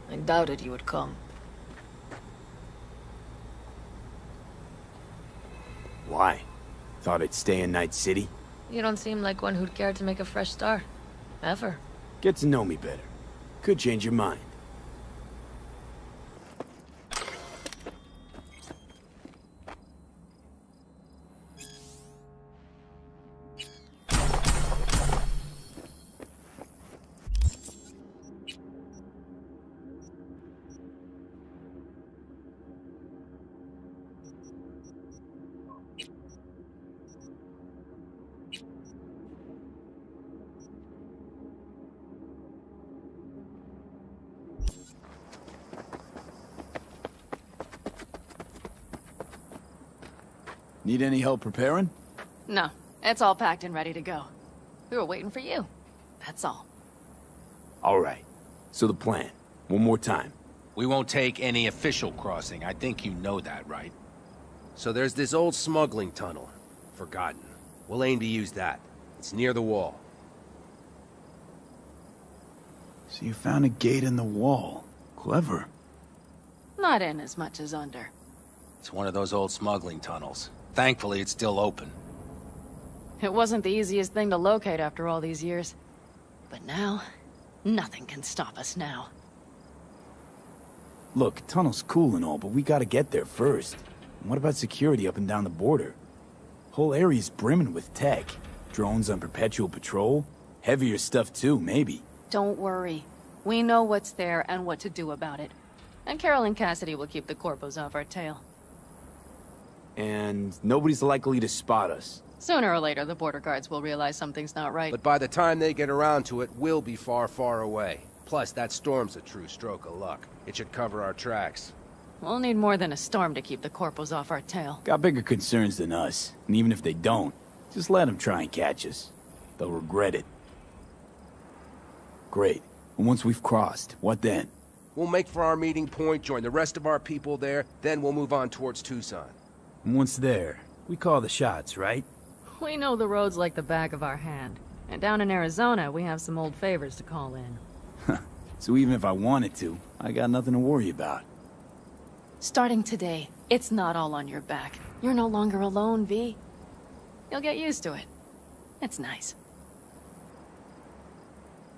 I doubted you would come. Why? Thought I'd stay in Night City? You don't seem like one who'd care to make a fresh start. Ever. Get to know me better. Could change your mind. Need any help preparing? No, it's all packed and ready to go. We were waiting for you. That's all. All right. So the plan. One more time. We won't take any official crossing. I think you know that, right? So there's this old smuggling tunnel. Forgotten. We'll aim to use that. It's near the wall. So you found a gate in the wall. Clever. Not in as much as under. It's one of those old smuggling tunnels. Thankfully, it's still open. It wasn't the easiest thing to locate after all these years. But now, nothing can stop us now. Look, tunnel's cool and all, but we gotta get there first. And what about security up and down the border? Whole area's brimming with tech. Drones on perpetual patrol. Heavier stuff too, maybe. Don't worry. We know what's there and what to do about it. And Carol and Cassidy will keep the corpos off our tail. And nobody's likely to spot us. Sooner or later, the border guards will realize something's not right. But by the time they get around to it, we'll be far, far away. Plus, that storm's a true stroke of luck. It should cover our tracks. We'll need more than a storm to keep the corpos off our tail. Got bigger concerns than us. And even if they don't, just let them try and catch us. They'll regret it. Great. And once we've crossed, what then? We'll make for our meeting point, join the rest of our people there, then we'll move on towards Tucson. And once there, we call the shots, right? We know the roads like the back of our hand. And down in Arizona, we have some old favors to call in. So even if I wanted to, I got nothing to worry about. Starting today, it's not all on your back. You're no longer alone, V. You'll get used to it. It's nice.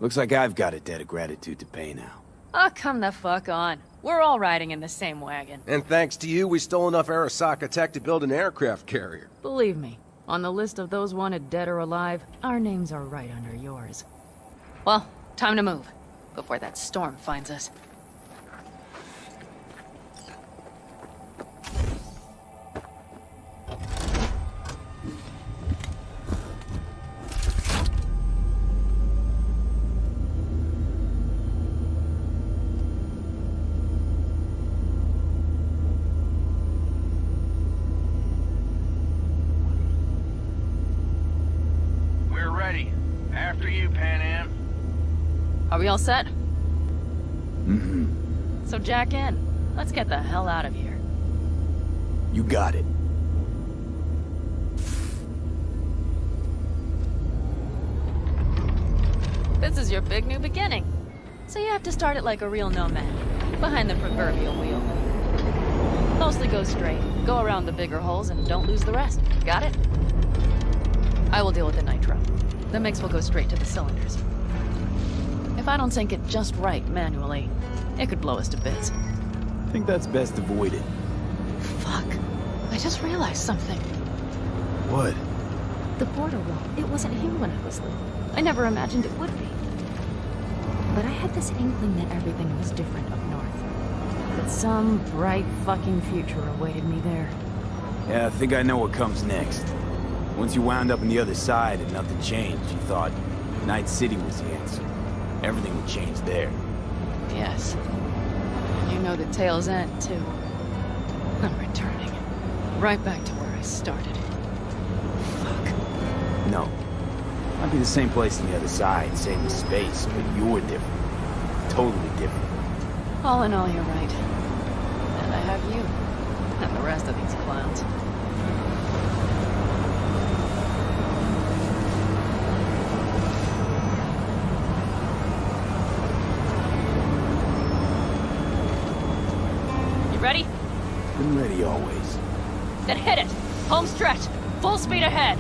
Looks like I've got a debt of gratitude to pay now. Oh, come the fuck on. We're all riding in the same wagon. And thanks to you, we stole enough Arasaka tech to build an aircraft carrier. Believe me, on the list of those wanted dead or alive, our names are right under yours. Well, time to move, before that storm finds us. We're ready. After you, Pan Am. Are we all set? Mm-hmm. So jack in. Let's get the hell out of here. You got it. This is your big new beginning. So you have to start it like a real nomad, behind the proverbial wheel. Mostly go straight, go around the bigger holes, and don't lose the rest. Got it? I will deal with the nitro. The mix will go straight to the cylinders. If I don't sync it just right manually, it could blow us to bits. I think that's best avoided. Fuck. I just realized something. What? The border wall, it wasn't here when I was little. I never imagined it would be. But I had this inkling that everything was different up north. That some bright fucking future awaited me there. Yeah, I think I know what comes next. Once you wound up on the other side and nothing changed, you thought Night City was the answer. Everything would change there. Yes. And you know the tale's end, too. I'm returning. Right back to where I started. No. Might be the same place on the other side, same space, but you're different. Totally different. All in all, you're right. And I have you. And the rest of these clowns. You ready? Been ready always. Then hit it! Home stretch! Full speed ahead!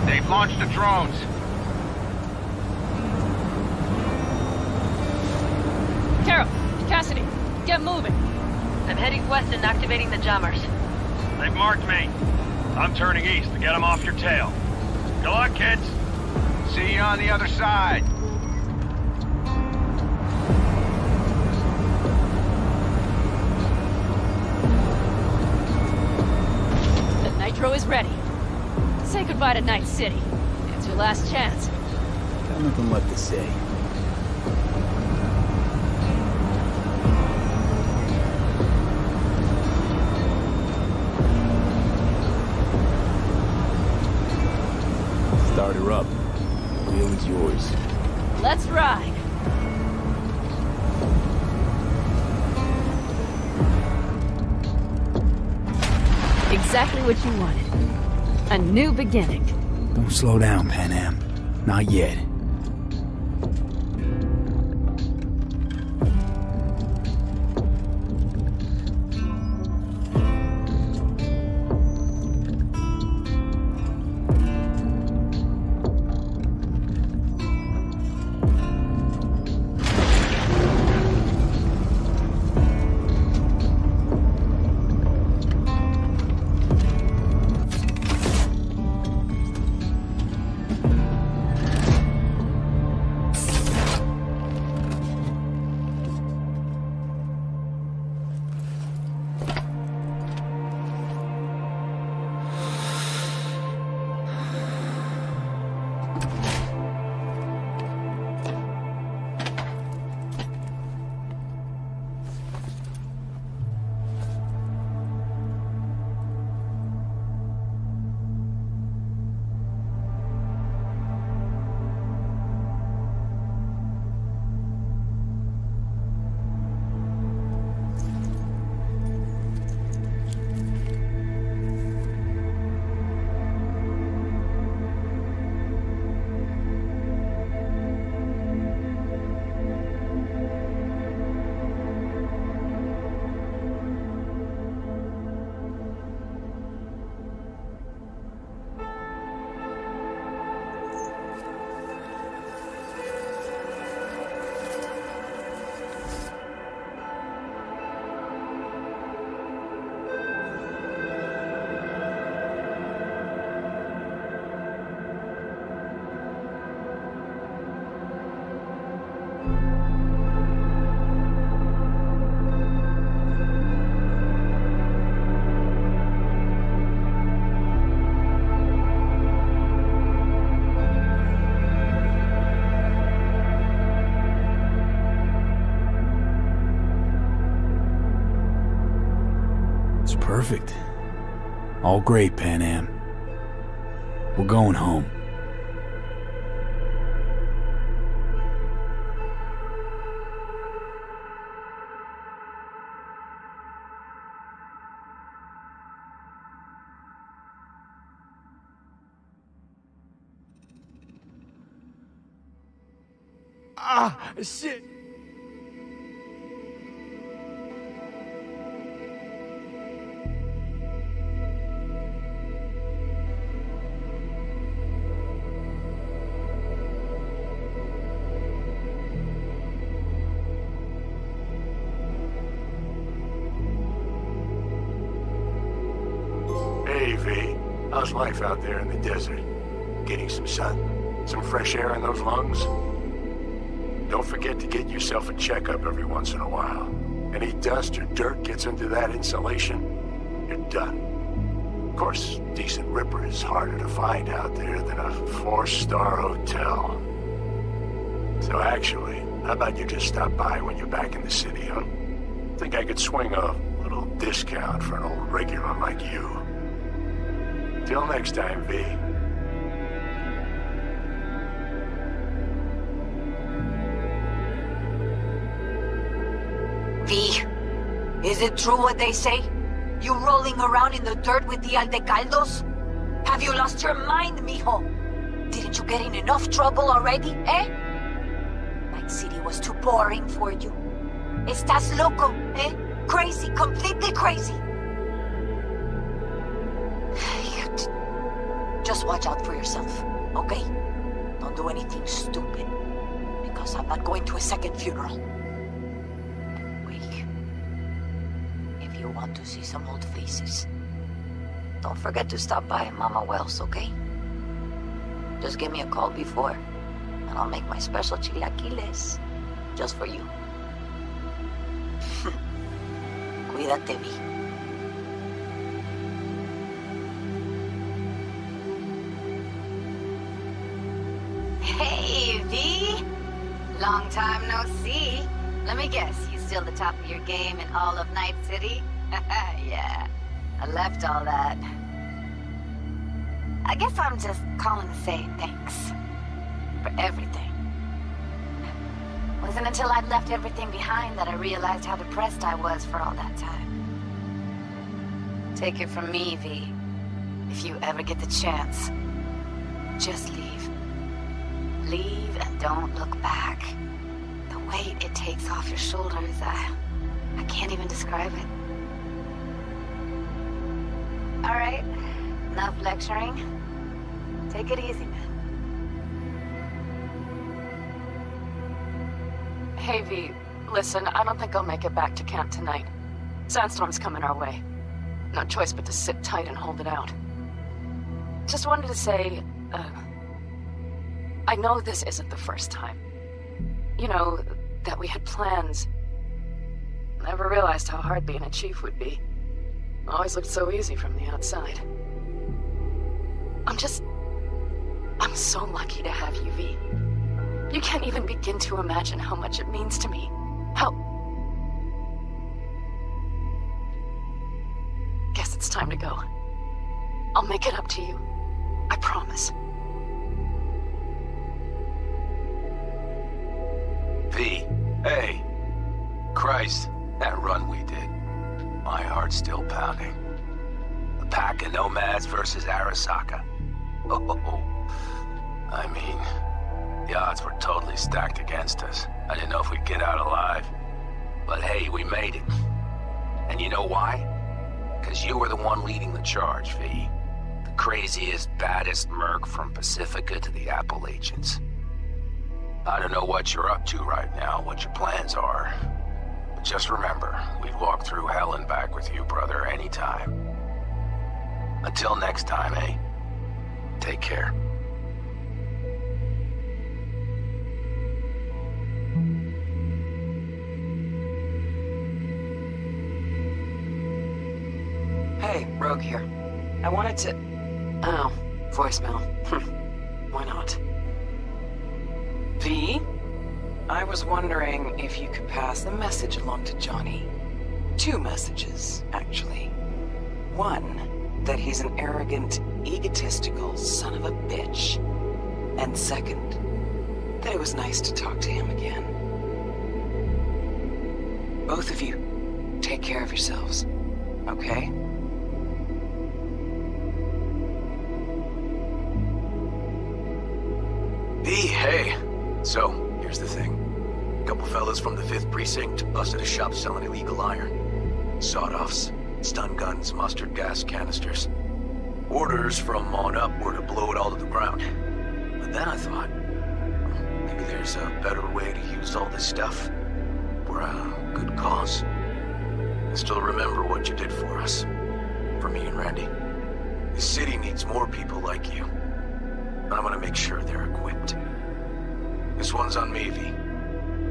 They've launched the drones. Carol, Cassidy, get moving. I'm heading west and activating the jammers. They've marked me. I'm turning east to get them off your tail. Good luck, kids. See you on the other side. The nitro is ready. Say goodbye to Night City. It's your last chance. Got nothing left to say. Start her up. The wheel is yours. Let's ride. Exactly what you wanted. A new beginning. Don't slow down, Pan Am. Not yet. Perfect. All great, Pan Am. We're going home. Ah, shit! Hey, V. How's life out there in the desert? Getting some sun? Some fresh air in those lungs? Don't forget to get yourself a checkup every once in a while. Any dust or dirt gets into that insulation, you're done. Of course, decent ripper is harder to find out there than a 4-star hotel. So actually, how about you just stop by when you're back in the city, huh? Think I could swing a little discount for an old regular like you. Till next time, V. V, is it true what they say? You rolling around in the dirt with the Aldecaldos? Have you lost your mind, mijo? Didn't you get in enough trouble already, eh? Night City was too boring for you. Estás loco, eh? Crazy, completely crazy. Just watch out for yourself, okay? Don't do anything stupid, because I'm not going to a second funeral. Wait. If you want to see some old faces, don't forget to stop by Mama Wells, okay? Just give me a call before, and I'll make my special chilaquiles just for you. Cuídate, Vi. Hey, V! Long time no see. Let me guess, you still the top of your game in all of Night City? Yeah, I left all that. I guess I'm just calling to say thanks. For everything. Wasn't until I'd left everything behind that I realized how depressed I was for all that time. Take it from me, V. If you ever get the chance, just leave. Leave and don't look back. The weight it takes off your shoulders, I can't even describe it. All right, enough lecturing. Take it easy, man. Hey, V, listen, I don't think I'll make it back to camp tonight. Sandstorm's coming our way. No choice but to sit tight and hold it out. Just wanted to say, I know this isn't the first time. You know, that we had plans. Never realized how hard being a chief would be. Always looked so easy from the outside. I'm so lucky to have you, V. You can't even begin to imagine how much it means to me. Guess it's time to go. I'll make it up to you. I promise. V, hey. Christ, that run we did. My heart's still pounding. A pack of nomads versus Arasaka. Oh, I mean, the odds were totally stacked against us. I didn't know if we'd get out alive. But hey, we made it. And you know why? Because you were the one leading the charge, V. The craziest, baddest merc from Pacifica to the Appalachians. I don't know what you're up to right now, what your plans are. But just remember, we'd walk through hell and back with you, brother, anytime. Until next time, eh? Take care. Hey, Rogue here. I wanted to... Oh, voicemail. Why not? V? I was wondering if you could pass the message along to Johnny. 2 messages, actually. One, that he's an arrogant, egotistical son of a bitch. And second, that it was nice to talk to him again. Both of you, take care of yourselves, okay? Hey. So, here's the thing. A couple fellas from the 5th Precinct busted a shop selling illegal iron. Sawed-offs, stun guns, mustard gas canisters. Orders from on up were to blow it all to the ground. But then I thought, maybe there's a better way to use all this stuff for a good cause. I still remember what you did for us. For me and Randy. The city needs more people like you. And I'm gonna make sure they're equipped. This one's on me, V.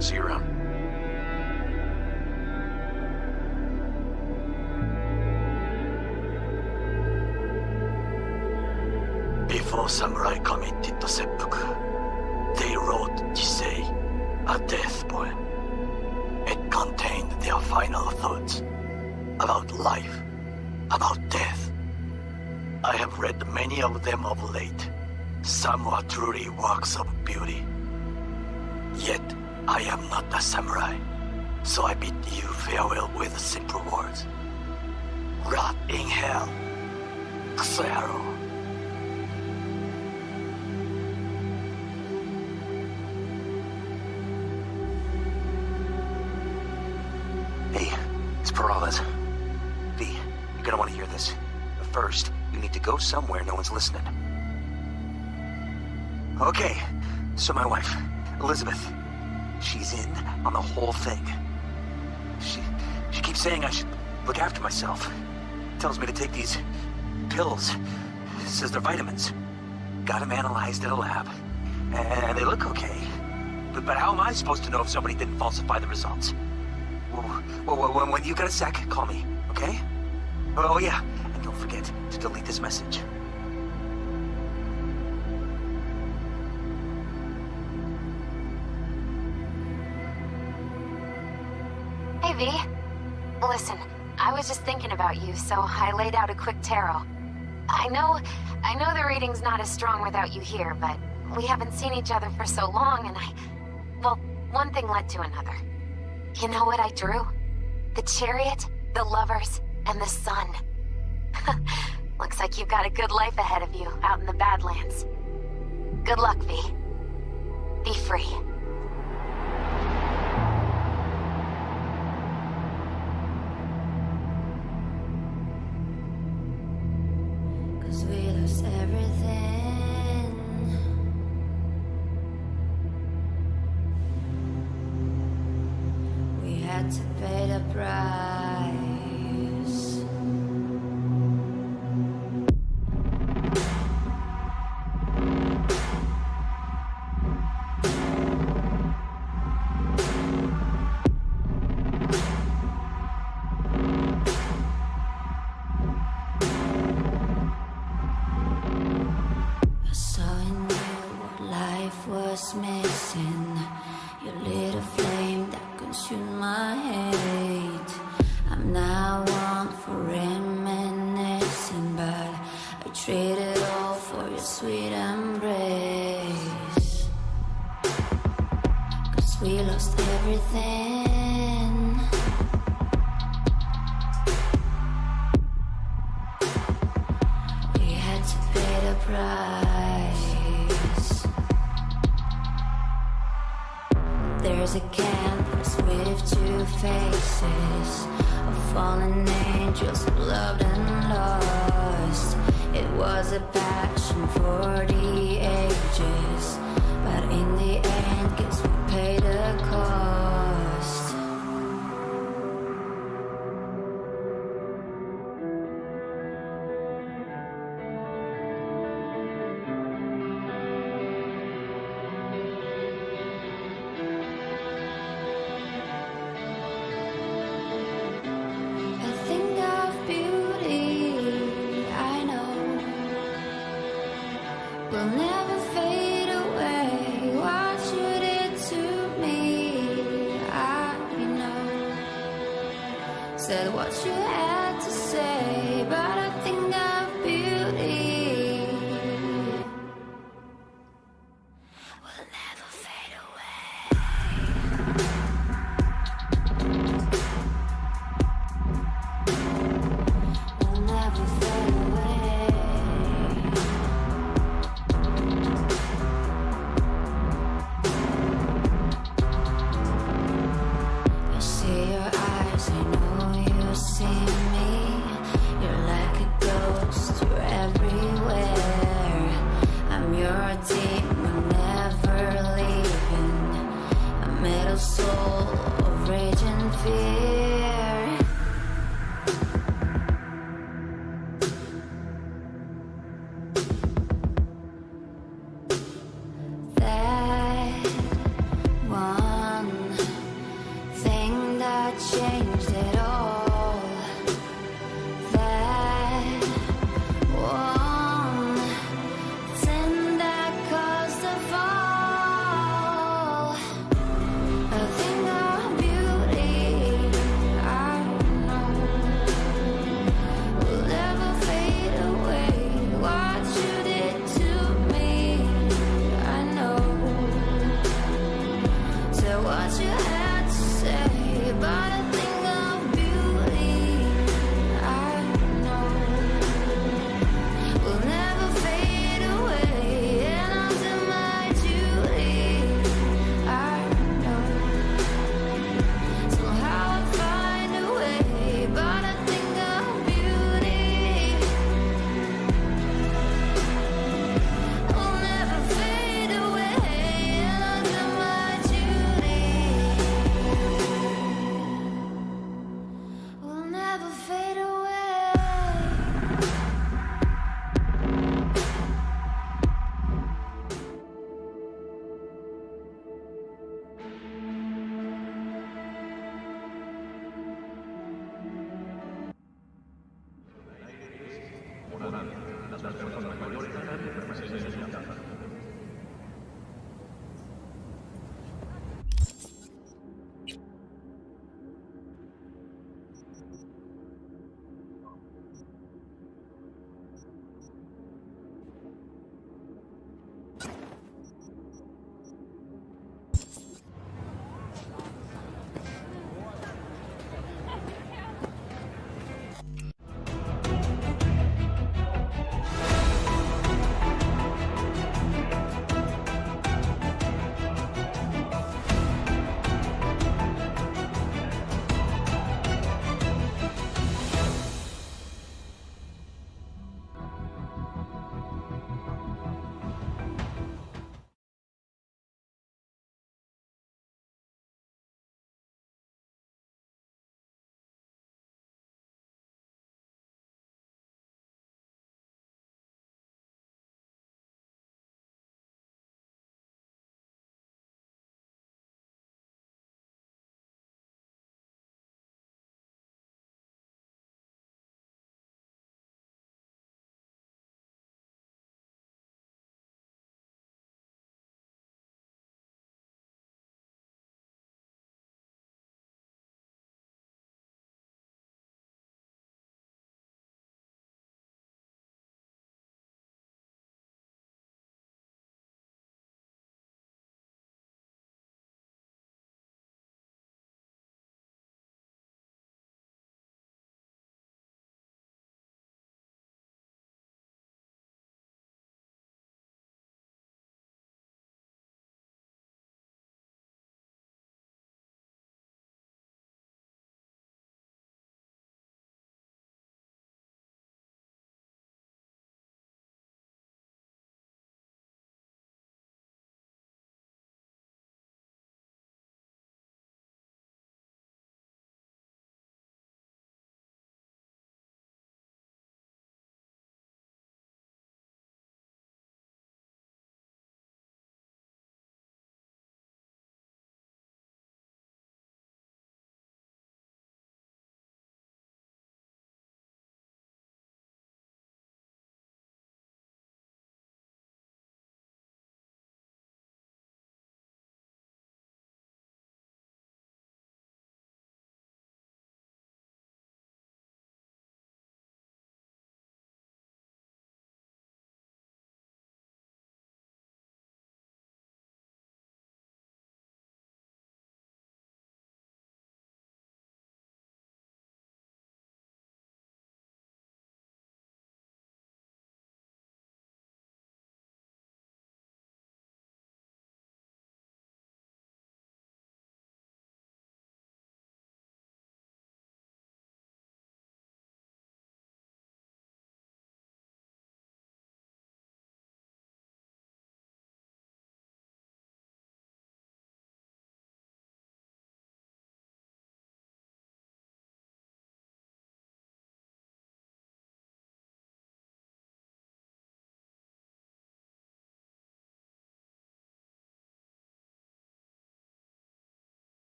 See you around. Before samurai committed to seppuku, they wrote Jisei, a death poem. It contained their final thoughts about life, about death. I have read many of them of late. Some are truly works of beauty. Yet, I am not a samurai, so I bid you farewell with simple words. Rot in hell, Kusuero. Hey, it's Peralez. V, you're gonna want to hear this. But first, you need to go somewhere no one's listening. Okay, so my wife, Elizabeth, she's in on the whole thing. She keeps saying I should look after myself. Tells me to take these pills. Says they're vitamins. Got them analyzed at a lab. And they look okay. But how am I supposed to know if somebody didn't falsify the results? Well, when you got a sec, call me, okay? Oh yeah, and don't forget to delete this message. Hey, V. Listen, I was just thinking about you, so I laid out a quick tarot. I know the reading's not as strong without you here, but we haven't seen each other for so long, and well, one thing led to another. You know what I drew? The chariot, the lovers, and the sun. Looks like you've got a good life ahead of you out in the Badlands. Good luck, V. Be free. Cause we lost everything. We had to pay the price. I saw in you what life was missing. You lit a flame that consumed my hate. I'm now one for reminiscing, but I traded all for your sweet embrace. Cause we lost everything. We had to pay the price. There's a canvas with two faces of fallen angels who loved and lost. It was a passion for the ages, but in the end, guess we paid the cost. I think of beauty, I know, will never fade away. What you did to me what you had to say, but I think of beauty will never fade away. Will never fade away. I see your eyes, I know you see me. You're like a ghost, you're everywhere. I'm your demon, never leaving. A metal soul of rage and fear.